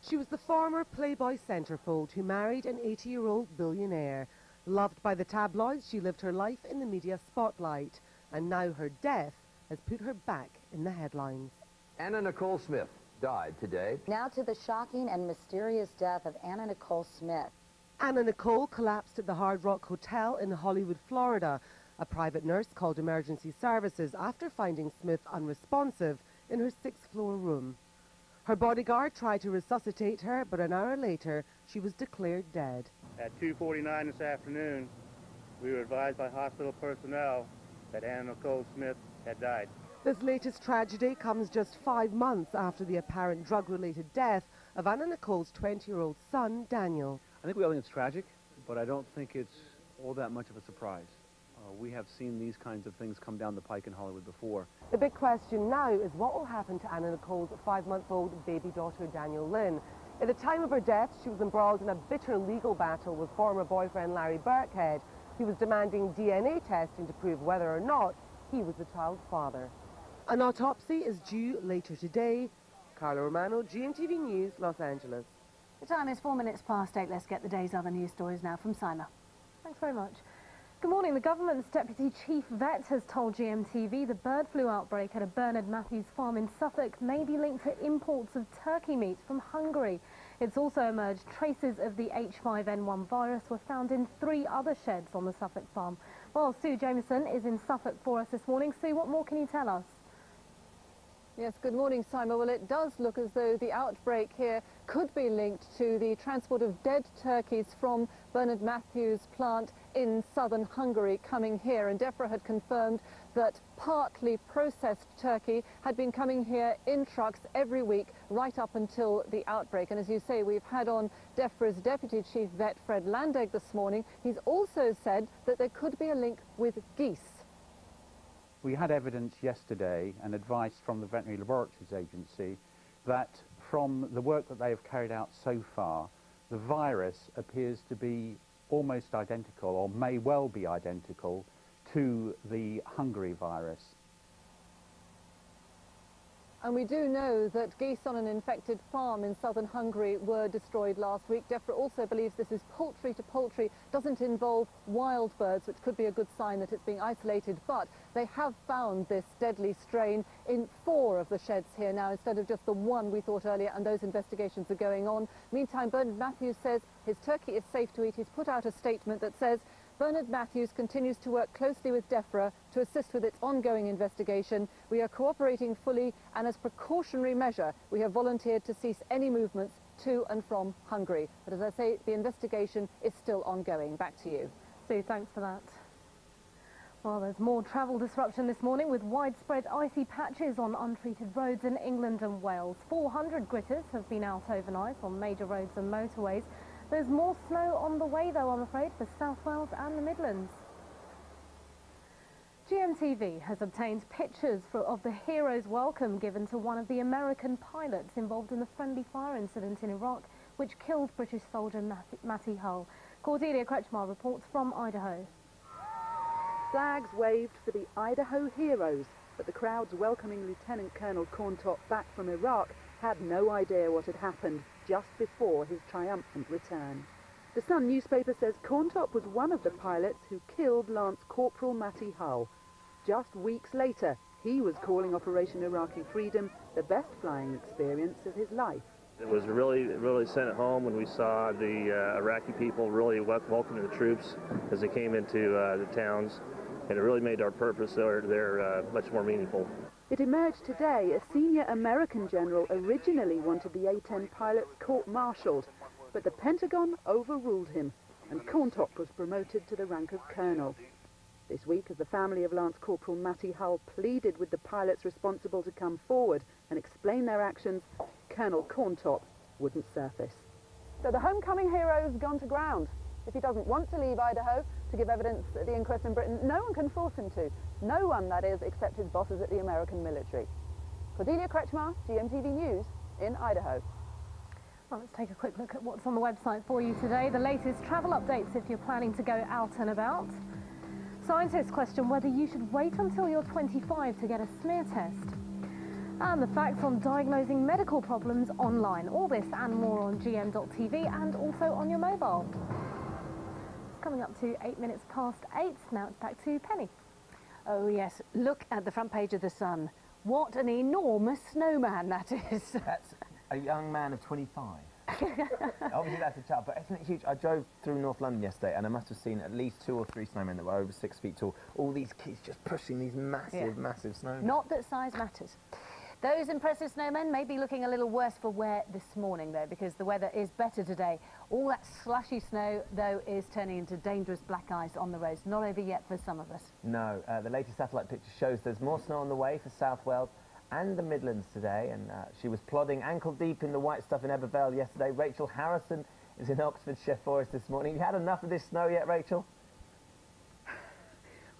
She was the former Playboy centrefold who married an 80-year-old billionaire. Loved by the tabloids, she lived her life in the media spotlight. And now her death has put her back in the headlines. Anna Nicole Smith died today. Now to the shocking and mysterious death of Anna Nicole Smith. Anna Nicole collapsed at the Hard Rock Hotel in Hollywood, Florida. A private nurse called emergency services after finding Smith unresponsive in her 6th-floor room. Her bodyguard tried to resuscitate her, but an hour later, she was declared dead. At 2:49 this afternoon, we were advised by hospital personnel that Anna Nicole Smith had died. This latest tragedy comes just 5 months after the apparent drug-related death of Anna Nicole's 20-year-old son, Daniel. I think we all think it's tragic, but I don't think it's all that much of a surprise. We have seen these kinds of things come down the pike in Hollywood before. The big question now is what will happen to Anna Nicole's 5-month-old baby daughter, Daniel Lynn. At the time of her death, she was embroiled in a bitter legal battle with former boyfriend Larry Birkhead, who was demanding DNA testing to prove whether or not he was the child's father. An autopsy is due later today. Carla Romano, GMTV News, Los Angeles. The time is 4 minutes past 8. Let's get the day's other news stories now from Simon. Thanks very much. Good morning. The government's deputy chief vet has told GMTV the bird flu outbreak at a Bernard Matthews farm in Suffolk may be linked to imports of turkey meat from Hungary. It's also emerged traces of the H5N1 virus were found in 3 other sheds on the Suffolk farm. Well, Sue Jameson is in Suffolk for us this morning. Sue, what more can you tell us? Yes, good morning, Simon. Well, it does look as though the outbreak here could be linked to the transport of dead turkeys from Bernard Matthews' plant in southern Hungary coming here. And DEFRA had confirmed that partly processed turkey had been coming here in trucks every week right up until the outbreak. And as you say, we've had on DEFRA's Deputy Chief Vet Fred Landegg this morning. He's also said that there could be a link with geese. We had evidence yesterday and advice from the Veterinary Laboratories Agency that from the work that they have carried out so far, the virus appears to be almost identical, or may well be identical, to the Hungary virus. And we do know that geese on an infected farm in southern Hungary were destroyed last week. DEFRA also believes this is poultry to poultry, doesn't involve wild birds, which could be a good sign that it's being isolated. But they have found this deadly strain in 4 of the sheds here now, instead of just the 1 we thought earlier, and those investigations are going on. Meantime, Bernard Matthews says his turkey is safe to eat. He's put out a statement that says Bernard Matthews continues to work closely with DEFRA to assist with its ongoing investigation. We are cooperating fully, and as precautionary measure, we have volunteered to cease any movements to and from Hungary. But as I say, the investigation is still ongoing. Back to you. Sue, thanks for that. Well, there's more travel disruption this morning with widespread icy patches on untreated roads in England and Wales. 400 gritters have been out overnight on major roads and motorways. There's more snow on the way, though, I'm afraid, for South Wales and the Midlands. GMTV has obtained pictures of the hero's welcome given to one of the American pilots involved in the friendly fire incident in Iraq, which killed British soldier Matty Hull. Cordelia Kretschmar reports from Idaho. Flags waved for the Idaho heroes, but the crowds welcoming Lieutenant Colonel Corntop back from Iraq had no idea what had happened just before his triumphant return. The Sun newspaper says Corntop was one of the pilots who killed Lance Corporal Matty Hull. Just weeks later, he was calling Operation Iraqi Freedom the best flying experience of his life. It was really sent at home when we saw the Iraqi people really welcoming the troops as they came into the towns, and it really made our purpose there much more meaningful. It emerged today a senior American general originally wanted the A-10 pilots court-martialed, but the Pentagon overruled him, and Corntop was promoted to the rank of colonel. This week, as the family of Lance Corporal Matty Hull pleaded with the pilots responsible to come forward and explain their actions, Colonel Corntop wouldn't surface. So the homecoming hero's gone to ground. If he doesn't want to leave Idaho to give evidence at the inquest in Britain, no one can force him to. No one, that is, except his bosses at the American military. Cordelia Kretschmar, GMTV News in Idaho. Well, let's take a quick look at what's on the website for you today. The latest travel updates if you're planning to go out and about. Scientists question whether you should wait until you're 25 to get a smear test. And the facts on diagnosing medical problems online. All this and more on gm.tv and also on your mobile. It's coming up to 8 minutes past 8. Now it's back to Penny. Oh yes, look at the front page of The Sun. What an enormous snowman that is. That's a young man of 25. Obviously that's a child, but isn't it huge? I drove through North London yesterday and I must have seen at least 2 or 3 snowmen that were over 6 feet tall. All these kids just pushing these massive, massive snowmen. Not that size matters. Those impressive snowmen may be looking a little worse for wear this morning, though, because the weather is better today. All that slushy snow, though, is turning into dangerous black ice on the roads. Not over yet for some of us. No, the latest satellite picture shows there's more snow on the way for South Wales and the Midlands today, and she was plodding ankle deep in the white stuff in Ebervale yesterday. Rachel Harrison is in Oxfordshire for us this morning. You had enough of this snow yet, Rachel?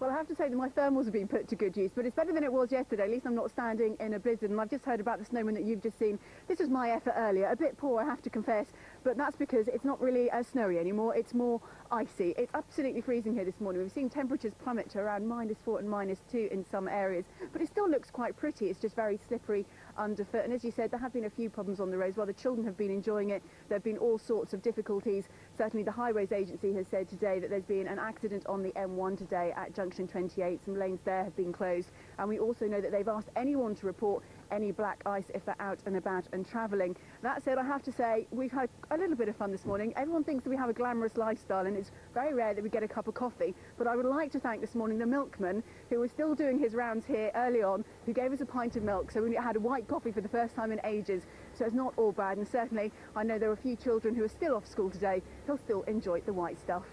Well, I have to say that my thermals have been put to good use, but it's better than it was yesterday. At least I'm not standing in a blizzard, and I've just heard about the snowman that you've just seen. This was my effort earlier, a bit poor, I have to confess, but that's because it's not really as snowy anymore, it's more icy. It's absolutely freezing here this morning. We've seen temperatures plummet to around -4 and -2 in some areas, but it still looks quite pretty. It's just very slippery underfoot, and as you said, there have been a few problems on the roads. While the children have been enjoying it, there have been all sorts of difficulties. Certainly the Highways Agency has said today that there's been an accident on the M1 today at Junction 28. Some lanes there have been closed, and we also know that they've asked anyone to report any black ice if they're out and about and travelling. That said, I have to say, we've had a little bit of fun this morning. Everyone thinks that we have a glamorous lifestyle, and it's very rare that we get a cup of coffee, but I would like to thank this morning the milkman, who was still doing his rounds here early on, who gave us a pint of milk, so we had a white coffee for the first time in ages, so it's not all bad, and certainly I know there are a few children who are still off school today who'll still enjoy the white stuff.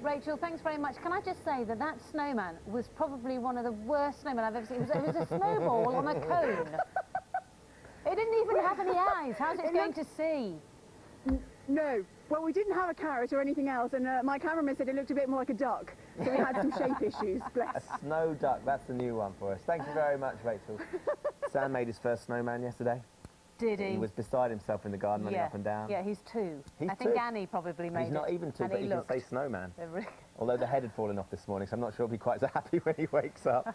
Rachel, thanks very much. Can I just say that that snowman was probably one of the worst snowmen I've ever seen. It was a snowball on a cone. It didn't even have any eyes. How's it going to see? No. Well, we didn't have a carrot or anything else, and my cameraman said it looked a bit more like a duck, so we had some shape issues, bless. A snow duck, that's the new one for us. Thank you very much, Rachel. Sam made his first snowman yesterday. Did he? He was beside himself in the garden, running up and down. Yeah, he's 2. He's I think 2. Annie probably made it. He's not even 2, but he can say snowman. Although the head had fallen off this morning, so I'm not sure he'll be quite so happy when he wakes up.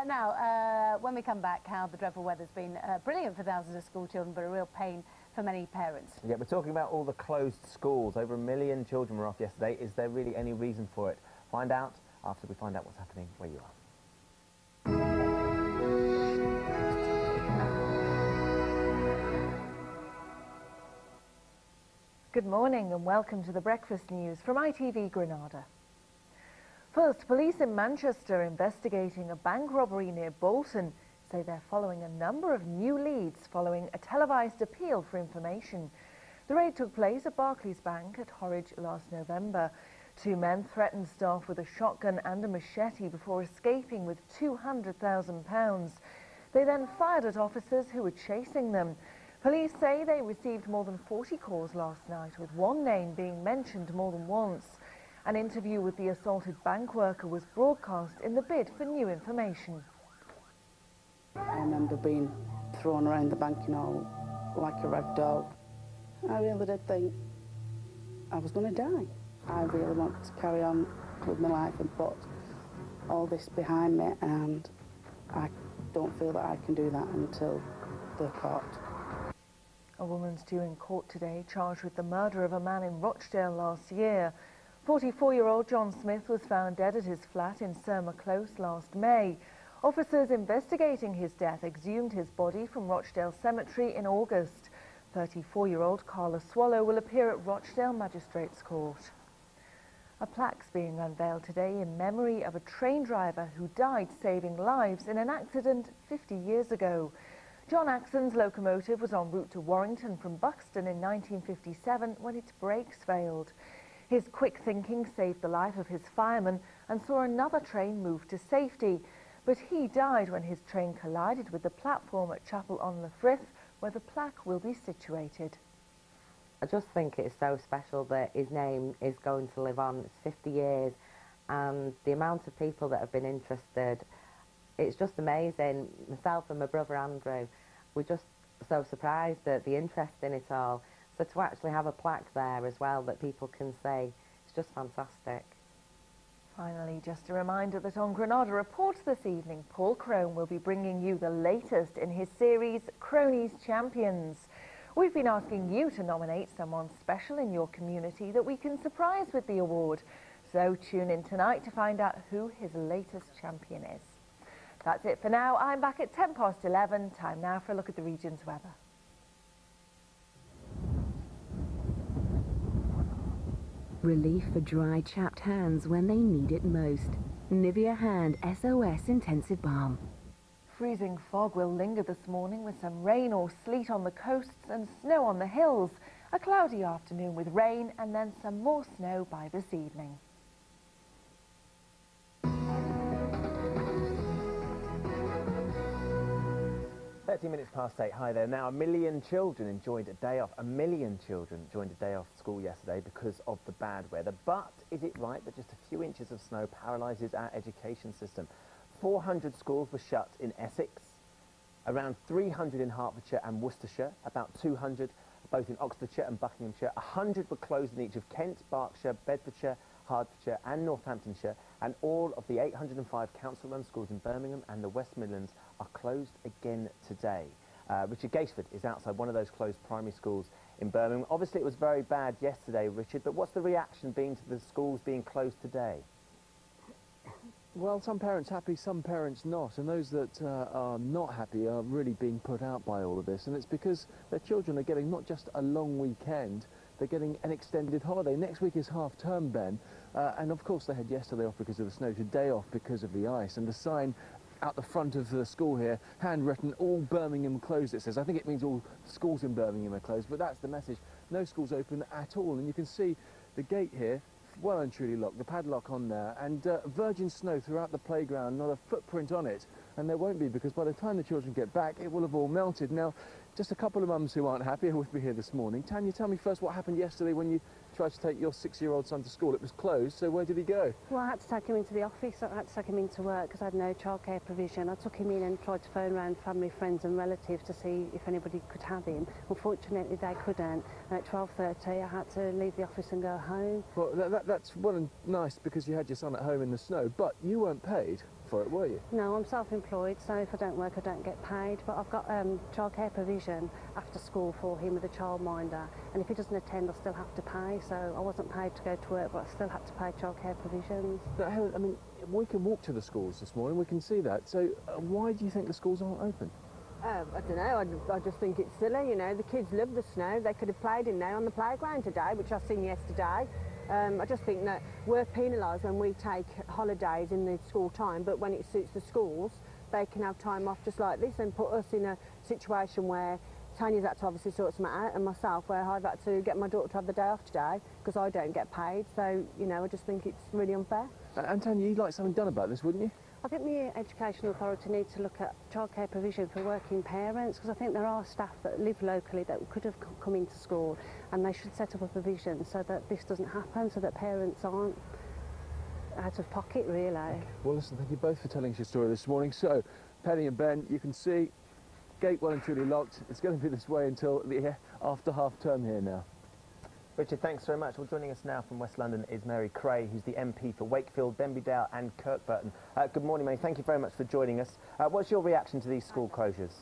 Now, when we come back, how the dreadful weather's been brilliant for thousands of school children, but a real pain for many parents. Yeah, we're talking about all the closed schools. Over 1 million children were off yesterday. Is there really any reason for it? Find out after we find out what's happening where you are. Good morning and welcome to the Breakfast News from ITV Granada. First, police in Manchester investigating a bank robbery near Bolton say they're following a number of new leads following a televised appeal for information. The raid took place at Barclays Bank at Horwich last November. 2 men threatened staff with a shotgun and a machete before escaping with £200,000. They then fired at officers who were chasing them. Police say they received more than 40 calls last night, with one name being mentioned more than once. An interview with the assaulted bank worker was broadcast in the bid for new information. I remember being thrown around the bank, you know, like a rag doll. I really did think I was going to die. I really wanted to carry on with my life and put all this behind me, and I don't feel that I can do that until the court. A woman's due in court today, charged with the murder of a man in Rochdale last year. 44-year-old John Smith was found dead at his flat in Surma Close last May. Officers investigating his death exhumed his body from Rochdale Cemetery in August. 34-year-old Carla Swallow will appear at Rochdale Magistrates Court. A plaque's being unveiled today in memory of a train driver who died saving lives in an accident 50 years ago. John Axon's locomotive was en route to Warrington from Buxton in 1957 when its brakes failed. His quick thinking saved the life of his fireman and saw another train move to safety. But he died when his train collided with the platform at Chapel-on-the-Frith, where the plaque will be situated. I just think it's so special that his name is going to live on. It's 50 years, and the amount of people that have been interested, it's just amazing. Myself and my brother Andrew, we're just so surprised at the interest in it all. So to actually have a plaque there as well that people can see, it's just fantastic. Finally, just a reminder that on Granada Reports this evening, Paul Crone will be bringing you the latest in his series, Cronies Champions. We've been asking you to nominate someone special in your community that we can surprise with the award. So tune in tonight to find out who his latest champion is. That's it for now. I'm back at 11:10. Time now for a look at the region's weather. Relief for dry, chapped hands when they need it most. Nivea Hand SOS Intensive Balm. Freezing fog will linger this morning with some rain or sleet on the coasts and snow on the hills. A cloudy afternoon with rain and then some more snow by this evening. 13 minutes past 8. Hi there. Now, 1 million children enjoyed a day off. 1 million children joined a day off school yesterday because of the bad weather. But is it right that just a few inches of snow paralyses our education system? 400 schools were shut in Essex, around 300 in Hertfordshire and Worcestershire, about 200 both in Oxfordshire and Buckinghamshire. 100 were closed in each of Kent, Berkshire, Bedfordshire, Hertfordshire and Northamptonshire, and all of the 805 council-run schools in Birmingham and the West Midlands are closed again today. Richard Gageford is outside one of those closed primary schools in Birmingham. Obviously it was very bad yesterday, Richard, but what's the reaction been to the schools being closed today? Well, some parents happy, some parents not, and those that are not happy are really being put out by all of this, and it's because their children are getting not just a long weekend, they're getting an extended holiday. Next week is half term, Ben, and of course they had yesterday off because of the snow, today off because of the ice, and the sign out the front of the school here, handwritten, all Birmingham closed, it says. I think it means all schools in Birmingham are closed, but that's the message. No schools open at all, and you can see the gate here, well and truly locked, the padlock on there, and virgin snow throughout the playground, not a footprint on it, and there won't be, because by the time the children get back, it will have all melted. Now, just a couple of mums who aren't happy are with me here this morning. Tanya, tell me first what happened yesterday when you tried to take your 6-year-old son to school. It was closed, so where did he go? Well, I had to take him into the office. I had to take him into work because I had no childcare provision. I took him in and tried to phone around family, friends and relatives to see if anybody could have him. Unfortunately, they couldn't. And at 12:30, I had to leave the office and go home. Well, that's well and nice because you had your son at home in the snow, but you weren't paid for it, were you? No, I'm self-employed, so if I don't work, I don't get paid. But I've got childcare provision after school for him with a childminder, and if he doesn't attend, I still have to pay. So I wasn't paid to go to work, but I still had to pay childcare provisions. But Helen, I mean, we can walk to the schools this morning, we can see that. So why do you think the schools aren't open? I don't know, I just think it's silly, you know. The kids love the snow. They could have played in there on the playground today, which I've seen yesterday. I just think that we're penalised when we take holidays in the school time, but when it suits the schools, they can have time off just like this and put us in a situation where Tanya's had to obviously sort something out, and myself, where I've had to get my daughter to have the day off today because I don't get paid. So, you know, I just think it's really unfair. And Tanya, you'd like something done about this, wouldn't you? I think the Education Authority needs to look at childcare provision for working parents, because I think there are staff that live locally that could have come into school, and they should set up a provision so that this doesn't happen, so that parents aren't out of pocket, really. Okay. Well, listen, thank you both for telling us your story this morning. So, Penny and Ben, you can see gate well and truly locked. It's going to be this way until the after half term here now. Richard, thanks very much. Well, joining us now from West London is Mary Cray, who's the MP for Wakefield, Denbigh and Kirkburton. Good morning, Mary. Thank you very much for joining us. What's your reaction to these school closures?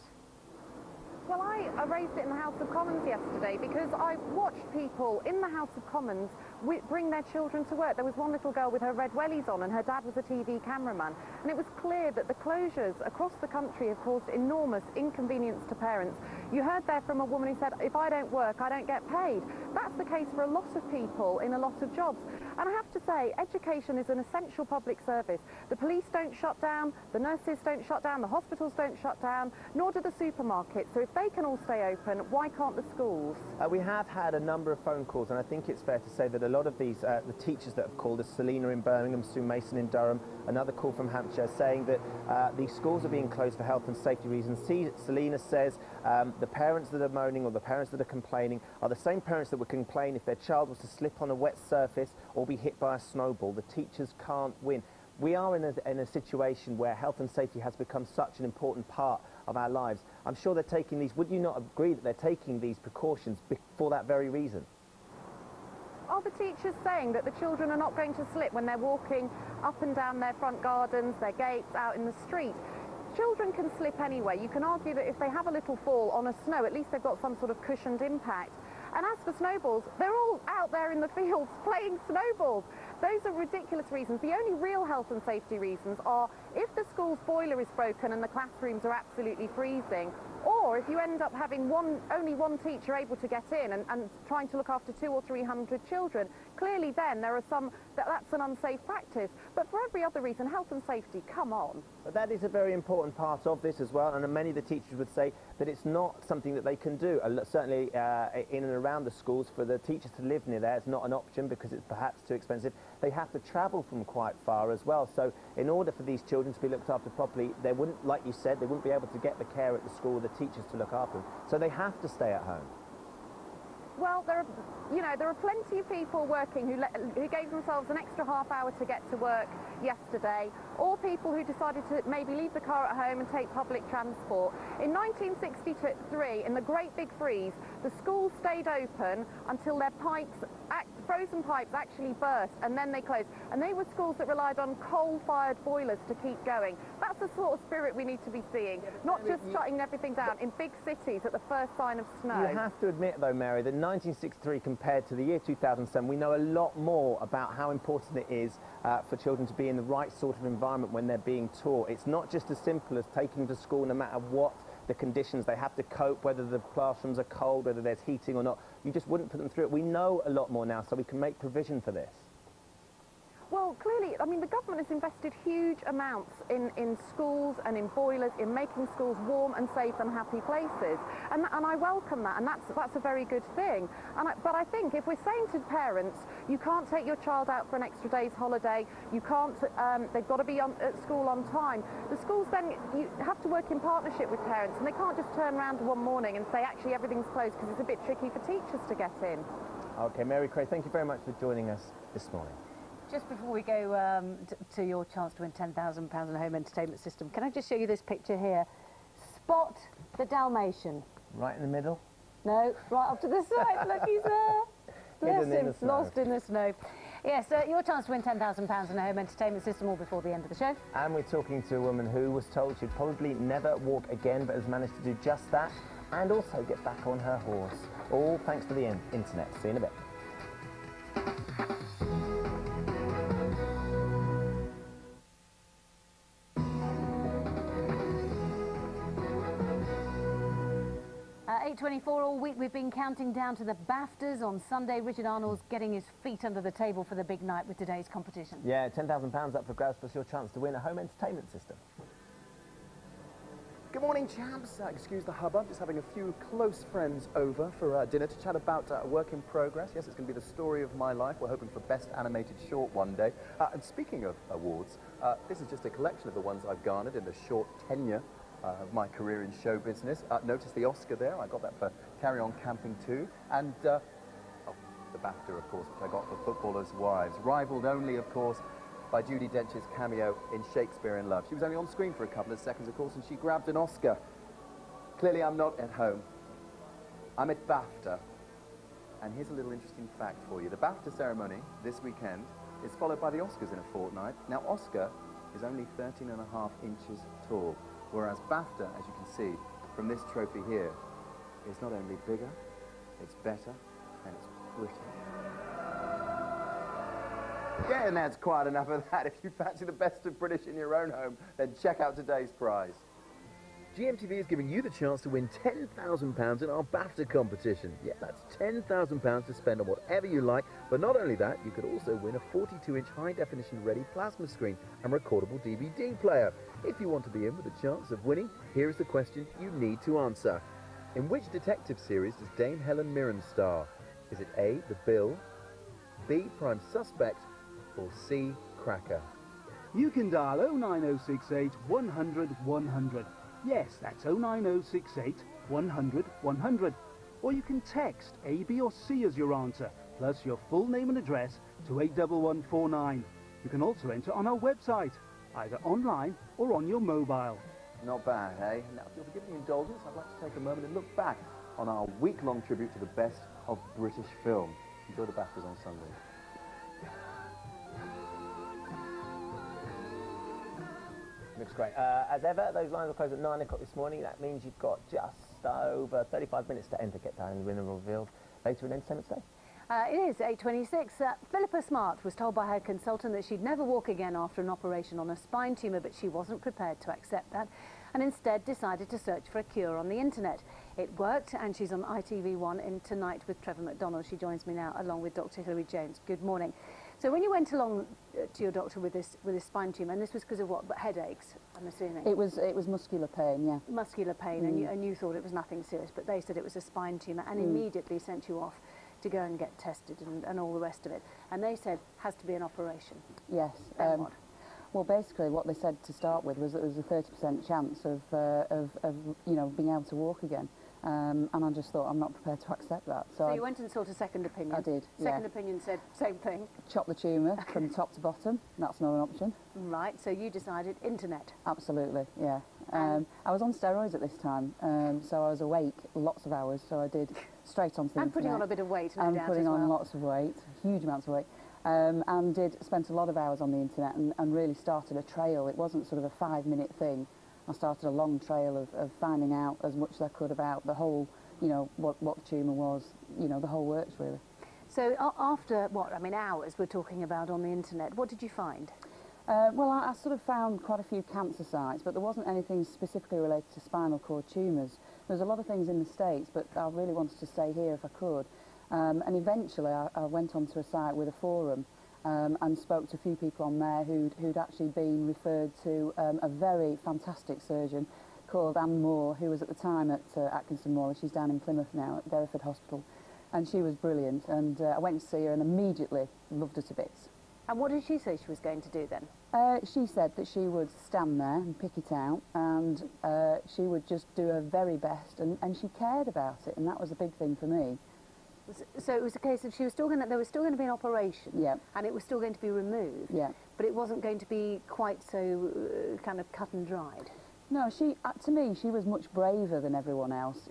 Well, I raised it in the House of Commons yesterday because I watched people in the House of Commons bring their children to work. There was one little girl with her red wellies on and her dad was a TV cameraman, and it was clear that the closures across the country have caused enormous inconvenience to parents. You heard there from a woman who said, if I don't work, I don't get paid. That's the case for a lot of people in a lot of jobs. And I have to say, education is an essential public service. The police don't shut down, the nurses don't shut down, the hospitals don't shut down, nor do the supermarkets. So if they can all stay open, why can't the schools? We have had a number of phone calls, and I think it's fair to say that a lot of these, the teachers that have called us, Selina in Birmingham, Sue Mason in Durham, another call from Hampshire, saying that these schools are being closed for health and safety reasons. Selina says the parents that are moaning or the parents that are complaining are the same parents that would complain if their child was to slip on a wet surface or be hit by a snowball. The teachers can't win. We are in a situation where health and safety has become such an important part of our lives. I'm sure they're taking these, would you not agree that they're taking these precautions for that very reason? Are the teachers saying that the children are not going to slip when they're walking up and down their front gardens, their gates, out in the street? Children can slip anyway. You can argue that if they have a little fall on a snow, at least they've got some sort of cushioned impact. And as for snowballs, they're all out there in the fields playing snowballs. Those are ridiculous reasons. The only real health and safety reasons are if the school's boiler is broken and the classrooms are absolutely freezing, or if you end up having only one teacher able to get in and trying to look after 200 or 300 children. Clearly then there are that's an unsafe practice. But for every other reason, health and safety, come on. But that is a very important part of this as well, and many of the teachers would say that it's not something that they can do. Certainly in and around the schools, for the teachers to live near there, it's not an option because it's perhaps too expensive. They have to travel from quite far as well. So in order for these children to be looked after properly, they wouldn't, like you said, they wouldn't be able to get the care at the school, the teachers to look after them. So they have to stay at home. Well, there are plenty of people working who gave themselves an extra half hour to get to work yesterday, or people who decided to maybe leave the car at home and take public transport. In 1963, in the Great Big Freeze, the schools stayed open until their frozen pipes actually burst, and then they closed. And they were schools that relied on coal-fired boilers to keep going. That's the sort of spirit we need to be seeing, not just shutting everything down in big cities at the first sign of snow. You have to admit, though, Mary, that 1963 compared to the year 2007, we know a lot more about how important it is for children to be in the right sort of environment when they're being taught. It's not just as simple as taking them to school no matter what the conditions. They have to cope, whether the classrooms are cold, whether there's heating or not. You just wouldn't put them through it. We know a lot more now, so we can make provision for this. Well, clearly, I mean, the government has invested huge amounts in schools and in boilers, in making schools warm and safe and happy places. And I welcome that, and that's a very good thing. But I think if we're saying to parents, you can't take your child out for an extra day's holiday, you can't, they've got to be at school on time, the schools then, you have to work in partnership with parents, and they can't just turn around one morning and say, actually, everything's closed because it's a bit tricky for teachers to get in. OK, Mary Craig, thank you very much for joining us this morning. Just before we go to your chance to win £10,000 in a home entertainment system, can I just show you this picture here? Spot the Dalmatian. Right in the middle? No, right up to the side. Look, he's there. Bless him, lost in the snow. Yes, your chance to win £10,000 in a home entertainment system all before the end of the show. And we're talking to a woman who was told she'd probably never walk again, but has managed to do just that, and also get back on her horse. All thanks to the internet. See you in a bit. 8:24 all week. We've been counting down to the BAFTAs. On Sunday, Richard Arnold's getting his feet under the table for the big night with today's competition. Yeah, £10,000 up for grabs, plus your chance to win a home entertainment system. Good morning, champs. Excuse the hubbub, just having a few close friends over for dinner to chat about a work in progress. Yes, it's going to be the story of my life. We're hoping for Best Animated Short one day. And speaking of awards, this is just a collection of the ones I've garnered in the short tenure of my career in show business. Notice the Oscar there. I got that for Carry On Camping 2. And the BAFTA, of course, which I got for Footballers' Wives. Rivaled only, of course, by Judi Dench's cameo in Shakespeare in Love. She was only on screen for a couple of seconds, of course, and she grabbed an Oscar. Clearly, I'm not at home. I'm at BAFTA. And here's a little interesting fact for you. The BAFTA ceremony this weekend is followed by the Oscars in a fortnight. Now, Oscar is only 13.5 inches tall, whereas BAFTA, as you can see from this trophy here, is not only bigger, it's better, and it's pretty. Yeah, and that's quite enough of that. If you fancy the best of British in your own home, then check out today's prize. GMTV is giving you the chance to win £10,000 in our BAFTA competition. Yeah, that's £10,000 to spend on whatever you like, but not only that, you could also win a 42-inch high-definition ready plasma screen and recordable DVD player. If you want to be in with a chance of winning, here is the question you need to answer. In which detective series does Dame Helen Mirren star? Is it A, The Bill, B, Prime Suspect, or C, Cracker? You can dial 09068 100 100. Yes, that's 09068 100 100. Or you can text A, B or C as your answer, plus your full name and address to 81149. You can also enter on our website, either online or on your mobile. Not bad, eh? Now, if you'll forgive the indulgence, I'd like to take a moment and look back on our week-long tribute to the best of British film. Enjoy the BAFTAs on Sunday. Looks great. As ever, those lines will close at 9 o'clock this morning. That means you've got just over 35 minutes to enter. Get down and the winner revealed later in Entertainment Today. It is 8:26. Philippa Smart was told by her consultant that she'd never walk again after an operation on a spine tumour, but she wasn't prepared to accept that and instead decided to search for a cure on the internet. It worked, and she's on ITV1 in Tonight with Trevor McDonald. She joins me now along with Dr. Hilary Jones. Good morning. So when you went along to your doctor with this spine tumour, and this was because of what? But headaches, I'm assuming. It was muscular pain, yeah. Muscular pain, and you thought it was nothing serious, but they said it was a spine tumour and immediately sent you off to go and get tested and all the rest of it. And they said has to be an operation. Yes. What? Well, basically, what they said to start with was that there was a 30% chance of you know, being able to walk again. And I just thought, I'm not prepared to accept that. So you went and sought a second opinion? I did, Second opinion said same thing? Chop the tumour from top to bottom. That's not an option. Right, so you decided internet? Absolutely, yeah. I was on steroids at this time, so I was awake lots of hours, so I did straight onto the internet. And putting on a bit of weight, no doubt, and putting as well. on lots of weight, huge amounts of weight. And spent a lot of hours on the internet and really started a trail. It wasn't sort of a 5-minute thing. I started a long trail of finding out as much as I could about the whole, you know, what the tumour was, you know, the whole works really. So after, what, I mean, hours we're talking about on the internet, what did you find? Well, I sort of found quite a few cancer sites, but there wasn't anything specifically related to spinal cord tumours. There's a lot of things in the States, but I really wanted to stay here if I could. And eventually I went onto a site with a forum and spoke to a few people on there who'd actually been referred to a very fantastic surgeon called Anne Moore, who was at the time at Atkinson Moor. She's down in Plymouth now at Derriford Hospital, and she was brilliant. And I went to see her and immediately loved her to bits. And what did she say she was going to do then? She said that she would stand there and pick it out, and she would just do her very best, and she cared about it, and that was a big thing for me. So it was a case of there was still going to be an operation, Yeah. and it was still going to be removed, Yeah. but it wasn't going to be quite so kind of cut and dried. No, to me, she was much braver than everyone else.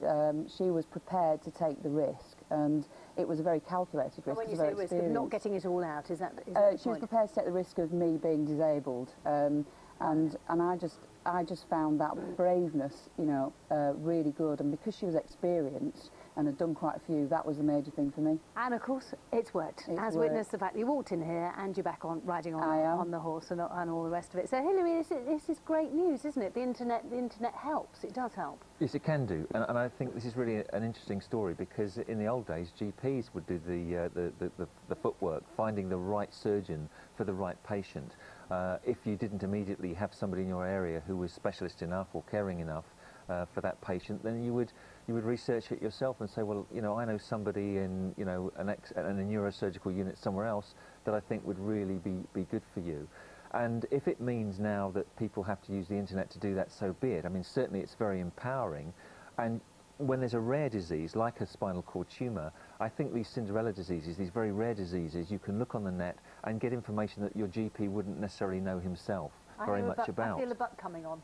She was prepared to take the risk, and it was a very calculated risk. And when you say risk of not getting it all out, is that the she was point? prepared to take the risk of me being disabled, and I just found that braveness, you know, really good. And because she was experienced and had done quite a few, that was the major thing for me. And of course, it's worked. As witness the fact that you walked in here and you're back on riding on the horse and all the rest of it. So Hilary, this is great news, isn't it? The internet helps. It does help. Yes, it can do, and I think this is really an interesting story, because in the old days, GPs would do the footwork, finding the right surgeon for the right patient. If you didn't immediately have somebody in your area who was specialist enough or caring enough for that patient, then you would research it yourself and say, well, you know, I know somebody in, you know, in a neurosurgical unit somewhere else that I think would really be good for you. And if it means now that people have to use the internet to do that, so be it. I mean, certainly it's very empowering. And when there's a rare disease like a spinal cord tumour, I think these Cinderella diseases, these very rare diseases, you can look on the net and get information that your GP wouldn't necessarily know himself very much about. I feel a butt coming on.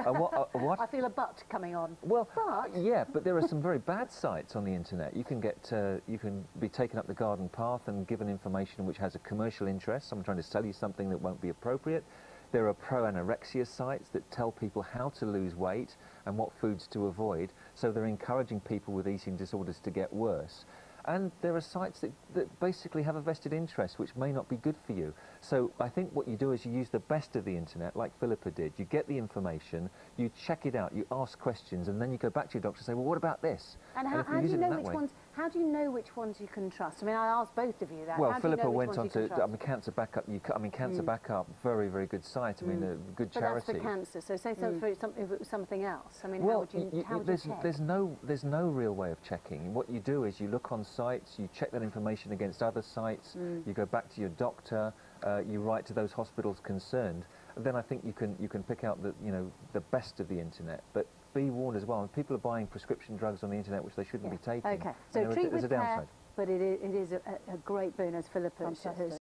What? I feel a butt coming on. Well, yeah, but there are some very bad sites on the internet. You can be taken up the garden path and given information which has a commercial interest. Someone trying to sell you something that won't be appropriate. There are pro-anorexia sites that tell people how to lose weight and what foods to avoid, so they're encouraging people with eating disorders to get worse. And there are sites that basically have a vested interest which may not be good for you. So I think what you do is you use the best of the internet, like Philippa did. You get the information, you check it out, you ask questions, and then you go back to your doctor and say, well, what about this? And how do you know which ones you can trust? I mean, I asked both of you that. Well, Philippa went on to Cancer Backup. Cancer Backup, very, very good site. I mean, a good charity. But that's for cancer. So say something else. I mean, how would you check? There's no real way of checking. What you do is you look on sites, you check that information against other sites, you go back to your doctor, you write to those hospitals concerned, and then I think you can pick out the best of the internet. But be warned as well, people are buying prescription drugs on the internet which they shouldn't be taking. Okay, so treat with care, but it is a great boon, as Philippa has